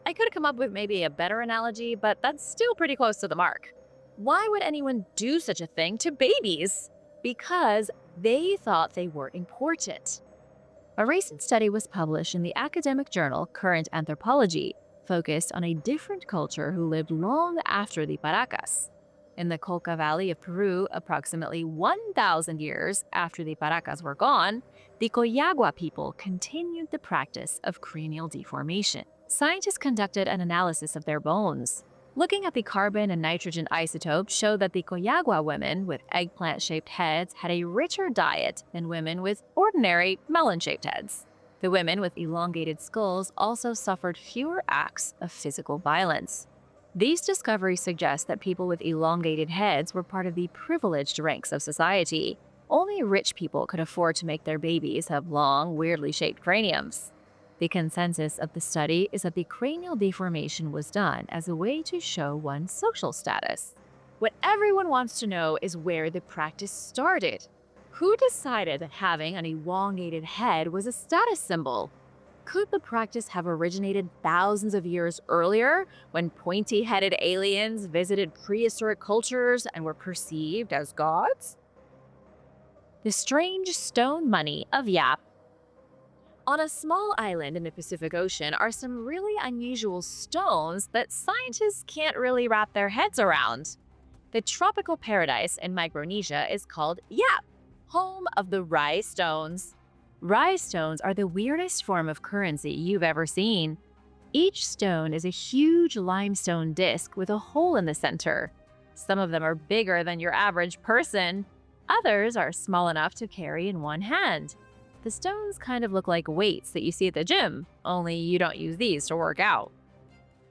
I could have come up with maybe a better analogy, but that's still pretty close to the mark. Why would anyone do such a thing to babies? Because they thought they were important. A recent study was published in the academic journal Current Anthropology, focused on a different culture who lived long after the Paracas. In the Colca Valley of Peru, approximately 1,000 years after the Paracas were gone, the Coyagua people continued the practice of cranial deformation. Scientists conducted an analysis of their bones. Looking at the carbon and nitrogen isotopes showed that the Coyagua women with eggplant-shaped heads had a richer diet than women with ordinary melon-shaped heads. The women with elongated skulls also suffered fewer acts of physical violence. These discoveries suggest that people with elongated heads were part of the privileged ranks of society. Only rich people could afford to make their babies have long, weirdly shaped craniums. The consensus of the study is that the cranial deformation was done as a way to show one's social status. What everyone wants to know is where the practice started. Who decided that having an elongated head was a status symbol? Could the practice have originated thousands of years earlier, when pointy-headed aliens visited prehistoric cultures and were perceived as gods? The Strange Money of Yap. On a small island in the Pacific Ocean are some really unusual stones that scientists can't really wrap their heads around. The tropical paradise in Micronesia is called Yap, home of the Shahr-I stones. Shahr-I stones are the weirdest form of currency you've ever seen. Each stone is a huge limestone disc with a hole in the center. Some of them are bigger than your average person. Others are small enough to carry in one hand. The stones kind of look like weights that you see at the gym, only you don't use these to work out.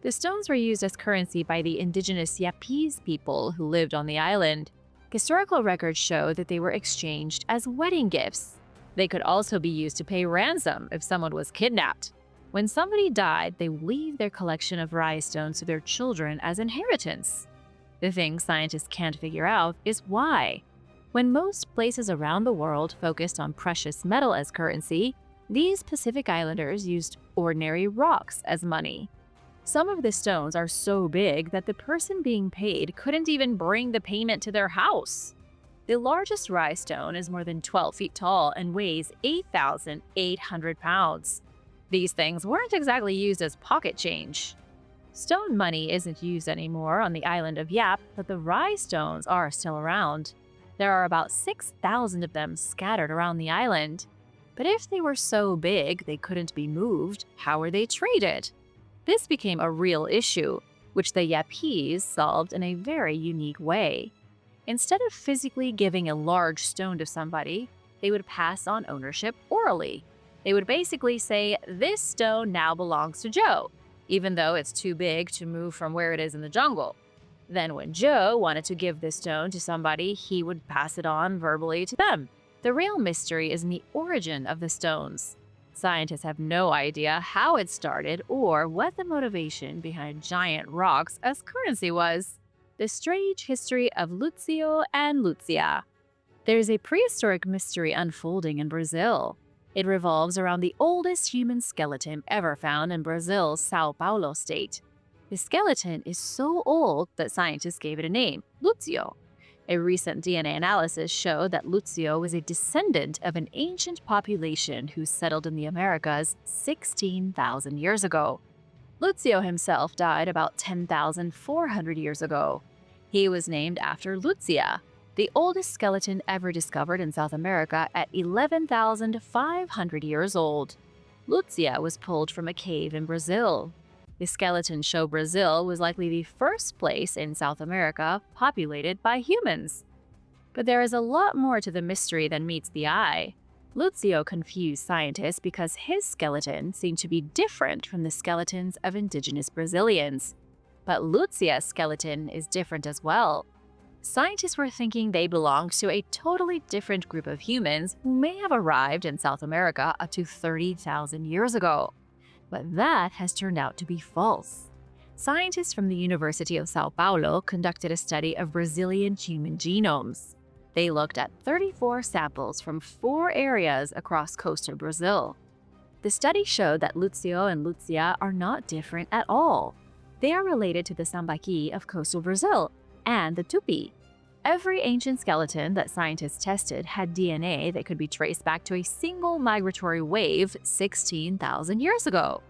The stones were used as currency by the indigenous Yapese people who lived on the island. Historical records show that they were exchanged as wedding gifts. They could also be used to pay ransom if someone was kidnapped. When somebody died, they would leave their collection of rye stones to their children as inheritance. The thing scientists can't figure out is why. When most places around the world focused on precious metal as currency, these Pacific Islanders used ordinary rocks as money. Some of the stones are so big that the person being paid couldn't even bring the payment to their house. The largest rye stone is more than 12 feet tall and weighs 8,800 pounds. These things weren't exactly used as pocket change. Stone money isn't used anymore on the island of Yap, but the rye stones are still around. There are about 6,000 of them scattered around the island. But if they were so big they couldn't be moved, how were they traded? This became a real issue, which the Yapese solved in a very unique way. Instead of physically giving a large stone to somebody, they would pass on ownership orally. They would basically say, "This stone now belongs to Joe," even though it's too big to move from where it is in the jungle. Then when Joe wanted to give this stone to somebody, he would pass it on verbally to them. The real mystery is in the origin of the stones. Scientists have no idea how it started or what the motivation behind giant rocks as currency was. The strange history of Luzio and Luzia. There's a prehistoric mystery unfolding in Brazil. It revolves around the oldest human skeleton ever found in Brazil's São Paulo state. The skeleton is so old that scientists gave it a name, Luzio. A recent DNA analysis showed that Luzio was a descendant of an ancient population who settled in the Americas 16,000 years ago. Luzio himself died about 10,400 years ago. He was named after Luzia, the oldest skeleton ever discovered in South America at 11,500 years old. Luzia was pulled from a cave in Brazil. The skeletons show Brazil was likely the first place in South America populated by humans. But there is a lot more to the mystery than meets the eye. Luzio confused scientists because his skeleton seemed to be different from the skeletons of indigenous Brazilians. But Luzia's skeleton is different as well. Scientists were thinking they belonged to a totally different group of humans who may have arrived in South America up to 30,000 years ago. But that has turned out to be false. Scientists from the University of São Paulo conducted a study of Brazilian human genomes. They looked at 34 samples from 4 areas across coastal Brazil. The study showed that Luzio and Luzia are not different at all. They are related to the Sambaqui of coastal Brazil and the Tupi. Every ancient skeleton that scientists tested had DNA that could be traced back to a single migratory wave 16,000 years ago.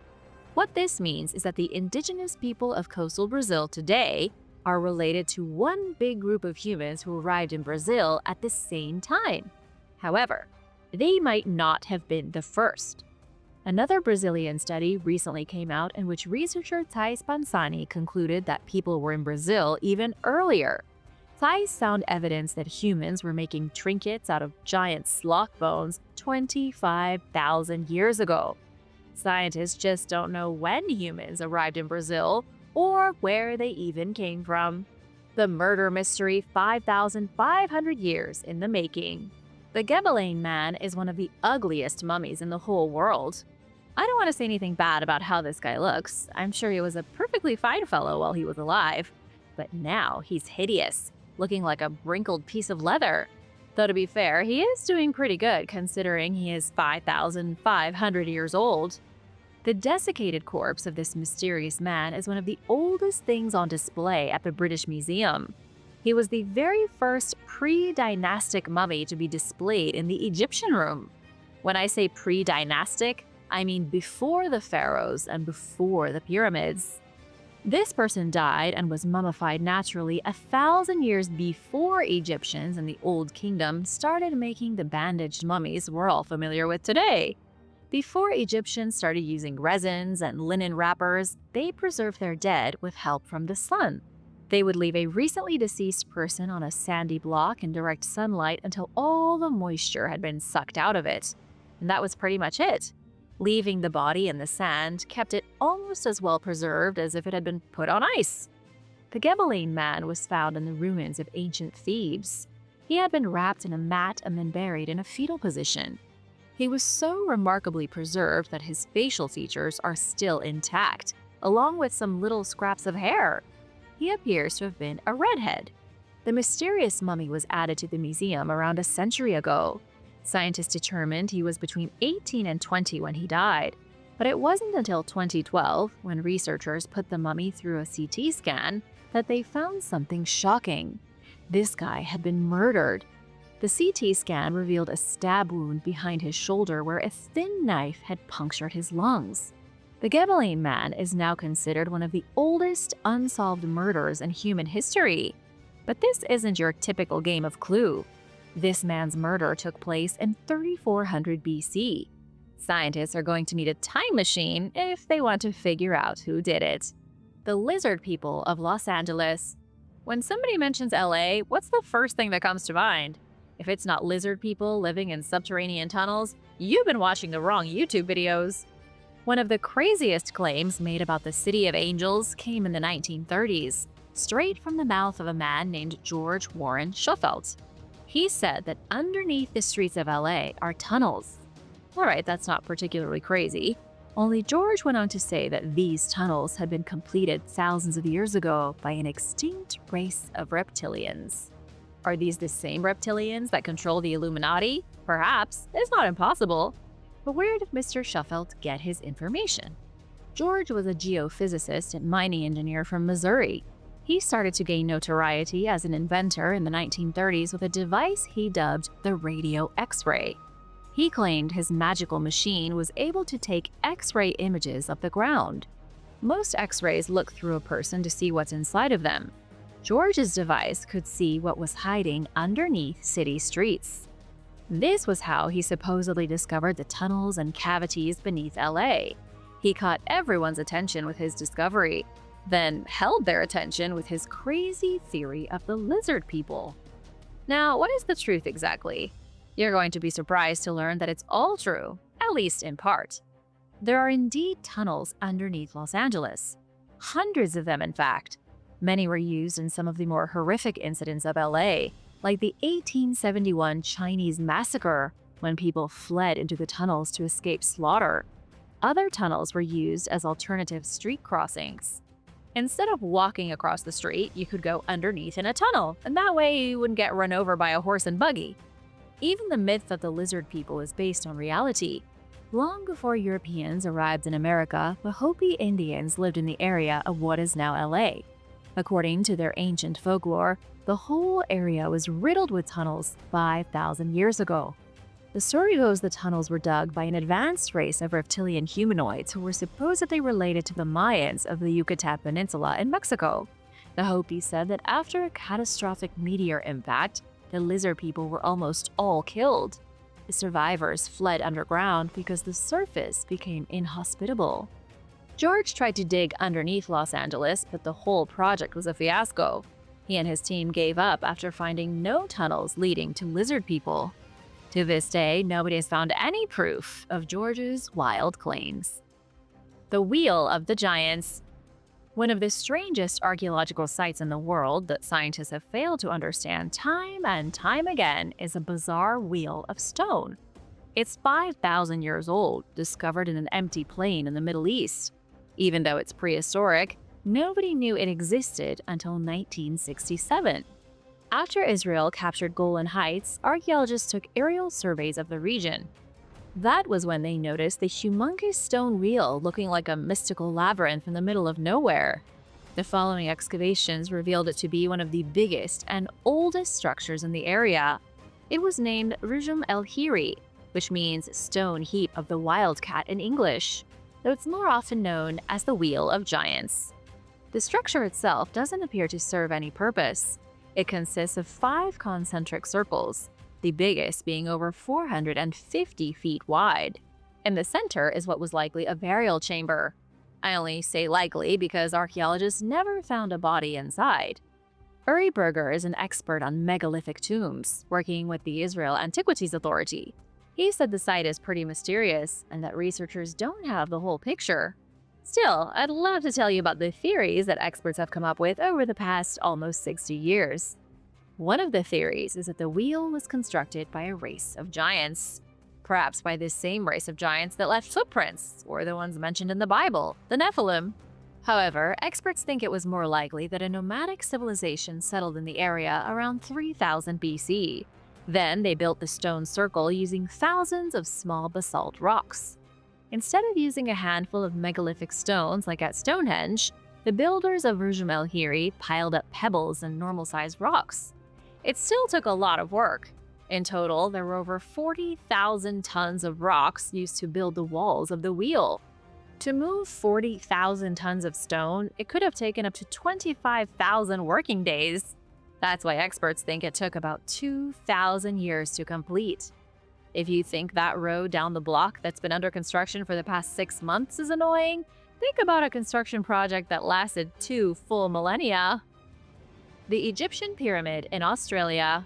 What this means is that the indigenous people of coastal Brazil today are related to one big group of humans who arrived in Brazil at the same time. However, they might not have been the first. Another Brazilian study recently came out in which researcher Thhe concluded that people were in Brazil even earlier. Thhe found evidence that humans were making trinkets out of giant sloth bones 25,000 years ago. Scientists just don't know when humans arrived in Brazil or where they even came from. The murder mystery 5,500 years in the making. The Gebelane man is one of the ugliest mummies in the whole world. I don't want to say anything bad about how this guy looks. I'm sure he was a perfectly fine fellow while he was alive. But now he's hideous, looking like a wrinkled piece of leather. Though to be fair, he is doing pretty good considering he is 5,500 years old. The desiccated corpse of this mysterious man is one of the oldest things on display at the British Museum. He was the very first pre-dynastic mummy to be displayed in the Egyptian room. When I say pre-dynastic, I mean before the pharaohs and before the pyramids. This person died and was mummified naturally 1,000 years before Egyptians in the Old Kingdom started making the bandaged mummies we're all familiar with today. Before Egyptians started using resins and linen wrappers, they preserved their dead with help from the sun. They would leave a recently deceased person on a sandy block in direct sunlight until all the moisture had been sucked out of it. And that was pretty much it. Leaving the body in the sand kept it almost as well preserved as if it had been put on ice. The Ghibelline man was found in the ruins of ancient Thebes. He had been wrapped in a mat and then buried in a fetal position. He was so remarkably preserved that his facial features are still intact, along with some little scraps of hair. He appears to have been a redhead. The mysterious mummy was added to the museum around a century ago. Scientists determined he was between 18 and 20 when he died, but it wasn't until 2012, when researchers put the mummy through a CT scan, that they found something shocking. This guy had been murdered. The CT scan revealed a stab wound behind his shoulder where a thin knife had punctured his lungs. The Ghibelline man is now considered one of the oldest unsolved murders in human history. But this isn't your typical game of Clue. This man's murder took place in 3400 BC. Scientists are going to need a time machine if they want to figure out who did it. The lizard people of Los Angeles. When somebody mentions LA, what's the first thing that comes to mind? If it's not lizard people living in subterranean tunnels, you've been watching the wrong YouTube videos. One of the craziest claims made about the City of Angels came in the 1930s, straight from the mouth of a man named George Warren Schoffelt. He said that underneath the streets of LA are tunnels. Alright, that's not particularly crazy. Only George went on to say that these tunnels had been completed thousands of years ago by an extinct race of reptilians. Are these the same reptilians that control the Illuminati? Perhaps. It's not impossible. But where did Mr. Schoffelt get his information? George was a geophysicist and mining engineer from Missouri. He started to gain notoriety as an inventor in the 1930s with a device he dubbed the radio X-ray. He claimed his magical machine was able to take X-ray images of the ground. Most X-rays look through a person to see what's inside of them. George's device could see what was hiding underneath city streets. This was how he supposedly discovered the tunnels and cavities beneath LA. He caught everyone's attention with his discovery, then held their attention with his crazy theory of the lizard people. Now, what is the truth exactly? You're going to be surprised to learn that it's all true, at least in part. There are indeed tunnels underneath Los Angeles. Hundreds of them, in fact. Many were used in some of the more horrific incidents of LA, like the 1871 Chinese massacre, when people fled into the tunnels to escape slaughter. Other tunnels were used as alternative street crossings. Instead of walking across the street, you could go underneath in a tunnel, and that way you wouldn't get run over by a horse and buggy. Even the myth of the lizard people is based on reality. Long before Europeans arrived in America, the Hopi Indians lived in the area of what is now LA. According to their ancient folklore, the whole area was riddled with tunnels 5,000 years ago. The story goes the tunnels were dug by an advanced race of reptilian humanoids who were supposedly related to the Mayans of the Yucatan Peninsula in Mexico. The Hopi said that after a catastrophic meteor impact, the lizard people were almost all killed. The survivors fled underground because the surface became inhospitable. George tried to dig underneath Los Angeles, but the whole project was a fiasco. He and his team gave up after finding no tunnels leading to lizard people. To this day, nobody has found any proof of George's wild claims. The Wheel of the Giants. One of the strangest archaeological sites in the world that scientists have failed to understand time and time again is a bizarre wheel of stone. It's 5,000 years old, discovered in an empty plain in the Middle East. Even though it's prehistoric, nobody knew it existed until 1967. After Israel captured Golan Heights, archaeologists took aerial surveys of the region. That was when they noticed the humongous stone wheel looking like a mystical labyrinth in the middle of nowhere. The following excavations revealed it to be one of the biggest and oldest structures in the area. It was named Rujum el-Hiri, which means stone heap of the wildcat in English, though it's more often known as the Wheel of Giants. The structure itself doesn't appear to serve any purpose. It consists of 5 concentric circles, the biggest being over 450 feet wide. In the center is what was likely a burial chamber. I only say likely because archaeologists never found a body inside. Uri Berger is an expert on megalithic tombs, working with the Israel Antiquities Authority. He said the site is pretty mysterious and that researchers don't have the whole picture. Still, I'd love to tell you about the theories that experts have come up with over the past almost 60 years. One of the theories is that the wheel was constructed by a race of giants. Perhaps by this same race of giants that left footprints, or the ones mentioned in the Bible, the Nephilim. However, experts think it was more likely that a nomadic civilization settled in the area around 3000 BC. Then they built the stone circle using thousands of small basalt rocks. Instead of using a handful of megalithic stones like at Stonehenge, the builders of Rujum el-Hiri piled up pebbles and normal-sized rocks. It still took a lot of work. In total, there were over 40,000 tons of rocks used to build the walls of the wheel. To move 40,000 tons of stone, it could have taken up to 25,000 working days. That's why experts think it took about 2,000 years to complete. If you think that road down the block that's been under construction for the past 6 months is annoying, think about a construction project that lasted 2 full millennia. The Egyptian Pyramid in Australia.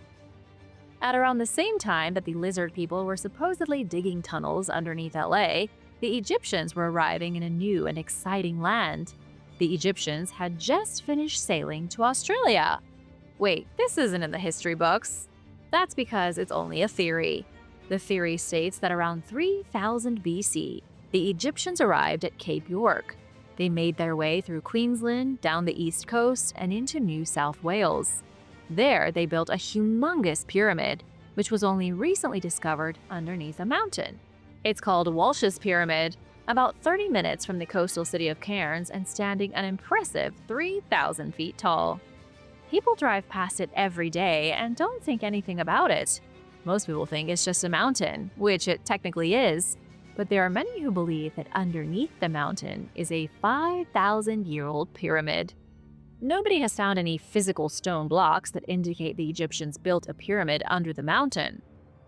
At around the same time that the lizard people were supposedly digging tunnels underneath LA, the Egyptians were arriving in a new and exciting land. The Egyptians had just finished sailing to Australia. Wait, this isn't in the history books. That's because it's only a theory. The theory states that around 3000 BC, the Egyptians arrived at Cape York. They made their way through Queensland, down the east coast, and into New South Wales. There, they built a humongous pyramid, which was only recently discovered underneath a mountain. It's called Walsh's Pyramid, about 30 minutes from the coastal city of Cairns and standing an impressive 3,000 feet tall. People drive past it every day and don't think anything about it. Most people think it's just a mountain, which it technically is, but there are many who believe that underneath the mountain is a 5,000-year-old pyramid. Nobody has found any physical stone blocks that indicate the Egyptians built a pyramid under the mountain.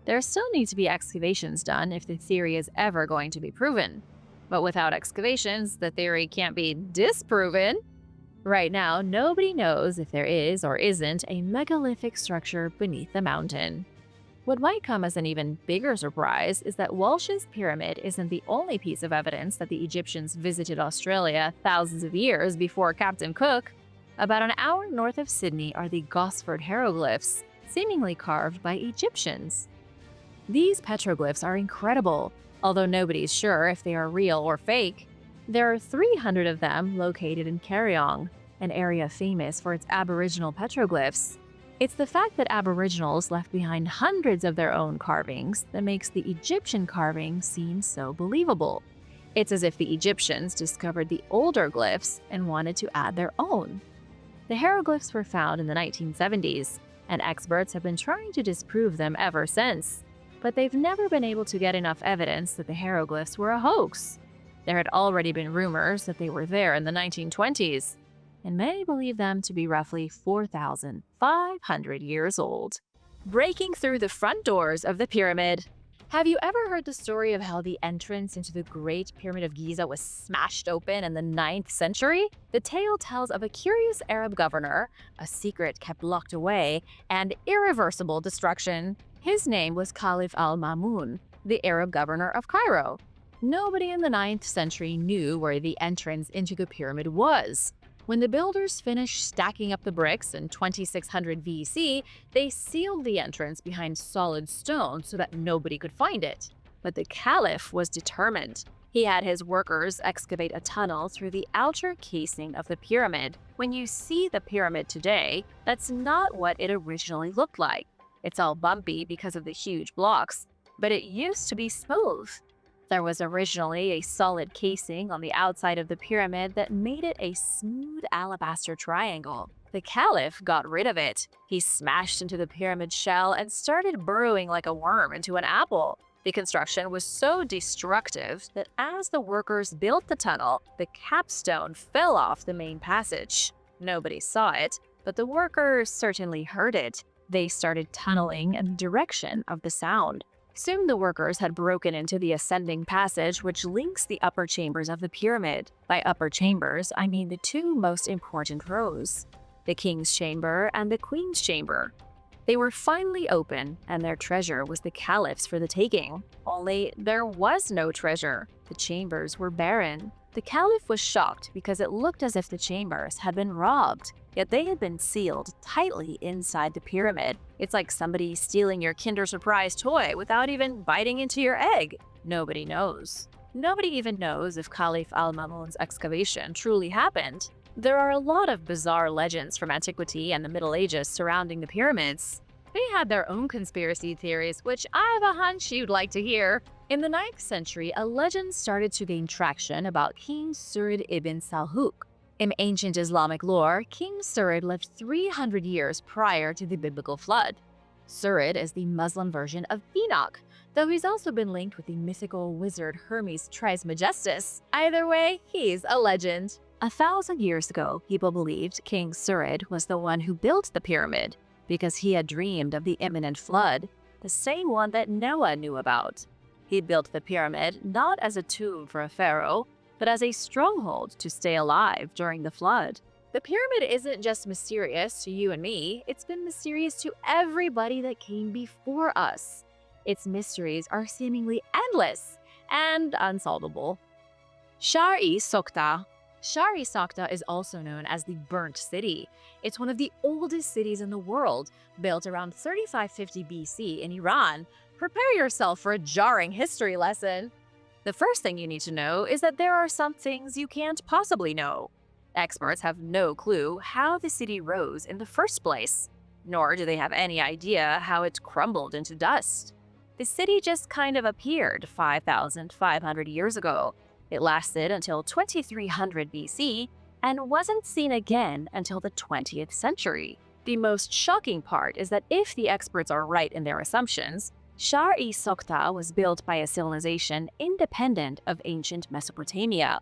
There still need to be excavations done if the theory is ever going to be proven. But without excavations, the theory can't be disproven. Right now, nobody knows if there is or isn't a megalithic structure beneath the mountain. What might come as an even bigger surprise is that Walsh's Pyramid isn't the only piece of evidence that the Egyptians visited Australia thousands of years before Captain Cook. About an hour north of Sydney are the Gosford hieroglyphs, seemingly carved by Egyptians. These petroglyphs are incredible, although nobody's sure if they are real or fake. There are 300 of them located in Karyong, an area famous for its Aboriginal petroglyphs. It's the fact that Aboriginals left behind hundreds of their own carvings that makes the Egyptian carving seem so believable. It's as if the Egyptians discovered the older glyphs and wanted to add their own. The hieroglyphs were found in the 1970s, and experts have been trying to disprove them ever since. But they've never been able to get enough evidence that the hieroglyphs were a hoax. There had already been rumors that they were there in the 1920s, and many believe them to be roughly 4,500 years old. Breaking through the front doors of the pyramid. Have you ever heard the story of how the entrance into the Great Pyramid of Giza was smashed open in the 9th century? The tale tells of a curious Arab governor, a secret kept locked away, and irreversible destruction. His name was Caliph al-Mamun, the Arab governor of Cairo. Nobody in the 9th century knew where the entrance into the pyramid was. When the builders finished stacking up the bricks in 2600 BC, they sealed the entrance behind solid stone so that nobody could find it. But the Caliph was determined. He had his workers excavate a tunnel through the outer casing of the pyramid. When you see the pyramid today, that's not what it originally looked like. It's all bumpy because of the huge blocks, but it used to be smooth. There was originally a solid casing on the outside of the pyramid that made it a smooth alabaster triangle. The Caliph got rid of it. He smashed into the pyramid shell and started burrowing like a worm into an apple. The construction was so destructive that as the workers built the tunnel, the capstone fell off the main passage. Nobody saw it, but the workers certainly heard it. They started tunneling in the direction of the sound. Soon the workers had broken into the ascending passage which links the upper chambers of the pyramid. By upper chambers, I mean the two most important rows, the king's chamber and the queen's chamber. They were finally open, and their treasure was the caliph's for the taking. Only there was no treasure. The chambers were barren. The caliph was shocked because it looked as if the chambers had been robbed, yet they had been sealed tightly inside the pyramid. It's like somebody stealing your Kinder Surprise toy without even biting into your egg. Nobody knows. Nobody even knows if Caliph al-Mamun's excavation truly happened. There are a lot of bizarre legends from antiquity and the Middle Ages surrounding the pyramids. They had their own conspiracy theories, which I have a hunch you'd like to hear. In the 9th century, a legend started to gain traction about King Surid ibn Salhuk. In ancient Islamic lore, King Surid lived 300 years prior to the biblical flood. Surid is the Muslim version of Enoch, though he's also been linked with the mythical wizard Hermes Trismegistus. Either way, he's a legend. 1,000 years ago, people believed King Surid was the one who built the pyramid because he had dreamed of the imminent flood, the same one that Noah knew about. He built the pyramid not as a tomb for a pharaoh, but as a stronghold to stay alive during the flood. The pyramid isn't just mysterious to you and me, it's been mysterious to everybody that came before us. Its mysteries are seemingly endless and unsolvable. Shahr-I Sokhta. Shahr-I Sokhta is also known as the Burnt City. It's one of the oldest cities in the world, built around 3550 BC in Iran. Prepare yourself for a jarring history lesson. The first thing you need to know is that there are some things you can't possibly know. Experts have no clue how the city rose in the first place, nor do they have any idea how it crumbled into dust. The city just kind of appeared 5,500 years ago. It lasted until 2300 BC and wasn't seen again until the 20th century. The most shocking part is that if the experts are right in their assumptions, Shahr-I Sokhta was built by a civilization independent of ancient Mesopotamia.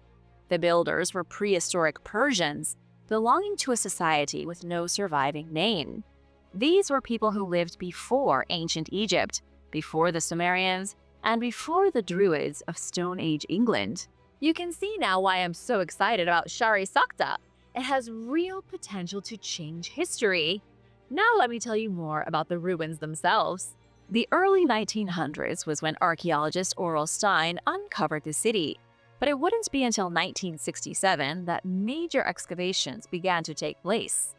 The builders were prehistoric Persians, belonging to a society with no surviving name. These were people who lived before ancient Egypt, before the Sumerians, and before the Druids of Stone Age England. You can see now why I'm so excited about Shahr-I Sokhta. It has real potential to change history. Now let me tell you more about the ruins themselves. The early 1900s was when archaeologist Oral Stein uncovered the city, but it wouldn't be until 1967 that major excavations began to take place.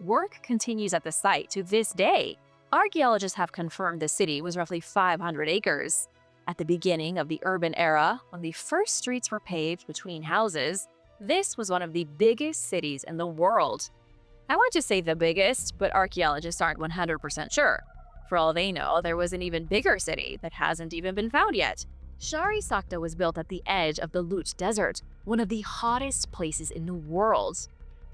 Work continues at the site to this day. Archaeologists have confirmed the city was roughly 500 acres. At the beginning of the urban era, when the first streets were paved between houses, this was one of the biggest cities in the world. I want to say the biggest, but archaeologists aren't 100% sure. For all they know, there was an even bigger city that hasn't even been found yet. Shahr-I Sokhta was built at the edge of the Lut Desert, one of the hottest places in the world.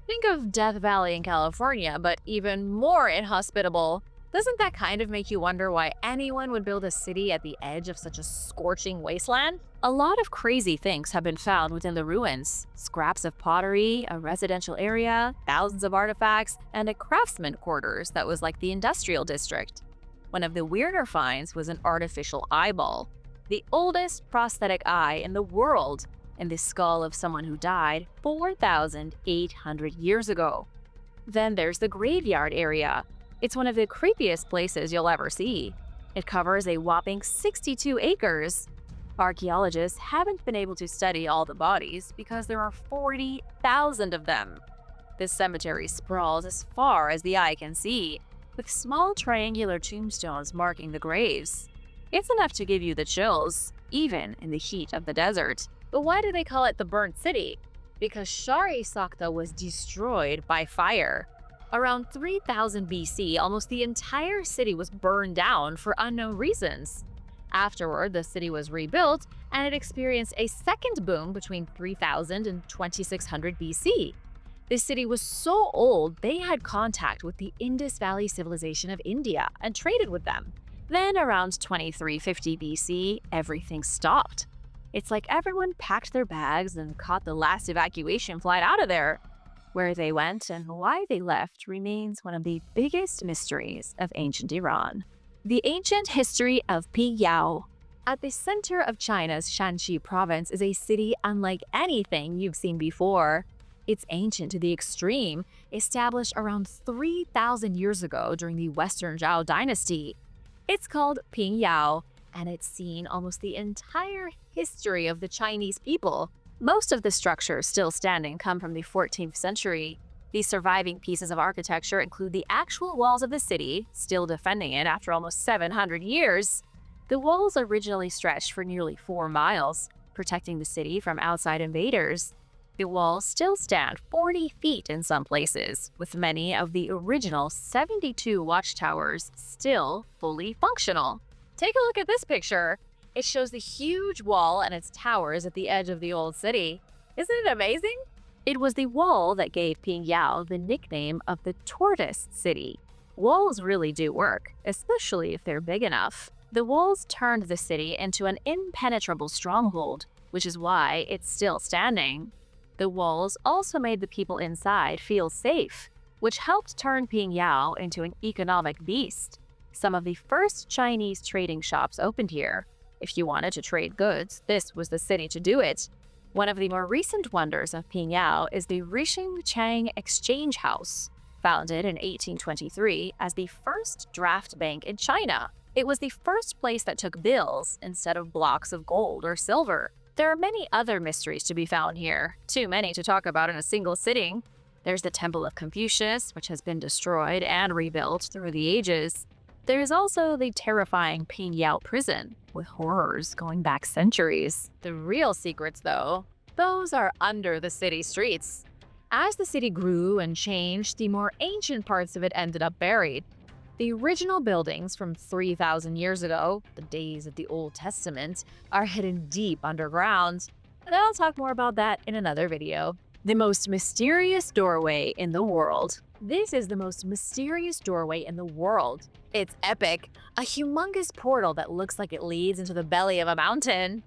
Think of Death Valley in California, but even more inhospitable. Doesn't that kind of make you wonder why anyone would build a city at the edge of such a scorching wasteland? A lot of crazy things have been found within the ruins. Scraps of pottery, a residential area, thousands of artifacts, and a craftsman quarters that was like the industrial district. One of the weirder finds was an artificial eyeball, the oldest prosthetic eye in the world, and the skull of someone who died 4,800 years ago. Then there's the graveyard area. It's one of the creepiest places you'll ever see. It covers a whopping 62 acres. Archaeologists haven't been able to study all the bodies because there are 40,000 of them. This cemetery sprawls as far as the eye can see, with small triangular tombstones marking the graves. It's enough to give you the chills, even in the heat of the desert. But why do they call it the Burnt City? Because Shahr-I Sokhta was destroyed by fire. Around 3000 BC, almost the entire city was burned down for unknown reasons. Afterward, the city was rebuilt, and it experienced a second boom between 3000 and 2600 BC. This city was so old, they had contact with the Indus Valley civilization of India and traded with them. Then around 2350 BC, everything stopped. It's like everyone packed their bags and caught the last evacuation flight out of there. Where they went and why they left remains one of the biggest mysteries of ancient Iran. The ancient history of Pingyao. At the center of China's Shanxi province is a city unlike anything you've seen before. It's ancient to the extreme, established around 3,000 years ago during the Western Zhao dynasty. It's called Pingyao, and it's seen almost the entire history of the Chinese people. Most of the structures still standing come from the 14th century. The surviving pieces of architecture include the actual walls of the city, still defending it after almost 700 years. The walls originally stretched for nearly 4 miles, protecting the city from outside invaders. The walls still stand 40 feet in some places, with many of the original 72 watchtowers still fully functional. Take a look at this picture. It shows the huge wall and its towers at the edge of the old city. Isn't it amazing? It was the wall that gave Pingyao the nickname of the Tortoise City. Walls really do work, especially if they're big enough. The walls turned the city into an impenetrable stronghold, which is why it's still standing. The walls also made the people inside feel safe, which helped turn Pingyao into an economic beast. Some of the first Chinese trading shops opened here. If you wanted to trade goods, this was the city to do it. One of the more recent wonders of Pingyao is the Rishing Chang Exchange House, founded in 1823 as the first draft bank in China. It was the first place that took bills instead of blocks of gold or silver. There are many other mysteries to be found here, too many to talk about in a single sitting. There's the Temple of Confucius, which has been destroyed and rebuilt through the ages. There's also the terrifying Pingyao prison, with horrors going back centuries. The real secrets, though, those are under the city streets. As the city grew and changed, the more ancient parts of it ended up buried. The original buildings from 3,000 years ago, the days of the Old Testament, are hidden deep underground. And I'll talk more about that in another video. The most mysterious doorway in the world. This is the most mysterious doorway in the world. It's epic, a humongous portal that looks like it leads into the belly of a mountain.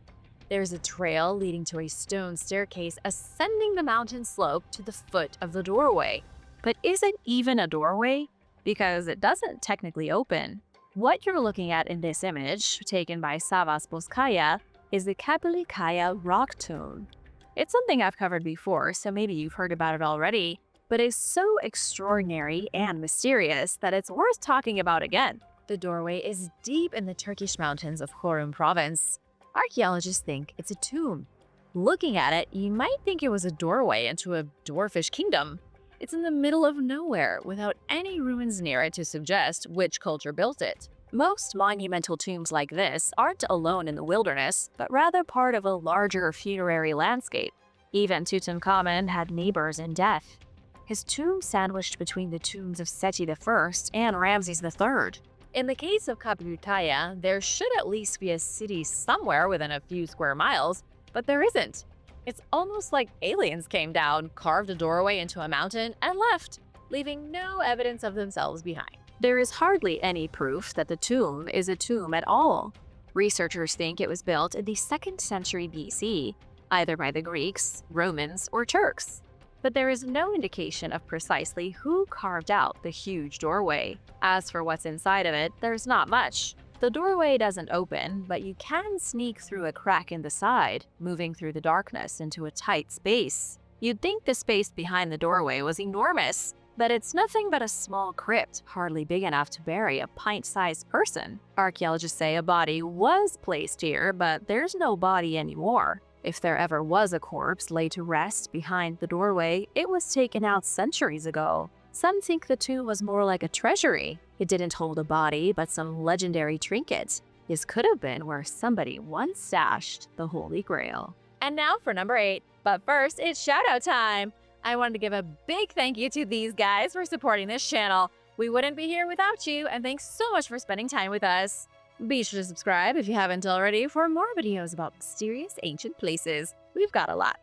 There's a trail leading to a stone staircase ascending the mountain slope to the foot of the doorway. But is it even a doorway? Because it doesn't technically open. What you're looking at in this image, taken by Savas Boskaya, is the Kapilikaya rock tomb. It's something I've covered before, so maybe you've heard about it already, but it's so extraordinary and mysterious that it's worth talking about again. The doorway is deep in the Turkish mountains of Çorum province. Archaeologists think it's a tomb. Looking at it, you might think it was a doorway into a dwarfish kingdom. It's in the middle of nowhere, without any ruins near it to suggest which culture built it. Most monumental tombs like this aren't alone in the wilderness, but rather part of a larger funerary landscape. Even Tutankhamun had neighbors in death. His tomb sandwiched between the tombs of Seti I and Ramses III. In the case of Kapilutaya, there should at least be a city somewhere within a few square miles, but there isn't. It's almost like aliens came down, carved a doorway into a mountain, and left, leaving no evidence of themselves behind. There is hardly any proof that the tomb is a tomb at all. Researchers think it was built in the 2nd century BC, either by the Greeks, Romans, or Turks. But there is no indication of precisely who carved out the huge doorway. As for what's inside of it, there's not much. The doorway doesn't open, but you can sneak through a crack in the side, moving through the darkness into a tight space. You'd think the space behind the doorway was enormous, but it's nothing but a small crypt, hardly big enough to bury a pint-sized person. Archaeologists say a body was placed here, but there's no body anymore. If there ever was a corpse laid to rest behind the doorway, it was taken out centuries ago. Some think the tomb was more like a treasury. It didn't hold a body, but some legendary trinket. This could have been where somebody once stashed the Holy Grail. And now for number 8. But first, it's shoutout time! I wanted to give a big thank you to these guys for supporting this channel. We wouldn't be here without you, and thanks so much for spending time with us. Be sure to subscribe if you haven't already for more videos about mysterious ancient places. We've got a lot.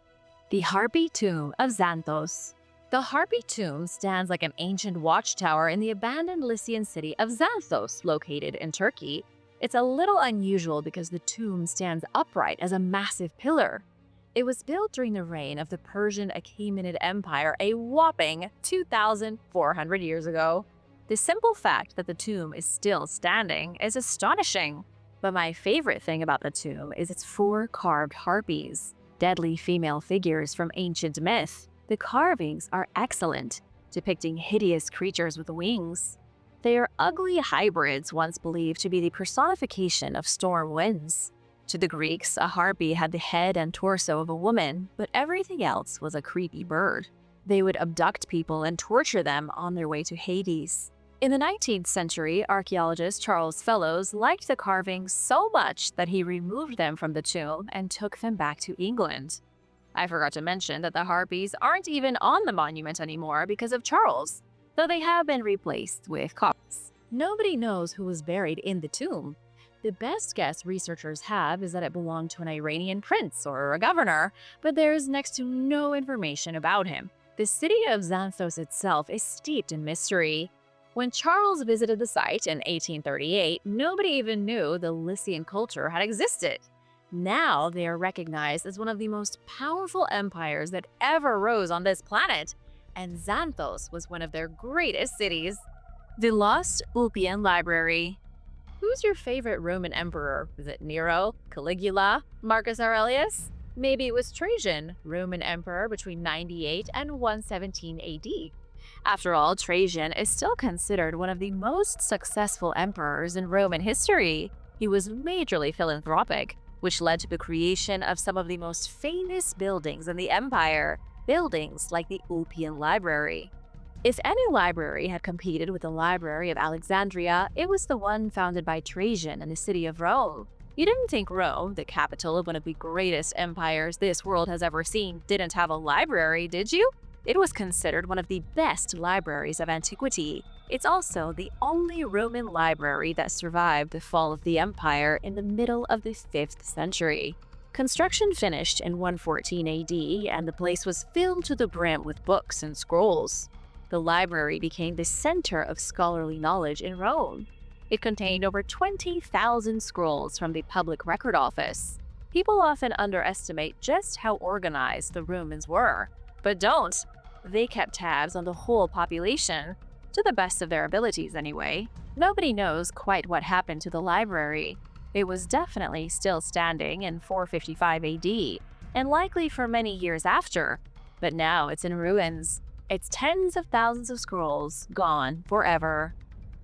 The Harpy Tomb of Xanthos. The Harpy Tomb stands like an ancient watchtower in the abandoned Lycian city of Xanthos, located in Turkey. It's a little unusual because the tomb stands upright as a massive pillar. It was built during the reign of the Persian Achaemenid Empire a whopping 2,400 years ago. The simple fact that the tomb is still standing is astonishing. But my favorite thing about the tomb is its 4 carved harpies, deadly female figures from ancient myth. The carvings are excellent, depicting hideous creatures with wings. They are ugly hybrids once believed to be the personification of storm winds. To the Greeks, a harpy had the head and torso of a woman, but everything else was a creepy bird. They would abduct people and torture them on their way to Hades. In the 19th century, archaeologist Charles Fellows liked the carvings so much that he removed them from the tomb and took them back to England. I forgot to mention that the harpies aren't even on the monument anymore because of Charles, though they have been replaced with copies. Nobody knows who was buried in the tomb. The best guess researchers have is that it belonged to an Iranian prince or a governor, but there's next to no information about him. The city of Xanthos itself is steeped in mystery. When Charles visited the site in 1838, nobody even knew the Lycian culture had existed. Now they are recognized as one of the most powerful empires that ever rose on this planet, and Xanthos was one of their greatest cities. The Lost Ulpian Library. Who's your favorite Roman emperor? Was it Nero, Caligula, Marcus Aurelius? Maybe it was Trajan, Roman emperor between 98 and 117 AD. After all, Trajan is still considered one of the most successful emperors in Roman history. He was majorly philanthropic, which led to the creation of some of the most famous buildings in the empire, buildings like the Ulpian Library. If any library had competed with the Library of Alexandria, it was the one founded by Trajan in the city of Rome. You didn't think Rome, the capital of one of the greatest empires this world has ever seen, didn't have a library, did you? It was considered one of the best libraries of antiquity. It's also the only Roman library that survived the fall of the empire in the middle of the 5th century. Construction finished in 114 AD, and the place was filled to the brim with books and scrolls. The library became the center of scholarly knowledge in Rome. It contained over 20,000 scrolls from the public record office. People often underestimate just how organized the Romans were. But don't. They kept tabs on the whole population, to the best of their abilities anyway. Nobody knows quite what happened to the library. It was definitely still standing in 455 AD, and likely for many years after, but now it's in ruins. It's tens of thousands of scrolls, gone forever.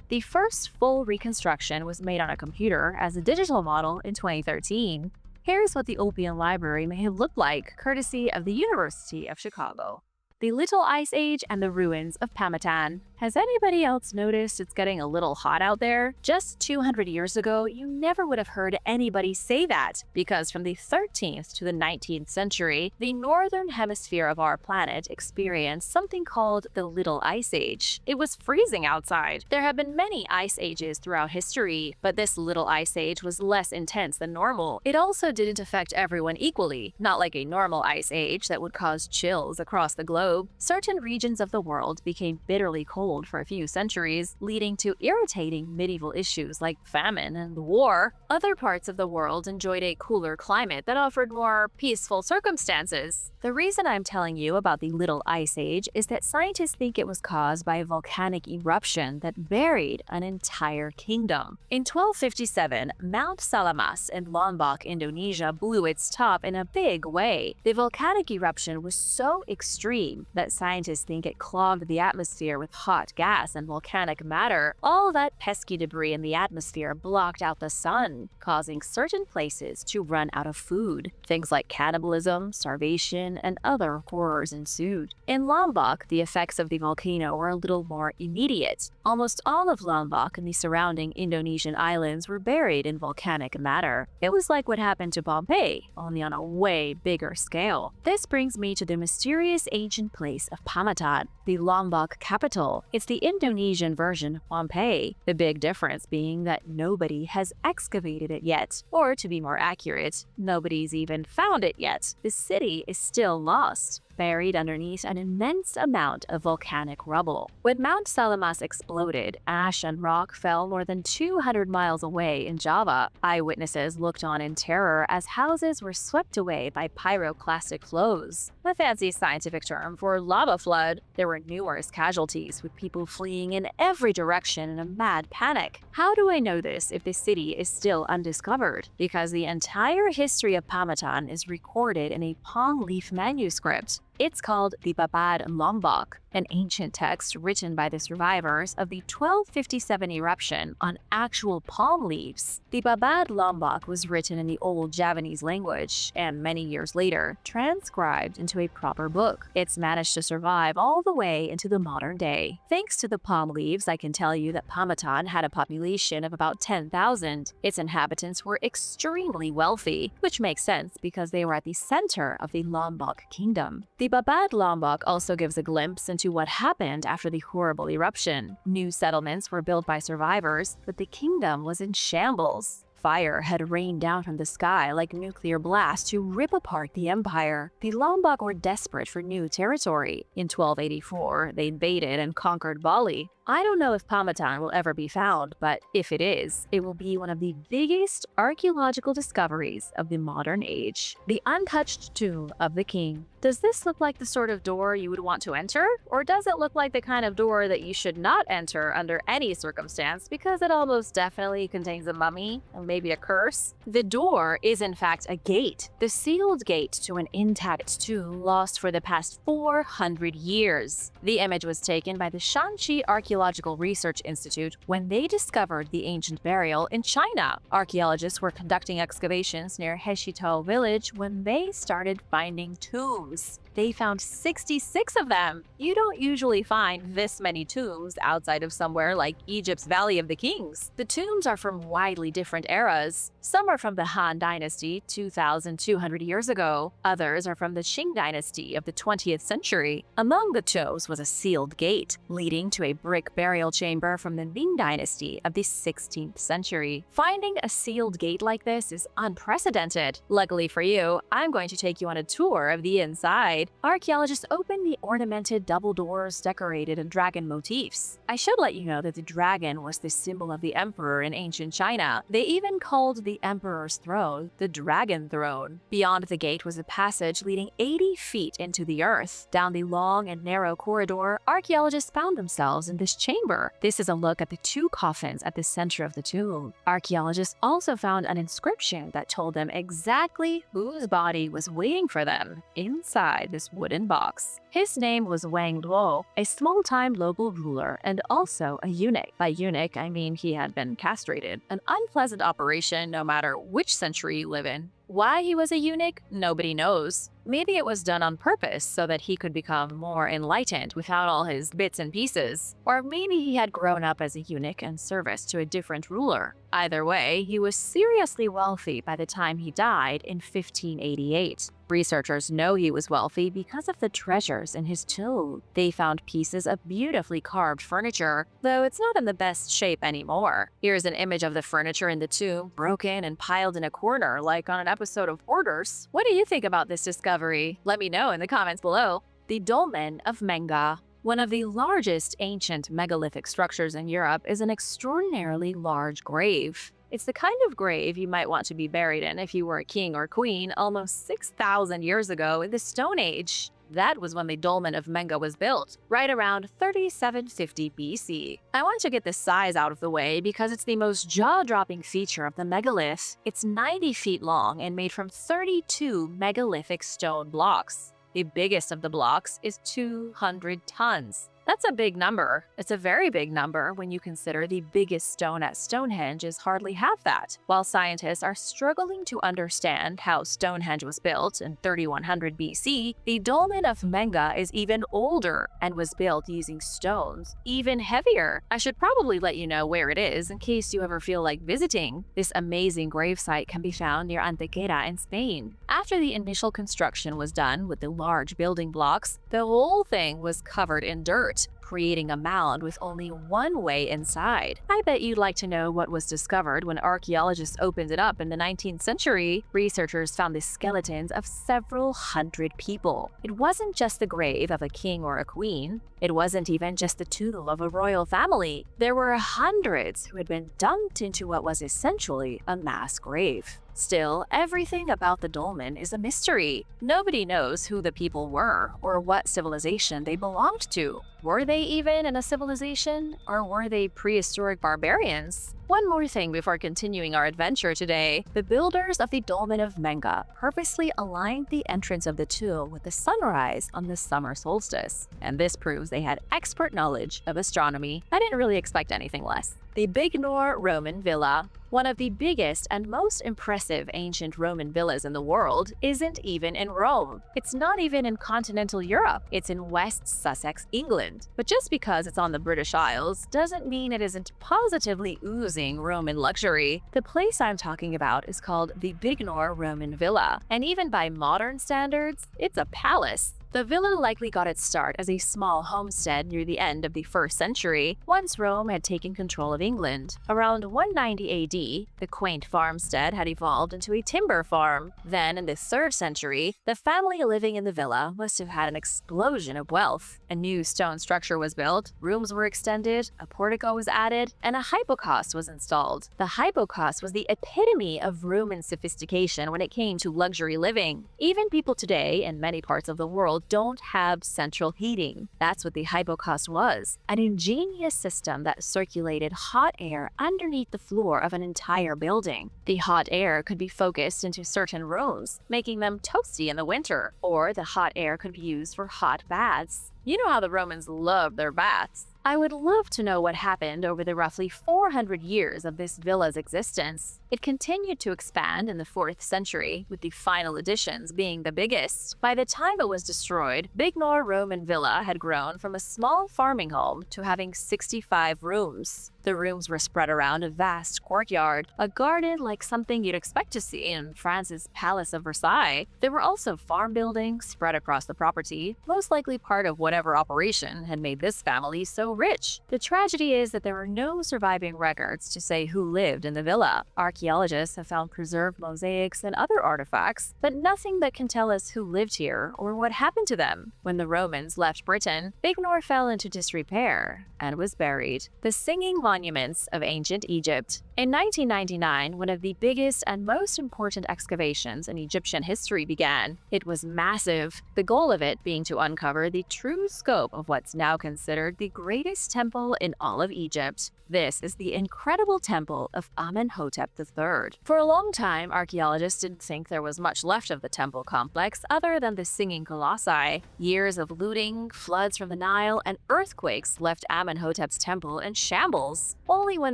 The first full reconstruction was made on a computer as a digital model in 2013. Here's what the Ulpian Library may have looked like, courtesy of the University of Chicago. The Little Ice Age and the ruins of Pamatan. Has anybody else noticed it's getting a little hot out there? Just 200 years ago, you never would have heard anybody say that, because from the 13th to the 19th century, the northern hemisphere of our planet experienced something called the Little Ice Age. It was freezing outside. There have been many ice ages throughout history, but this Little Ice Age was less intense than normal. It also didn't affect everyone equally, not like a normal ice age that would cause chills across the globe. Certain regions of the world became bitterly cold for a few centuries, leading to irritating medieval issues like famine and war. Other parts of the world enjoyed a cooler climate that offered more peaceful circumstances. The reason I'm telling you about the Little Ice Age is that scientists think it was caused by a volcanic eruption that buried an entire kingdom. In 1257, Mount Salamas in Lombok, Indonesia blew its top in a big way. The volcanic eruption was so extreme that scientists think it clogged the atmosphere with hot gas and volcanic matter. All that pesky debris in the atmosphere blocked out the sun, causing certain places to run out of food. Things like cannibalism, starvation, and other horrors ensued. In Lombok, the effects of the volcano were a little more immediate. Almost all of Lombok and the surrounding Indonesian islands were buried in volcanic matter. It was like what happened to Pompeii, only on a way bigger scale. This brings me to the mysterious ancient place of Pamatan, the Lombok capital. It's the Indonesian version of Pompeii, the big difference being that nobody has excavated it yet. Or to be more accurate, nobody's even found it yet. The city is still lost. buried underneath an immense amount of volcanic rubble. When Mount Salamas exploded, ash and rock fell more than 200 miles away in Java. Eyewitnesses looked on in terror as houses were swept away by pyroclastic flows, a fancy scientific term for lava flood. There were numerous casualties, with people fleeing in every direction in a mad panic. How do I know this if the city is still undiscovered? Because the entire history of Pamatan is recorded in a palm leaf manuscript. It's called the Babad Lombok, an ancient text written by the survivors of the 1257 eruption on actual palm leaves. The Babad Lombok was written in the old Javanese language and many years later transcribed into a proper book. It's managed to survive all the way into the modern day. Thanks to the palm leaves, I can tell you that Pamatan had a population of about 10,000. Its inhabitants were extremely wealthy, which makes sense because they were at the center of the Lombok kingdom. The Babad Lombok also gives a glimpse into what happened after the horrible eruption. New settlements were built by survivors, but the kingdom was in shambles. Fire had rained down from the sky like nuclear blasts to rip apart the empire. The Lombok were desperate for new territory. In 1284, they invaded and conquered Bali. I don't know if Pamatan will ever be found, but if it is, it will be one of the biggest archaeological discoveries of the modern age. The untouched tomb of the king. Does this look like the sort of door you would want to enter? Or does it look like the kind of door that you should not enter under any circumstance because it almost definitely contains a mummy and maybe a curse? The door is in fact a gate, the sealed gate to an intact tomb lost for the past 400 years. The image was taken by the Shanxi Archaeological Research Institute when they discovered the ancient burial in China. Archaeologists were conducting excavations near Heshito village when they started finding tombs. They found 66 of them. You don't usually find this many tombs outside of somewhere like Egypt's Valley of the Kings. The tombs are from widely different eras. Some are from the Han Dynasty 2,200 years ago. Others are from the Qing Dynasty of the 20th century. Among the tombs was a sealed gate leading to a brick burial chamber from the Ming Dynasty of the 16th century. Finding a sealed gate like this is unprecedented. Luckily for you, I'm going to take you on a tour of the inside. Archaeologists opened the ornamented double doors decorated in dragon motifs. I should let you know that the dragon was the symbol of the emperor in ancient China. They even called the emperor's throne the dragon throne. Beyond the gate was a passage leading 80 feet into the earth. Down the long and narrow corridor, archaeologists found themselves in this chamber. This is a look at the two coffins at the center of the tomb. Archaeologists also found an inscription that told them exactly whose body was waiting for them inside this wooden box. His name was Wang Luo, a small-time local ruler and also a eunuch. By eunuch, I mean he had been castrated. An unpleasant operation no matter which century you live in. Why he was a eunuch, nobody knows. Maybe it was done on purpose so that he could become more enlightened without all his bits and pieces. Or maybe he had grown up as a eunuch in service to a different ruler. Either way, he was seriously wealthy by the time he died in 1588. Researchers know he was wealthy because of the treasures in his tomb. They found pieces of beautifully carved furniture, though it's not in the best shape anymore. Here's an image of the furniture in the tomb, broken and piled in a corner like on an episode of Hoarders. What do you think about this discovery? Let me know in the comments below. The Dolmen of Menga. One of the largest ancient megalithic structures in Europe is an extraordinarily large grave. It's the kind of grave you might want to be buried in if you were a king or queen almost 6,000 years ago in the Stone Age. That was when the Dolmen of Menga was built, right around 3750 BC. I want to get the size out of the way because it's the most jaw-dropping feature of the megalith. It's 90 feet long and made from 32 megalithic stone blocks. The biggest of the blocks is 200 tons. That's a big number. It's a very big number when you consider the biggest stone at Stonehenge is hardly half that. While scientists are struggling to understand how Stonehenge was built in 3100 BC, the Dolmen of Menga is even older and was built using stones even heavier. I should probably let you know where it is in case you ever feel like visiting. This amazing gravesite can be found near Antarctica in Spain. After the initial construction was done with the large building blocks, the whole thing was covered in dirt. apart, creating a mound with only one way inside. I bet you'd like to know what was discovered when archaeologists opened it up in the 19th century. Researchers found the skeletons of several hundred people. It wasn't just the grave of a king or a queen. It wasn't even just the tomb of a royal family. There were hundreds who had been dumped into what was essentially a mass grave. Still, everything about the dolmen is a mystery. Nobody knows who the people were or what civilization they belonged to. Were they even in a civilization, or were they prehistoric barbarians? One more thing before continuing our adventure today. The builders of the Dolmen of Menga purposely aligned the entrance of the tomb with the sunrise on the summer solstice, and this proves they had expert knowledge of astronomy. I didn't really expect anything less. The Bignor Roman Villa, one of the biggest and most impressive ancient Roman villas in the world, isn't even in Rome. It's not even in continental Europe. It's in West Sussex, England. But just because it's on the British Isles doesn't mean it isn't positively oozing Roman luxury. The place I'm talking about is called the Bignor Roman Villa, and even by modern standards, it's a palace. The villa likely got its start as a small homestead near the end of the 1st century, once Rome had taken control of England. Around 190 AD, the quaint farmstead had evolved into a timber farm. Then, in the 3rd century, the family living in the villa must have had an explosion of wealth. A new stone structure was built, rooms were extended, a portico was added, and a hypocaust was installed. The hypocaust was the epitome of Roman sophistication when it came to luxury living. Even people today, in many parts of the world, don't have central heating. That's what the hypocaust was, an ingenious system that circulated hot air underneath the floor of an entire building. The hot air could be focused into certain rooms, making them toasty in the winter, or the hot air could be used for hot baths. You know how the Romans loved their baths. I would love to know what happened over the roughly 400 years of this villa's existence. It continued to expand in the 4th century, with the final additions being the biggest. By the time it was destroyed, Bignor Roman Villa had grown from a small farming home to having 65 rooms. The rooms were spread around a vast courtyard, a garden like something you'd expect to see in France's Palace of Versailles. There were also farm buildings spread across the property, most likely part of whatever operation had made this family so rich. The tragedy is that there are no surviving records to say who lived in the villa. Archaeologists have found preserved mosaics and other artifacts, but nothing that can tell us who lived here or what happened to them. When the Romans left Britain, Bignor fell into disrepair and was buried. The Singing Monuments of Ancient Egypt. In 1999, one of the biggest and most important excavations in Egyptian history began. It was massive, the goal of it being to uncover the true scope of what's now considered the greatest temple in all of Egypt. This is the incredible temple of Amenhotep III. For a long time, archaeologists didn't think there was much left of the temple complex other than the singing colossi. Years of looting, floods from the Nile, and earthquakes left Amenhotep's temple in shambles. Only when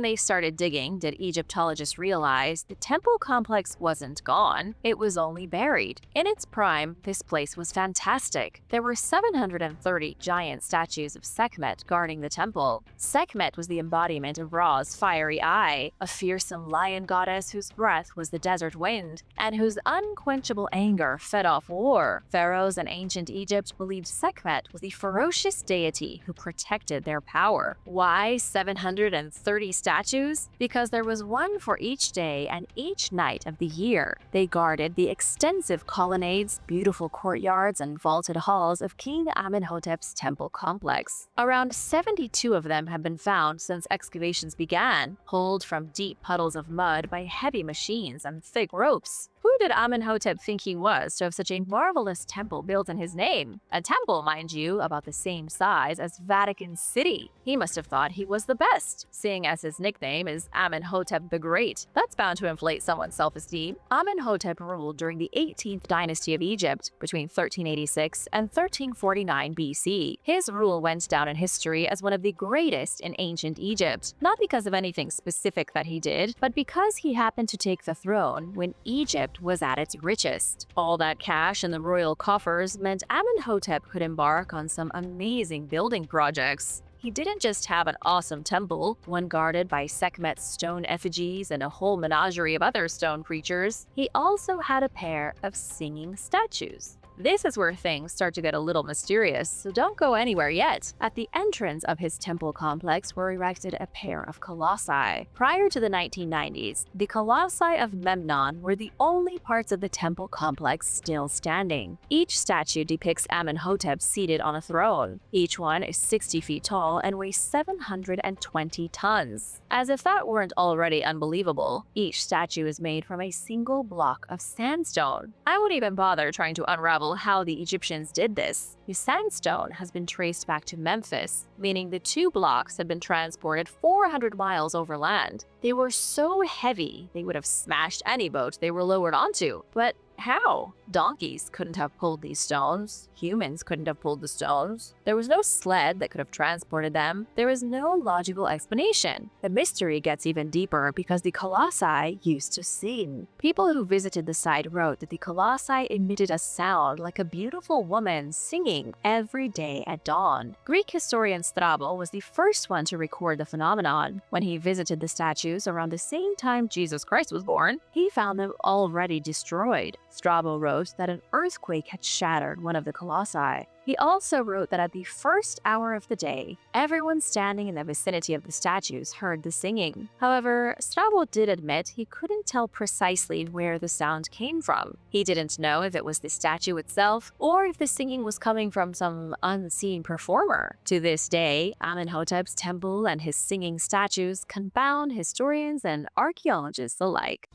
they started digging did Egyptologists realize the temple complex wasn't gone, it was only buried. In its prime, this place was fantastic. There were 730 giant statues of Sekhmet guarding the temple. Sekhmet was the embodiment of Ra's fiery eye, a fearsome lion goddess whose breath was the desert wind, and whose unquenchable anger fed off war. Pharaohs in ancient Egypt believed Sekhmet was the ferocious deity who protected their power. Why 730 statues? Because there was one for each day and each night of the year. They guarded the extensive colonnades, beautiful courtyards, and vaulted halls of King Amenhotep's temple complex. Around 72 of them have been found since excavations began, pulled from deep puddles of mud by heavy machines and thick ropes. Who did Amenhotep think he was to have such a marvelous temple built in his name? A temple, mind you, about the same size as Vatican City. He must have thought he was the best, seeing as his nickname is Amenhotep the Great. That's bound to inflate someone's self-esteem. Amenhotep ruled during the 18th dynasty of Egypt, between 1386 and 1349 BC. His rule went down in history as one of the greatest in ancient Egypt, not because of anything specific that he did, but because he happened to take the throne when Egypt was at its richest. All that cash in the royal coffers meant Amenhotep could embark on some amazing building projects. He didn't just have an awesome temple, one guarded by Sekhmet's stone effigies and a whole menagerie of other stone creatures. He also had a pair of singing statues. This is where things start to get a little mysterious, so don't go anywhere yet. At the entrance of his temple complex were erected a pair of colossi. Prior to the 1990s, the colossi of Memnon were the only parts of the temple complex still standing. Each statue depicts Amenhotep seated on a throne. Each one is 60 feet tall and weighs 720 tons. As if that weren't already unbelievable, each statue is made from a single block of sandstone. I won't even bother trying to unravel how the Egyptians did this. The sandstone has been traced back to Memphis, meaning the two blocks had been transported 400 miles overland. They were so heavy, they would have smashed any boat they were lowered onto. But how? Donkeys couldn't have pulled these stones. Humans couldn't have pulled the stones. There was no sled that could have transported them. There is no logical explanation. The mystery gets even deeper because the colossi used to sing. People who visited the site wrote that the colossi emitted a sound like a beautiful woman singing every day at dawn. Greek historian Strabo was the first one to record the phenomenon. When he visited the statues around the same time Jesus Christ was born, he found them already destroyed. Strabo wrote that an earthquake had shattered one of the colossi. He also wrote that at the first hour of the day, everyone standing in the vicinity of the statues heard the singing. However, Strabo did admit he couldn't tell precisely where the sound came from. He didn't know if it was the statue itself or if the singing was coming from some unseen performer. To this day, Amenhotep's temple and his singing statues confound historians and archaeologists alike.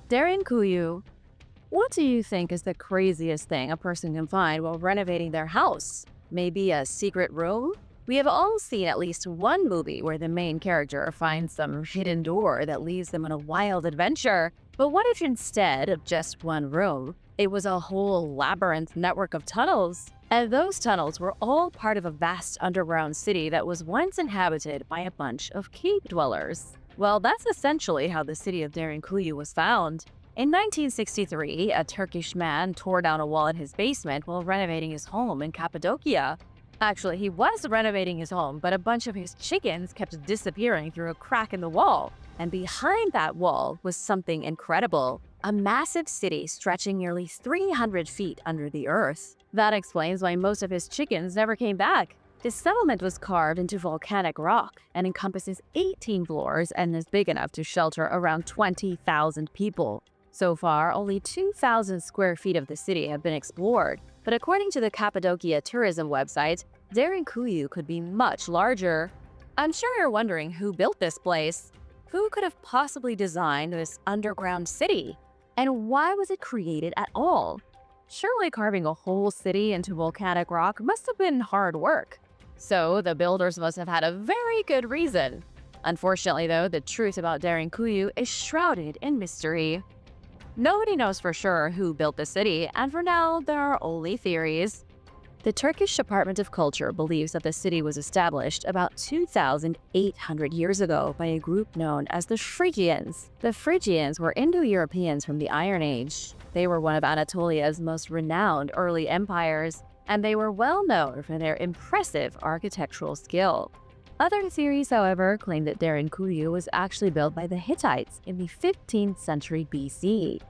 Derinkuyu. What do you think is the craziest thing a person can find while renovating their house? Maybe a secret room? We have all seen at least one movie where the main character finds some hidden door that leads them on a wild adventure. But what if instead of just one room, it was a whole labyrinth network of tunnels? And those tunnels were all part of a vast underground city that was once inhabited by a bunch of cave dwellers. Well, that's essentially how the city of Derinkuyu was found. In 1963, a Turkish man tore down a wall in his basement while renovating his home in Cappadocia. Actually, he was renovating his home, but a bunch of his chickens kept disappearing through a crack in the wall. And behind that wall was something incredible, a massive city stretching nearly 300 feet under the earth. That explains why most of his chickens never came back. This settlement was carved into volcanic rock and encompasses 18 floors and is big enough to shelter around 20,000 people. So far, only 2,000 square feet of the city have been explored, but according to the Cappadocia tourism website, Derinkuyu could be much larger. I'm sure you're wondering who built this place. Who could have possibly designed this underground city? And why was it created at all? Surely carving a whole city into volcanic rock must have been hard work. So the builders must have had a very good reason. Unfortunately though, the truth about Derinkuyu is shrouded in mystery. Nobody knows for sure who built the city, and for now, there are only theories. The Turkish Department of Culture believes that the city was established about 2,800 years ago by a group known as the Phrygians. The Phrygians were Indo-Europeans from the Iron Age. They were one of Anatolia's most renowned early empires, and they were well known for their impressive architectural skill. Other theories, however, claim that Derinkuyu was actually built by the Hittites in the 15th century BC.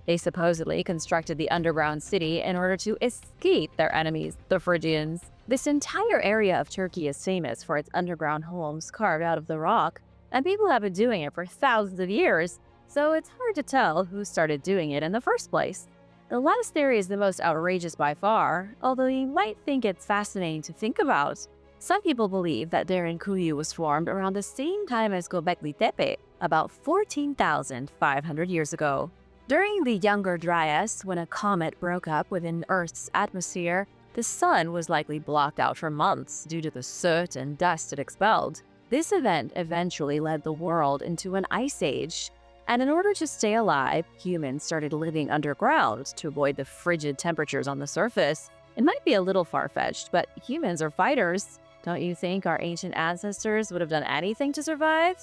They supposedly constructed the underground city in order to escape their enemies, the Phrygians. This entire area of Turkey is famous for its underground homes carved out of the rock, and people have been doing it for thousands of years, so it's hard to tell who started doing it in the first place. The last theory is the most outrageous by far, although you might think it's fascinating to think about. Some people believe that Derinkuyu was formed around the same time as Göbekli Tepe, about 14,500 years ago. During the Younger Dryas, when a comet broke up within Earth's atmosphere, the sun was likely blocked out for months due to the soot and dust it expelled. This event eventually led the world into an ice age, and in order to stay alive, humans started living underground to avoid the frigid temperatures on the surface. It might be a little far-fetched, but humans are fighters. Don't you think our ancient ancestors would have done anything to survive?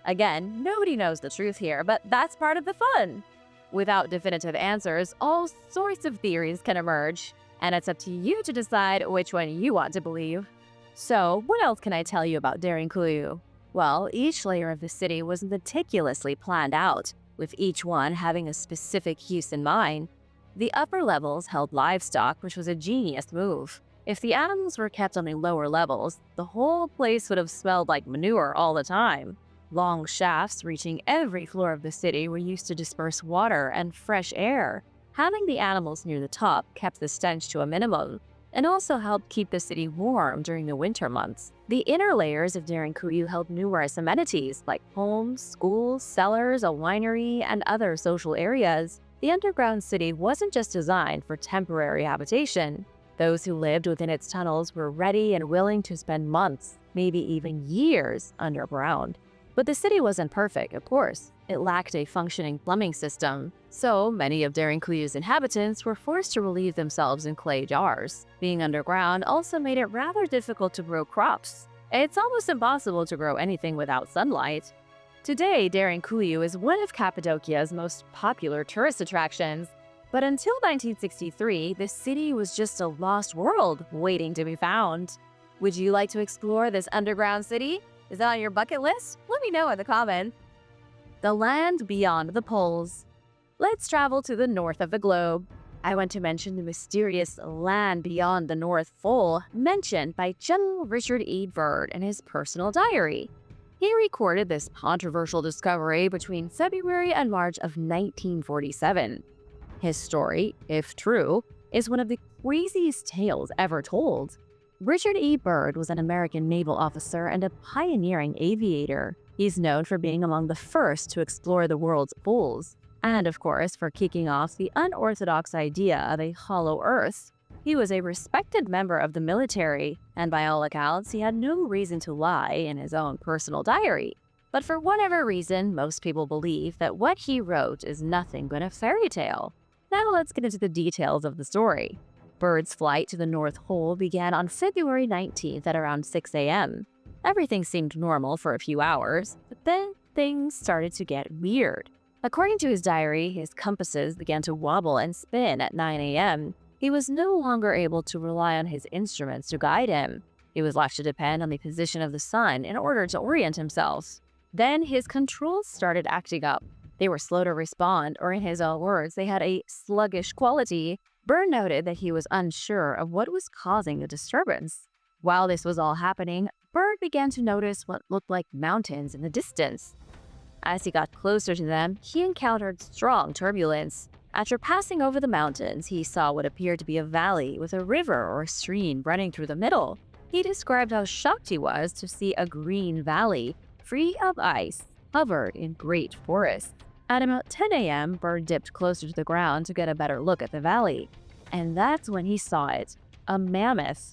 Again, nobody knows the truth here, but that's part of the fun. Without definitive answers, all sorts of theories can emerge, and it's up to you to decide which one you want to believe. So, what else can I tell you about Derinkuyu? Well, each layer of the city was meticulously planned out, with each one having a specific use in mind. The upper levels held livestock, which was a genius move. If the animals were kept on the lower levels, the whole place would have smelled like manure all the time. Long shafts reaching every floor of the city were used to disperse water and fresh air. Having the animals near the top kept the stench to a minimum, and also helped keep the city warm during the winter months. The inner layers of Derinkuyu held numerous amenities like homes, schools, cellars, a winery, and other social areas. The underground city wasn't just designed for temporary habitation. Those who lived within its tunnels were ready and willing to spend months, maybe even years, underground. But the city wasn't perfect, of course. It lacked a functioning plumbing system, so many of Derinkuyu's inhabitants were forced to relieve themselves in clay jars. Being underground also made it rather difficult to grow crops. It's almost impossible to grow anything without sunlight. Today, Derinkuyu is one of Cappadocia's most popular tourist attractions, but until 1963, the city was just a lost world waiting to be found. Would you like to explore this underground city? Is that on your bucket list? Let me know in the comments. The land beyond the poles. Let's travel to the north of the globe. I want to mention the mysterious land beyond the North Pole mentioned by General Richard E. Byrd in his personal diary. He recorded this controversial discovery between February and March of 1947. His story, if true, is one of the craziest tales ever told. Richard E. Byrd was an American naval officer and a pioneering aviator. He's known for being among the first to explore the world's poles, and of course for kicking off the unorthodox idea of a hollow Earth. He was a respected member of the military, and by all accounts, he had no reason to lie in his own personal diary. But for whatever reason, most people believe that what he wrote is nothing but a fairy tale. Now let's get into the details of the story. Byrd's flight to the North Pole began on February 19th at around 6 a.m. Everything seemed normal for a few hours, but then things started to get weird. According to his diary, his compasses began to wobble and spin at 9 a.m. He was no longer able to rely on his instruments to guide him. He was left to depend on the position of the sun in order to orient himself. Then his controls started acting up. They were slow to respond, or in his own words, they had a sluggish quality. Byrd noted that he was unsure of what was causing the disturbance. While this was all happening, Byrd began to notice what looked like mountains in the distance. As he got closer to them, he encountered strong turbulence. After passing over the mountains, he saw what appeared to be a valley with a river or a stream running through the middle. He described how shocked he was to see a green valley, free of ice, covered in great forests. At about 10 a.m., Byrd dipped closer to the ground to get a better look at the valley. And that's when he saw it, a mammoth.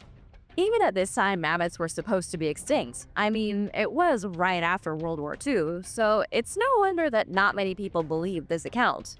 Even at this time, mammoths were supposed to be extinct. I mean, it was right after World War II, so it's no wonder that not many people believed this account.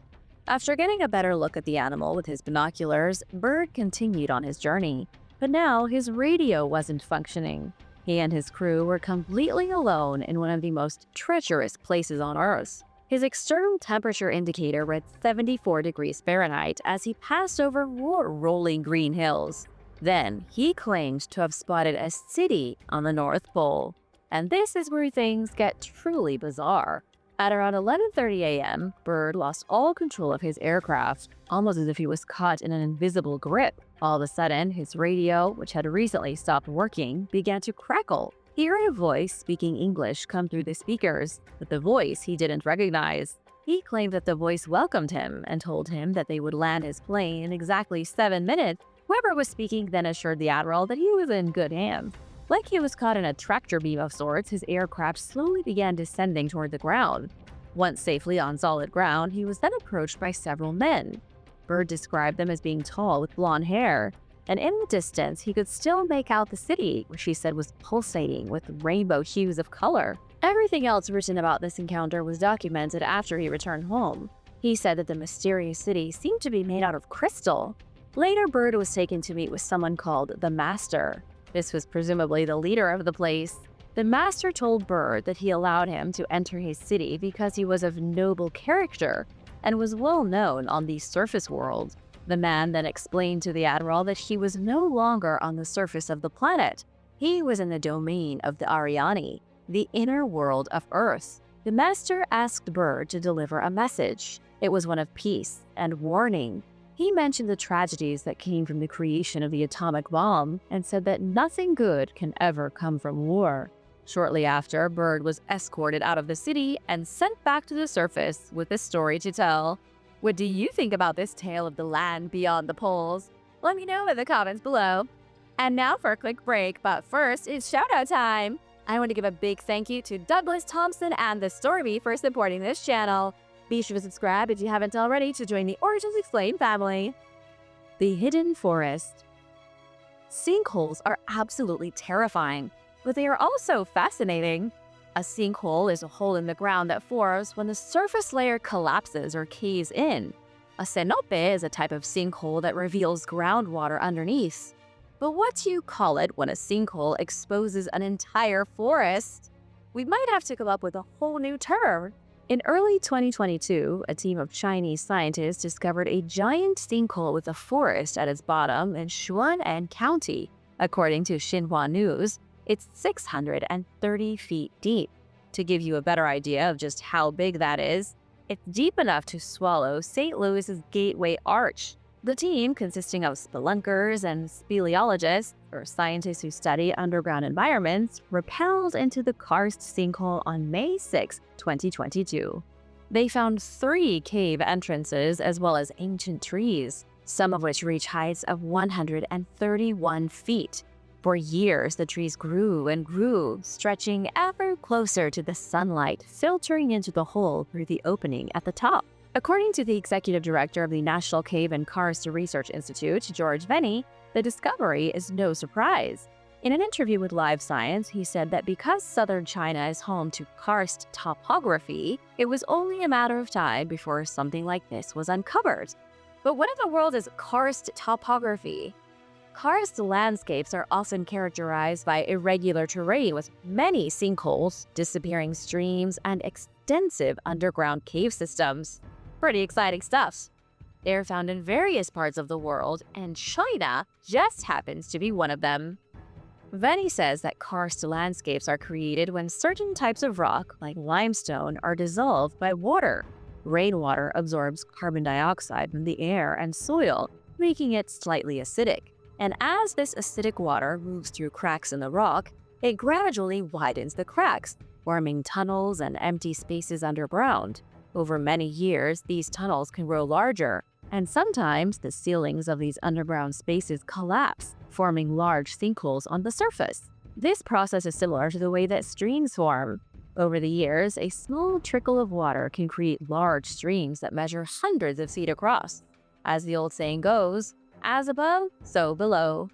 After getting a better look at the animal with his binoculars, Byrd continued on his journey. But now his radio wasn't functioning. He and his crew were completely alone in one of the most treacherous places on Earth. His external temperature indicator read 74 degrees Fahrenheit as he passed over more rolling green hills. Then, he claimed to have spotted a city on the North Pole. And this is where things get truly bizarre. At around 11:30 a.m., Byrd lost all control of his aircraft, almost as if he was caught in an invisible grip. All of a sudden, his radio, which had recently stopped working, began to crackle. He heard a voice speaking English come through the speakers, but the voice he didn't recognize. He claimed that the voice welcomed him and told him that they would land his plane in exactly 7 minutes. Whoever was speaking then assured the admiral that he was in good hands. Like he was caught in a tractor beam of sorts, his aircraft slowly began descending toward the ground. Once safely on solid ground, he was then approached by several men. Byrd described them as being tall with blonde hair, and in the distance, he could still make out the city, which he said was pulsating with rainbow hues of color. Everything else written about this encounter was documented after he returned home. He said that the mysterious city seemed to be made out of crystal. Later, Byrd was taken to meet with someone called the Master. This was presumably the leader of the place. The Master told Byrd that he allowed him to enter his city because he was of noble character and was well known on the surface world. The man then explained to the admiral that he was no longer on the surface of the planet. He was in the domain of the Ariani, the inner world of Earth. The Master asked Byrd to deliver a message. It was one of peace and warning. He He mentioned the tragedies that came from the creation of the atomic bomb and said that nothing good can ever come from war. Shortly after, Bird was escorted out of the city and sent back to the surface with a story to tell. What do you think about this tale of the land beyond the poles? Let me know in the comments below. And now for a quick break, but first, it's shoutout time! I want to give a big thank you to Douglas Thompson and The Stormy for supporting this channel. Be sure to subscribe if you haven't already to join the Origins Explained family. The Hidden Forest. Sinkholes are absolutely terrifying, but they are also fascinating. A sinkhole is a hole in the ground that forms when the surface layer collapses or caves in. A cenote is a type of sinkhole that reveals groundwater underneath. But what do you call it when a sinkhole exposes an entire forest? We might have to come up with a whole new term. In early 2022, a team of Chinese scientists discovered a giant sinkhole with a forest at its bottom in Xuan County. According to Xinhua News, it's 630 feet deep. To give you a better idea of just how big that is, it's deep enough to swallow St. Louis's Gateway Arch. The team, consisting of spelunkers and speleologists, or scientists who study underground environments, rappelled into the karst sinkhole on May 6, 2022. They found 3 cave entrances as well as ancient trees, some of which reach heights of 131 feet. For years, the trees grew and grew, stretching ever closer to the sunlight, filtering into the hole through the opening at the top. According to the executive director of the National Cave and Karst Research Institute, George Venny, the discovery is no surprise. In an interview with Live Science, he said that because southern China is home to karst topography, it was only a matter of time before something like this was uncovered. But what in the world is karst topography? Karst landscapes are often characterized by irregular terrain with many sinkholes, disappearing streams, and extensive underground cave systems. Pretty exciting stuff. They're found in various parts of the world, and China just happens to be one of them. Venny says that karst landscapes are created when certain types of rock, like limestone, are dissolved by water. Rainwater absorbs carbon dioxide from the air and soil, making it slightly acidic. And as this acidic water moves through cracks in the rock, it gradually widens the cracks, forming tunnels and empty spaces underground. Over many years, these tunnels can grow larger, and sometimes the ceilings of these underground spaces collapse, forming large sinkholes on the surface. This process is similar to the way that streams form. Over the years, a small trickle of water can create large streams that measure hundreds of feet across. As the old saying goes, as above, so below.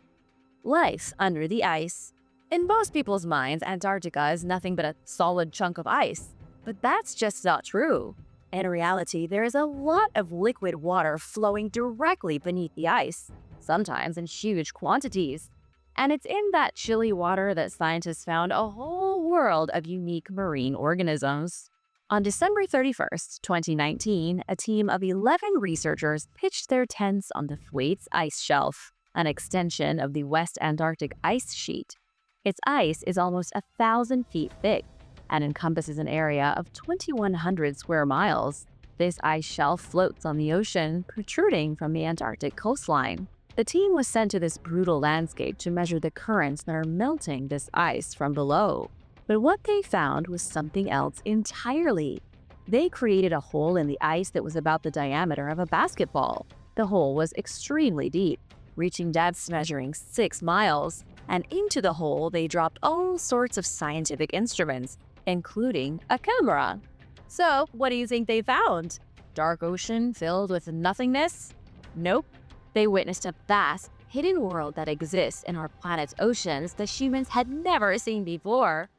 Life under the ice. In most people's minds, Antarctica is nothing but a solid chunk of ice. But that's just not true. In reality, there is a lot of liquid water flowing directly beneath the ice, sometimes in huge quantities. And it's in that chilly water that scientists found a whole world of unique marine organisms. On December 31st, 2019, a team of 11 researchers pitched their tents on the Thwaites ice shelf, an extension of the West Antarctic ice sheet. Its ice is almost 1,000 feet thick and encompasses an area of 2,100 square miles. This ice shelf floats on the ocean, protruding from the Antarctic coastline. The team was sent to this brutal landscape to measure the currents that are melting this ice from below. But what they found was something else entirely. They created a hole in the ice that was about the diameter of a basketball. The hole was extremely deep, reaching depths measuring 6 miles, and into the hole they dropped all sorts of scientific instruments, including a camera. So, what do you think they found? Dark ocean filled with nothingness? Nope. They witnessed a vast, hidden world that exists in our planet's oceans that humans had never seen before.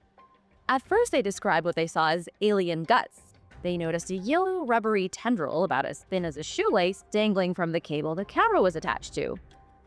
At first, they described what they saw as alien guts. They noticed a yellow, rubbery tendril about as thin as a shoelace dangling from the cable the camera was attached to.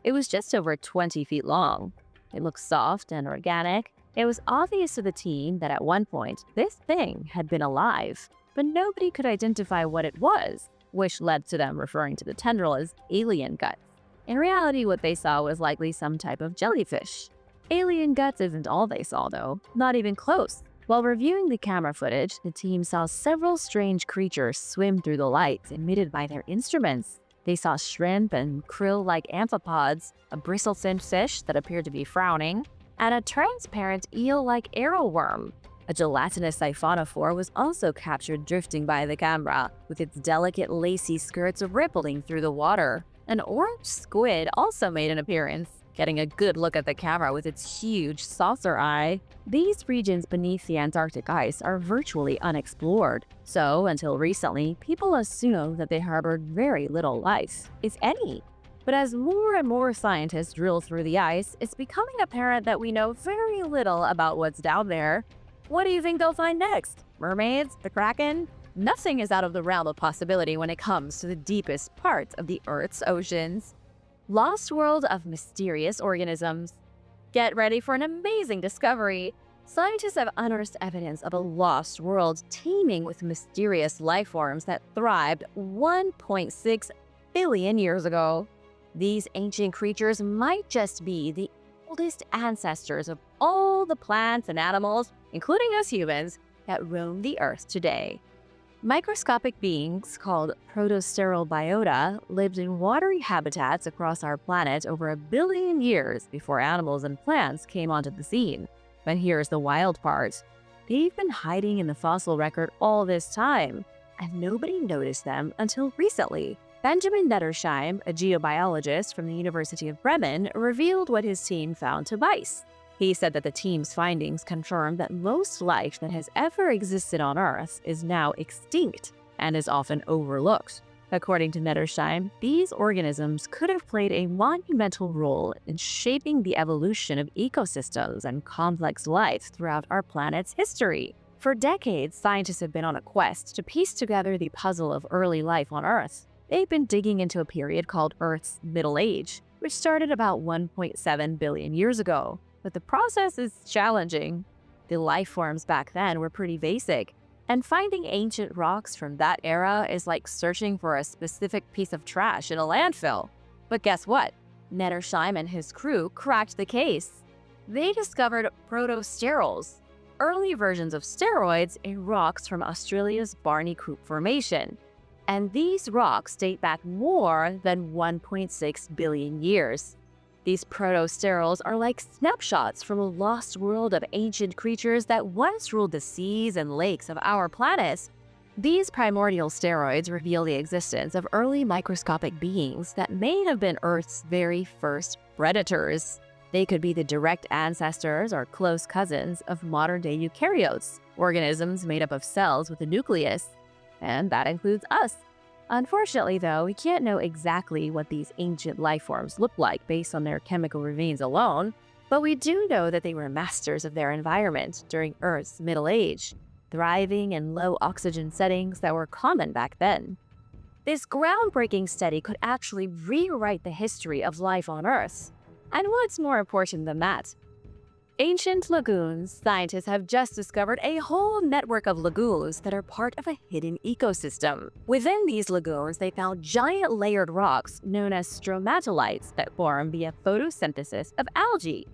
It was just over 20 feet long. It looked soft and organic. It was obvious to the team that at one point, this thing had been alive, but nobody could identify what it was, which led to them referring to the tendril as alien guts. In reality, what they saw was likely some type of jellyfish. Alien guts isn't all they saw, though, not even close. While reviewing the camera footage, the team saw several strange creatures swim through the lights emitted by their instruments. They saw shrimp and krill-like amphipods, a bristle-finned fish that appeared to be frowning, and a transparent eel-like arrowworm. A gelatinous siphonophore was also captured drifting by the camera, with its delicate lacy skirts rippling through the water. An orange squid also made an appearance, getting a good look at the camera with its huge saucer eye. These regions beneath the Antarctic ice are virtually unexplored, so until recently, people assumed that they harbored very little life, if any. But as more and more scientists drill through the ice, it's becoming apparent that we know very little about what's down there. What do you think they'll find next? Mermaids? The Kraken? Nothing is out of the realm of possibility when it comes to the deepest parts of the Earth's oceans. Lost world of mysterious organisms. Get ready for an amazing discovery. Scientists have unearthed evidence of a lost world teeming with mysterious life forms that thrived 1.6 billion years ago. These ancient creatures might just be the oldest ancestors of all the plants and animals, including us humans, that roam the Earth today. Microscopic beings called protosterile biota lived in watery habitats across our planet over 1 billion years before animals and plants came onto the scene. But here's the wild part. They've been hiding in the fossil record all this time, and nobody noticed them until recently. Benjamin Nettersheim, a geobiologist from the University of Bremen, revealed what his team found to Vice. He said that the team's findings confirm that most life that has ever existed on Earth is now extinct and is often overlooked. According to Nettersheim, these organisms could have played a monumental role in shaping the evolution of ecosystems and complex life throughout our planet's history. For decades, scientists have been on a quest to piece together the puzzle of early life on Earth. They've been digging into a period called Earth's Middle Age, which started about 1.7 billion years ago. But the process is challenging. The life forms back then were pretty basic, and finding ancient rocks from that era is like searching for a specific piece of trash in a landfill. But guess what? Nettersheim and his crew cracked the case. They discovered protosterols, early versions of steroids in rocks from Australia's Barney Coop Formation. And these rocks date back more than 1.6 billion years. These protosterols are like snapshots from a lost world of ancient creatures that once ruled the seas and lakes of our planet. These primordial steroids reveal the existence of early microscopic beings that may have been Earth's very first predators. They could be the direct ancestors or close cousins of modern-day eukaryotes, organisms made up of cells with a nucleus. And that includes us. Unfortunately, though, we can't know exactly what these ancient life forms look like based on their chemical remains alone, but we do know that they were masters of their environment during Earth's Middle Age, thriving in low oxygen settings that were common back then. This groundbreaking study could actually rewrite the history of life on Earth. And what's more important than that? Ancient lagoons. Scientists have just discovered a whole network of lagoons that are part of a hidden ecosystem. Within these lagoons, they found giant layered rocks known as stromatolites that form via photosynthesis of algae.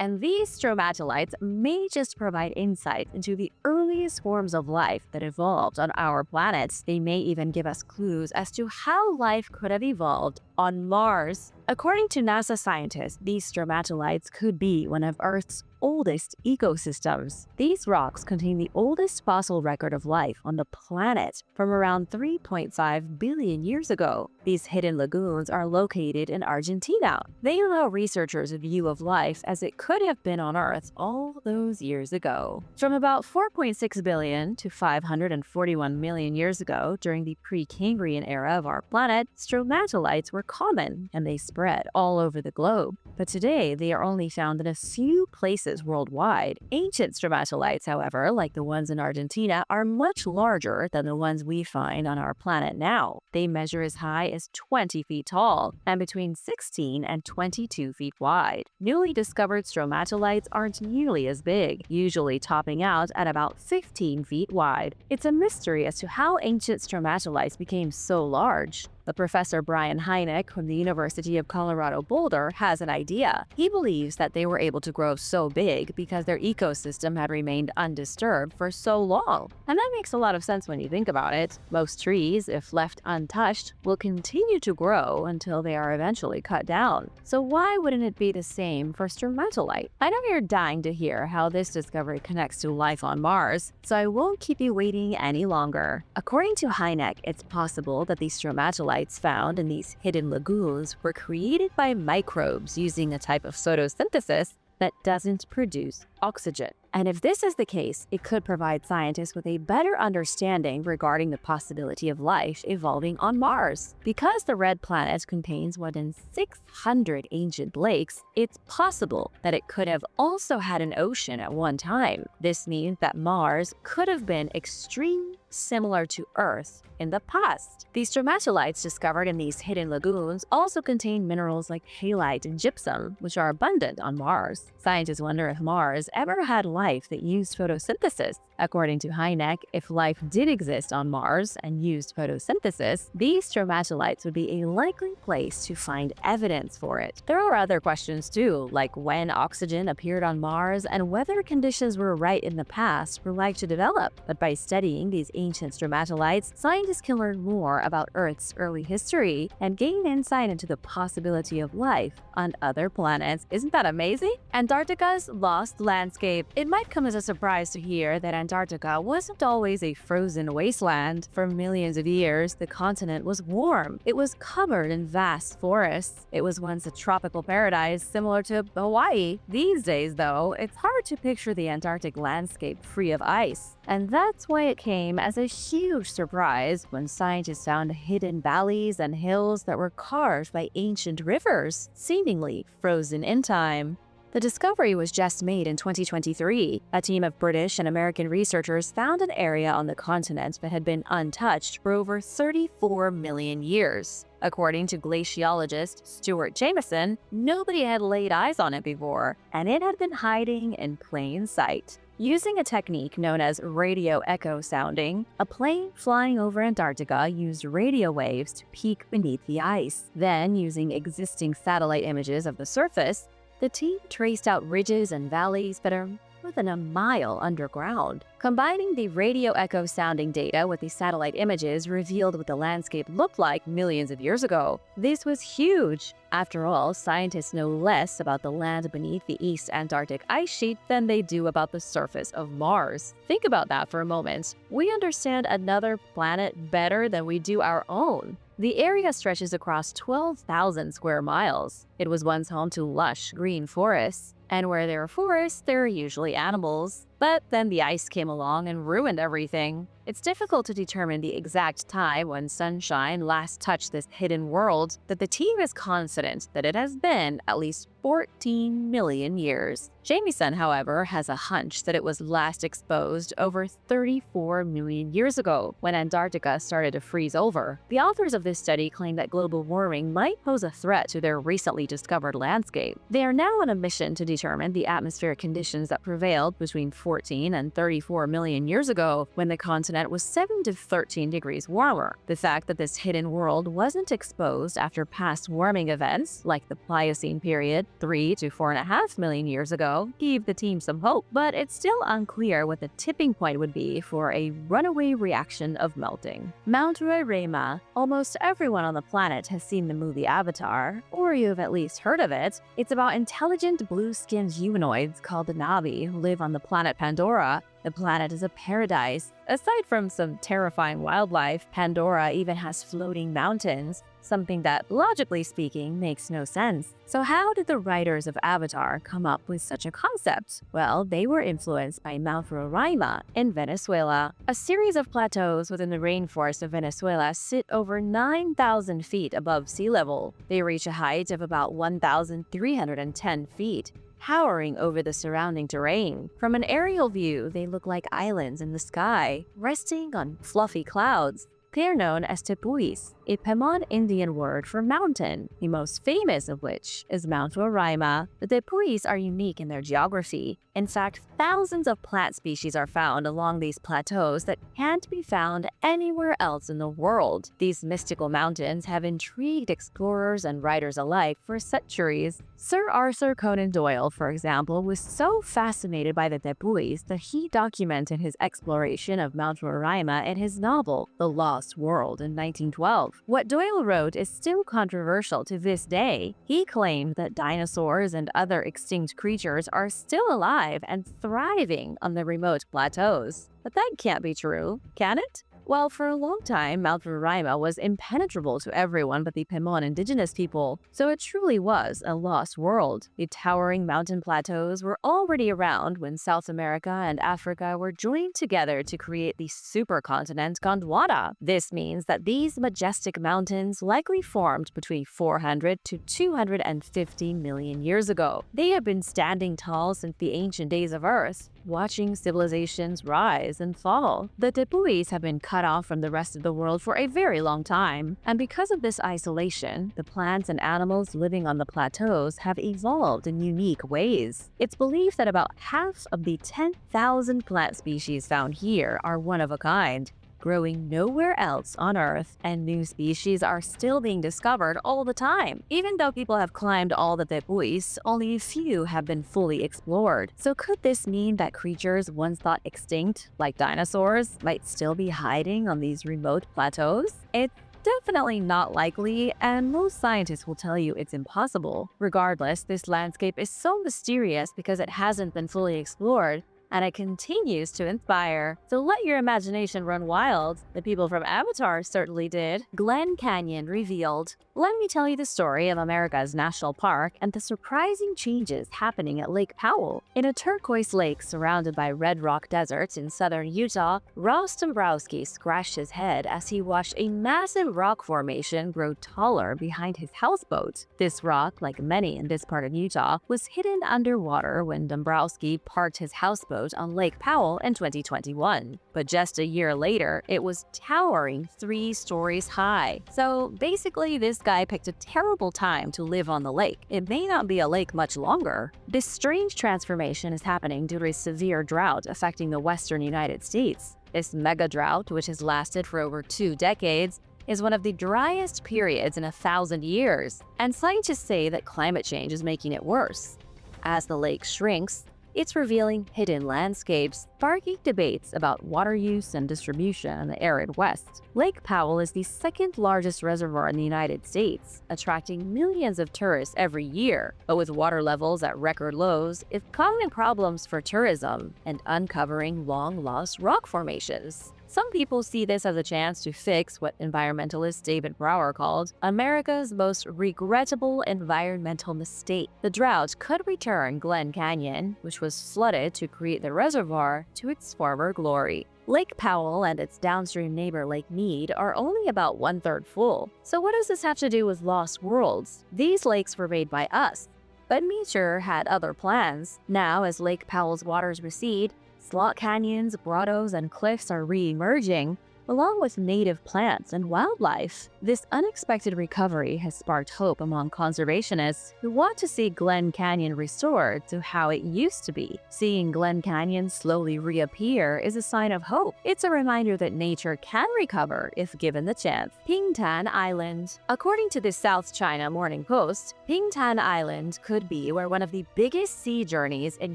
And these stromatolites may just provide insight into the earliest forms of life that evolved on our planet. They may even give us clues as to how life could have evolved on Mars. According to NASA scientists, these stromatolites could be one of Earth's oldest ecosystems. These rocks contain the oldest fossil record of life on the planet from around 3.5 billion years ago. These hidden lagoons are located in Argentina. They allow researchers a view of life as it could have been on Earth all those years ago. From about 4.6 billion to 541 million years ago, during the pre-Cambrian era of our planet, stromatolites were common and they spread all over the globe. But today, they are only found in a few places worldwide. Ancient stromatolites, however, like the ones in Argentina, are much larger than the ones we find on our planet now. They measure as high as 20 feet tall and between 16 and 22 feet wide. Newly discovered stromatolites aren't nearly as big, usually topping out at about 15 feet wide. It's a mystery as to how ancient stromatolites became so large. But Professor Brian Hynek from the University of Colorado Boulder has an idea. He believes that they were able to grow so big because their ecosystem had remained undisturbed for so long. And that makes a lot of sense when you think about it. Most trees, if left untouched, will continue to grow until they are eventually cut down. So why wouldn't it be the same for stromatolite? I know you're dying to hear how this discovery connects to life on Mars, so I won't keep you waiting any longer. According to Hynek, it's possible that these stromatolites found in these hidden lagoons were created by microbes using a type of photosynthesis that doesn't produce oxygen. And if this is the case, it could provide scientists with a better understanding regarding the possibility of life evolving on Mars. Because the red planet contains more than 600 ancient lakes, it's possible that it could have also had an ocean at one time. This means that Mars could have been extremely similar to Earth in the past. These stromatolites discovered in these hidden lagoons also contain minerals like halite and gypsum, which are abundant on Mars. Scientists wonder if Mars ever had life that used photosynthesis. According to Hynek, if life did exist on Mars and used photosynthesis, these stromatolites would be a likely place to find evidence for it. There are other questions too, like when oxygen appeared on Mars and whether conditions were right in the past for life to develop. But by studying these ancient stromatolites, scientists can learn more about Earth's early history and gain insight into the possibility of life on other planets. Isn't that amazing? Antarctica's lost landscape. It might come as a surprise to hear that Antarctica wasn't always a frozen wasteland. For millions of years, the continent was warm. It was covered in vast forests. It was once a tropical paradise similar to Hawaii. These days, though, it's hard to picture the Antarctic landscape free of ice. And that's why it came as a huge surprise when scientists found hidden valleys and hills that were carved by ancient rivers, seemingly frozen in time. The discovery was just made in 2023. A team of British and American researchers found an area on the continent that had been untouched for over 34 million years. According to glaciologist Stuart Jameson, nobody had laid eyes on it before, and it had been hiding in plain sight. Using a technique known as radio echo sounding, a plane flying over Antarctica used radio waves to peek beneath the ice. Then, using existing satellite images of the surface, the team traced out ridges and valleys that are more than a mile underground. Combining the radio echo sounding data with the satellite images revealed what the landscape looked like millions of years ago. This was huge. After all, scientists know less about the land beneath the East Antarctic ice sheet than they do about the surface of Mars. Think about that for a moment. We understand another planet better than we do our own. The area stretches across 12,000 square miles. It was once home to lush green forests. And where there are forests, there are usually animals. But then the ice came along and ruined everything. It's difficult to determine the exact time when sunshine last touched this hidden world, but the team is confident that it has been at least 14 million years. Jameson, however, has a hunch that it was last exposed over 34 million years ago, when Antarctica started to freeze over. The authors of this study claim that global warming might pose a threat to their recently discovered landscape. They are now on a mission to determine the atmospheric conditions that prevailed between 14 and 34 million years ago, when the continent was 7 to 13 degrees warmer. The fact that this hidden world wasn't exposed after past warming events, like the Pliocene period 3 to 4.5 million years ago, gave the team some hope, but it's still unclear what the tipping point would be for a runaway reaction of melting. Mount Roraima. Almost everyone on the planet has seen the movie Avatar, or you've at least heard of it. It's about intelligent blue-skinned humanoids called the Na'vi who live on the planet Pandora. The planet is a paradise. Aside from some terrifying wildlife, Pandora even has floating mountains, something that, logically speaking, makes no sense. So how did the writers of Avatar come up with such a concept? Well, they were influenced by Mount Roraima in Venezuela. A series of plateaus within the rainforest of Venezuela sit over 9,000 feet above sea level. They reach a height of about 1,310 feet. Towering over the surrounding terrain. From an aerial view, they look like islands in the sky, resting on fluffy clouds. They're known as tepuis, a Pemon Indian word for mountain, the most famous of which is Mount Roraima. The tepuis are unique in their geography. In fact, thousands of plant species are found along these plateaus that can't be found anywhere else in the world. These mystical mountains have intrigued explorers and writers alike for centuries. Sir Arthur Conan Doyle, for example, was so fascinated by the tepuis that he documented his exploration of Mount Roraima in his novel, The Lost World, in 1912. What Doyle wrote is still controversial to this day. He claimed that dinosaurs and other extinct creatures are still alive and thriving on the remote plateaus. But that can't be true, can it? Well, for a long time, Mount Roraima was impenetrable to everyone but the Pemon indigenous people, so it truly was a lost world. The towering mountain plateaus were already around when South America and Africa were joined together to create the supercontinent Gondwana. This means that these majestic mountains likely formed between 400 to 250 million years ago. They have been standing tall since the ancient days of Earth, watching civilizations rise and fall. The tepuis have been cut off from the rest of the world for a very long time, and because of this isolation, the plants and animals living on the plateaus have evolved in unique ways. It's believed that about half of the 10,000 plant species found here are one of a kind, growing nowhere else on Earth, and new species are still being discovered all the time. Even though people have climbed all the tepuis, only a few have been fully explored. So could this mean that creatures once thought extinct, like dinosaurs, might still be hiding on these remote plateaus? It's definitely not likely, and most scientists will tell you it's impossible. Regardless, this landscape is so mysterious because it hasn't been fully explored, and it continues to inspire. So let your imagination run wild. The people from Avatar certainly did. Glen Canyon revealed. Let me tell you the story of America's national park and the surprising changes happening at Lake Powell. In a turquoise lake surrounded by red rock deserts in southern Utah, Ross Dombrowski scratched his head as he watched a massive rock formation grow taller behind his houseboat. This rock, like many in this part of Utah, was hidden underwater when Dombrowski parked his houseboat on Lake Powell in 2021. But just a year later, it was towering 3 stories high. So basically, this guy picked a terrible time to live on the lake. It may not be a lake much longer. This strange transformation is happening due to a severe drought affecting the western United States. This mega drought, which has lasted for over 2 decades, is one of the driest periods in 1,000 years, and scientists say that climate change is making it worse. As the lake shrinks, it's revealing hidden landscapes, sparking debates about water use and distribution in the arid West. Lake Powell is the second largest reservoir in the United States, attracting millions of tourists every year. But with water levels at record lows, it's causing problems for tourism and uncovering long-lost rock formations. Some people see this as a chance to fix what environmentalist David Brower called America's most regrettable environmental mistake. The drought could return Glen Canyon, which was flooded to create the reservoir, to its former glory. Lake Powell and its downstream neighbor Lake Mead are only about 1/3 full. So what does this have to do with lost worlds? These lakes were made by us, but nature had other plans. Now, as Lake Powell's waters recede, slot canyons, grottos, and cliffs are re-emerging, along with native plants and wildlife. This unexpected recovery has sparked hope among conservationists who want to see Glen Canyon restored to how it used to be. Seeing Glen Canyon slowly reappear is a sign of hope. It's a reminder that nature can recover if given the chance. Pingtan Island. According to the South China Morning Post, Pingtan Island could be where one of the biggest sea journeys in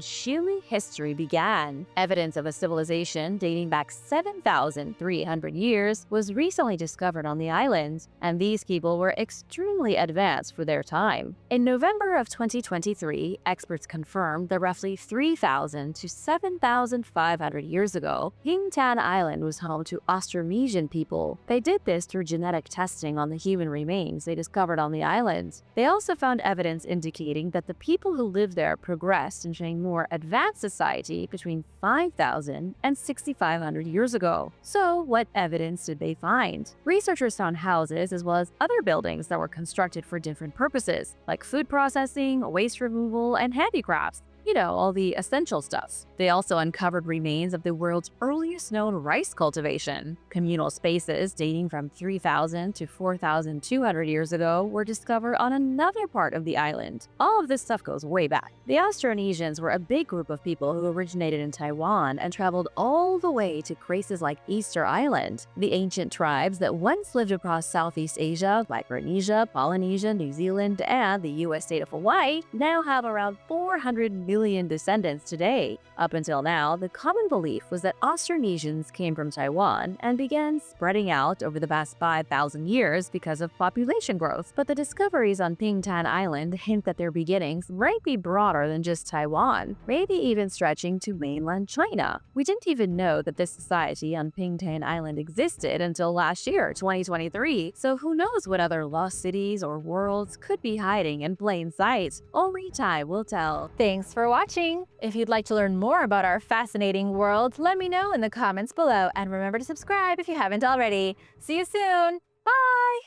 human history began. Evidence of a civilization dating back 7,300 years was recently discovered on the island, and these people were extremely advanced for their time. In November of 2023, experts confirmed that roughly 3,000 to 7,500 years ago, Pingtan Island was home to Austronesian people. They did this through genetic testing on the human remains they discovered on the island. They also found evidence indicating that the people who lived there progressed into a more advanced society between 5,000 and 6,500 years ago. So, what evidence did they find? Researchers found houses as well as other buildings that were constructed for different purposes, like food processing, waste removal, and handicrafts. You know, all the essential stuff. They also uncovered remains of the world's earliest known rice cultivation. Communal spaces dating from 3,000 to 4,200 years ago were discovered on another part of the island. All of this stuff goes way back. The Austronesians were a big group of people who originated in Taiwan and traveled all the way to places like Easter Island. The ancient tribes that once lived across Southeast Asia, Micronesia, Polynesia, New Zealand, and the US state of Hawaii, now have around 400 million descendants today. Up until now, the common belief was that Austronesians came from Taiwan and began spreading out over the past 5,000 years because of population growth. But the discoveries on Pingtan Island hint that their beginnings might be broader than just Taiwan, maybe even stretching to mainland China. We didn't even know that this society on Pingtan Island existed until last year, 2023, so who knows what other lost cities or worlds could be hiding in plain sight. Only time will tell. Thanks for watching! If you'd like to learn more about our fascinating world, let me know in the comments below, and remember to subscribe if you haven't already. See you soon! Bye!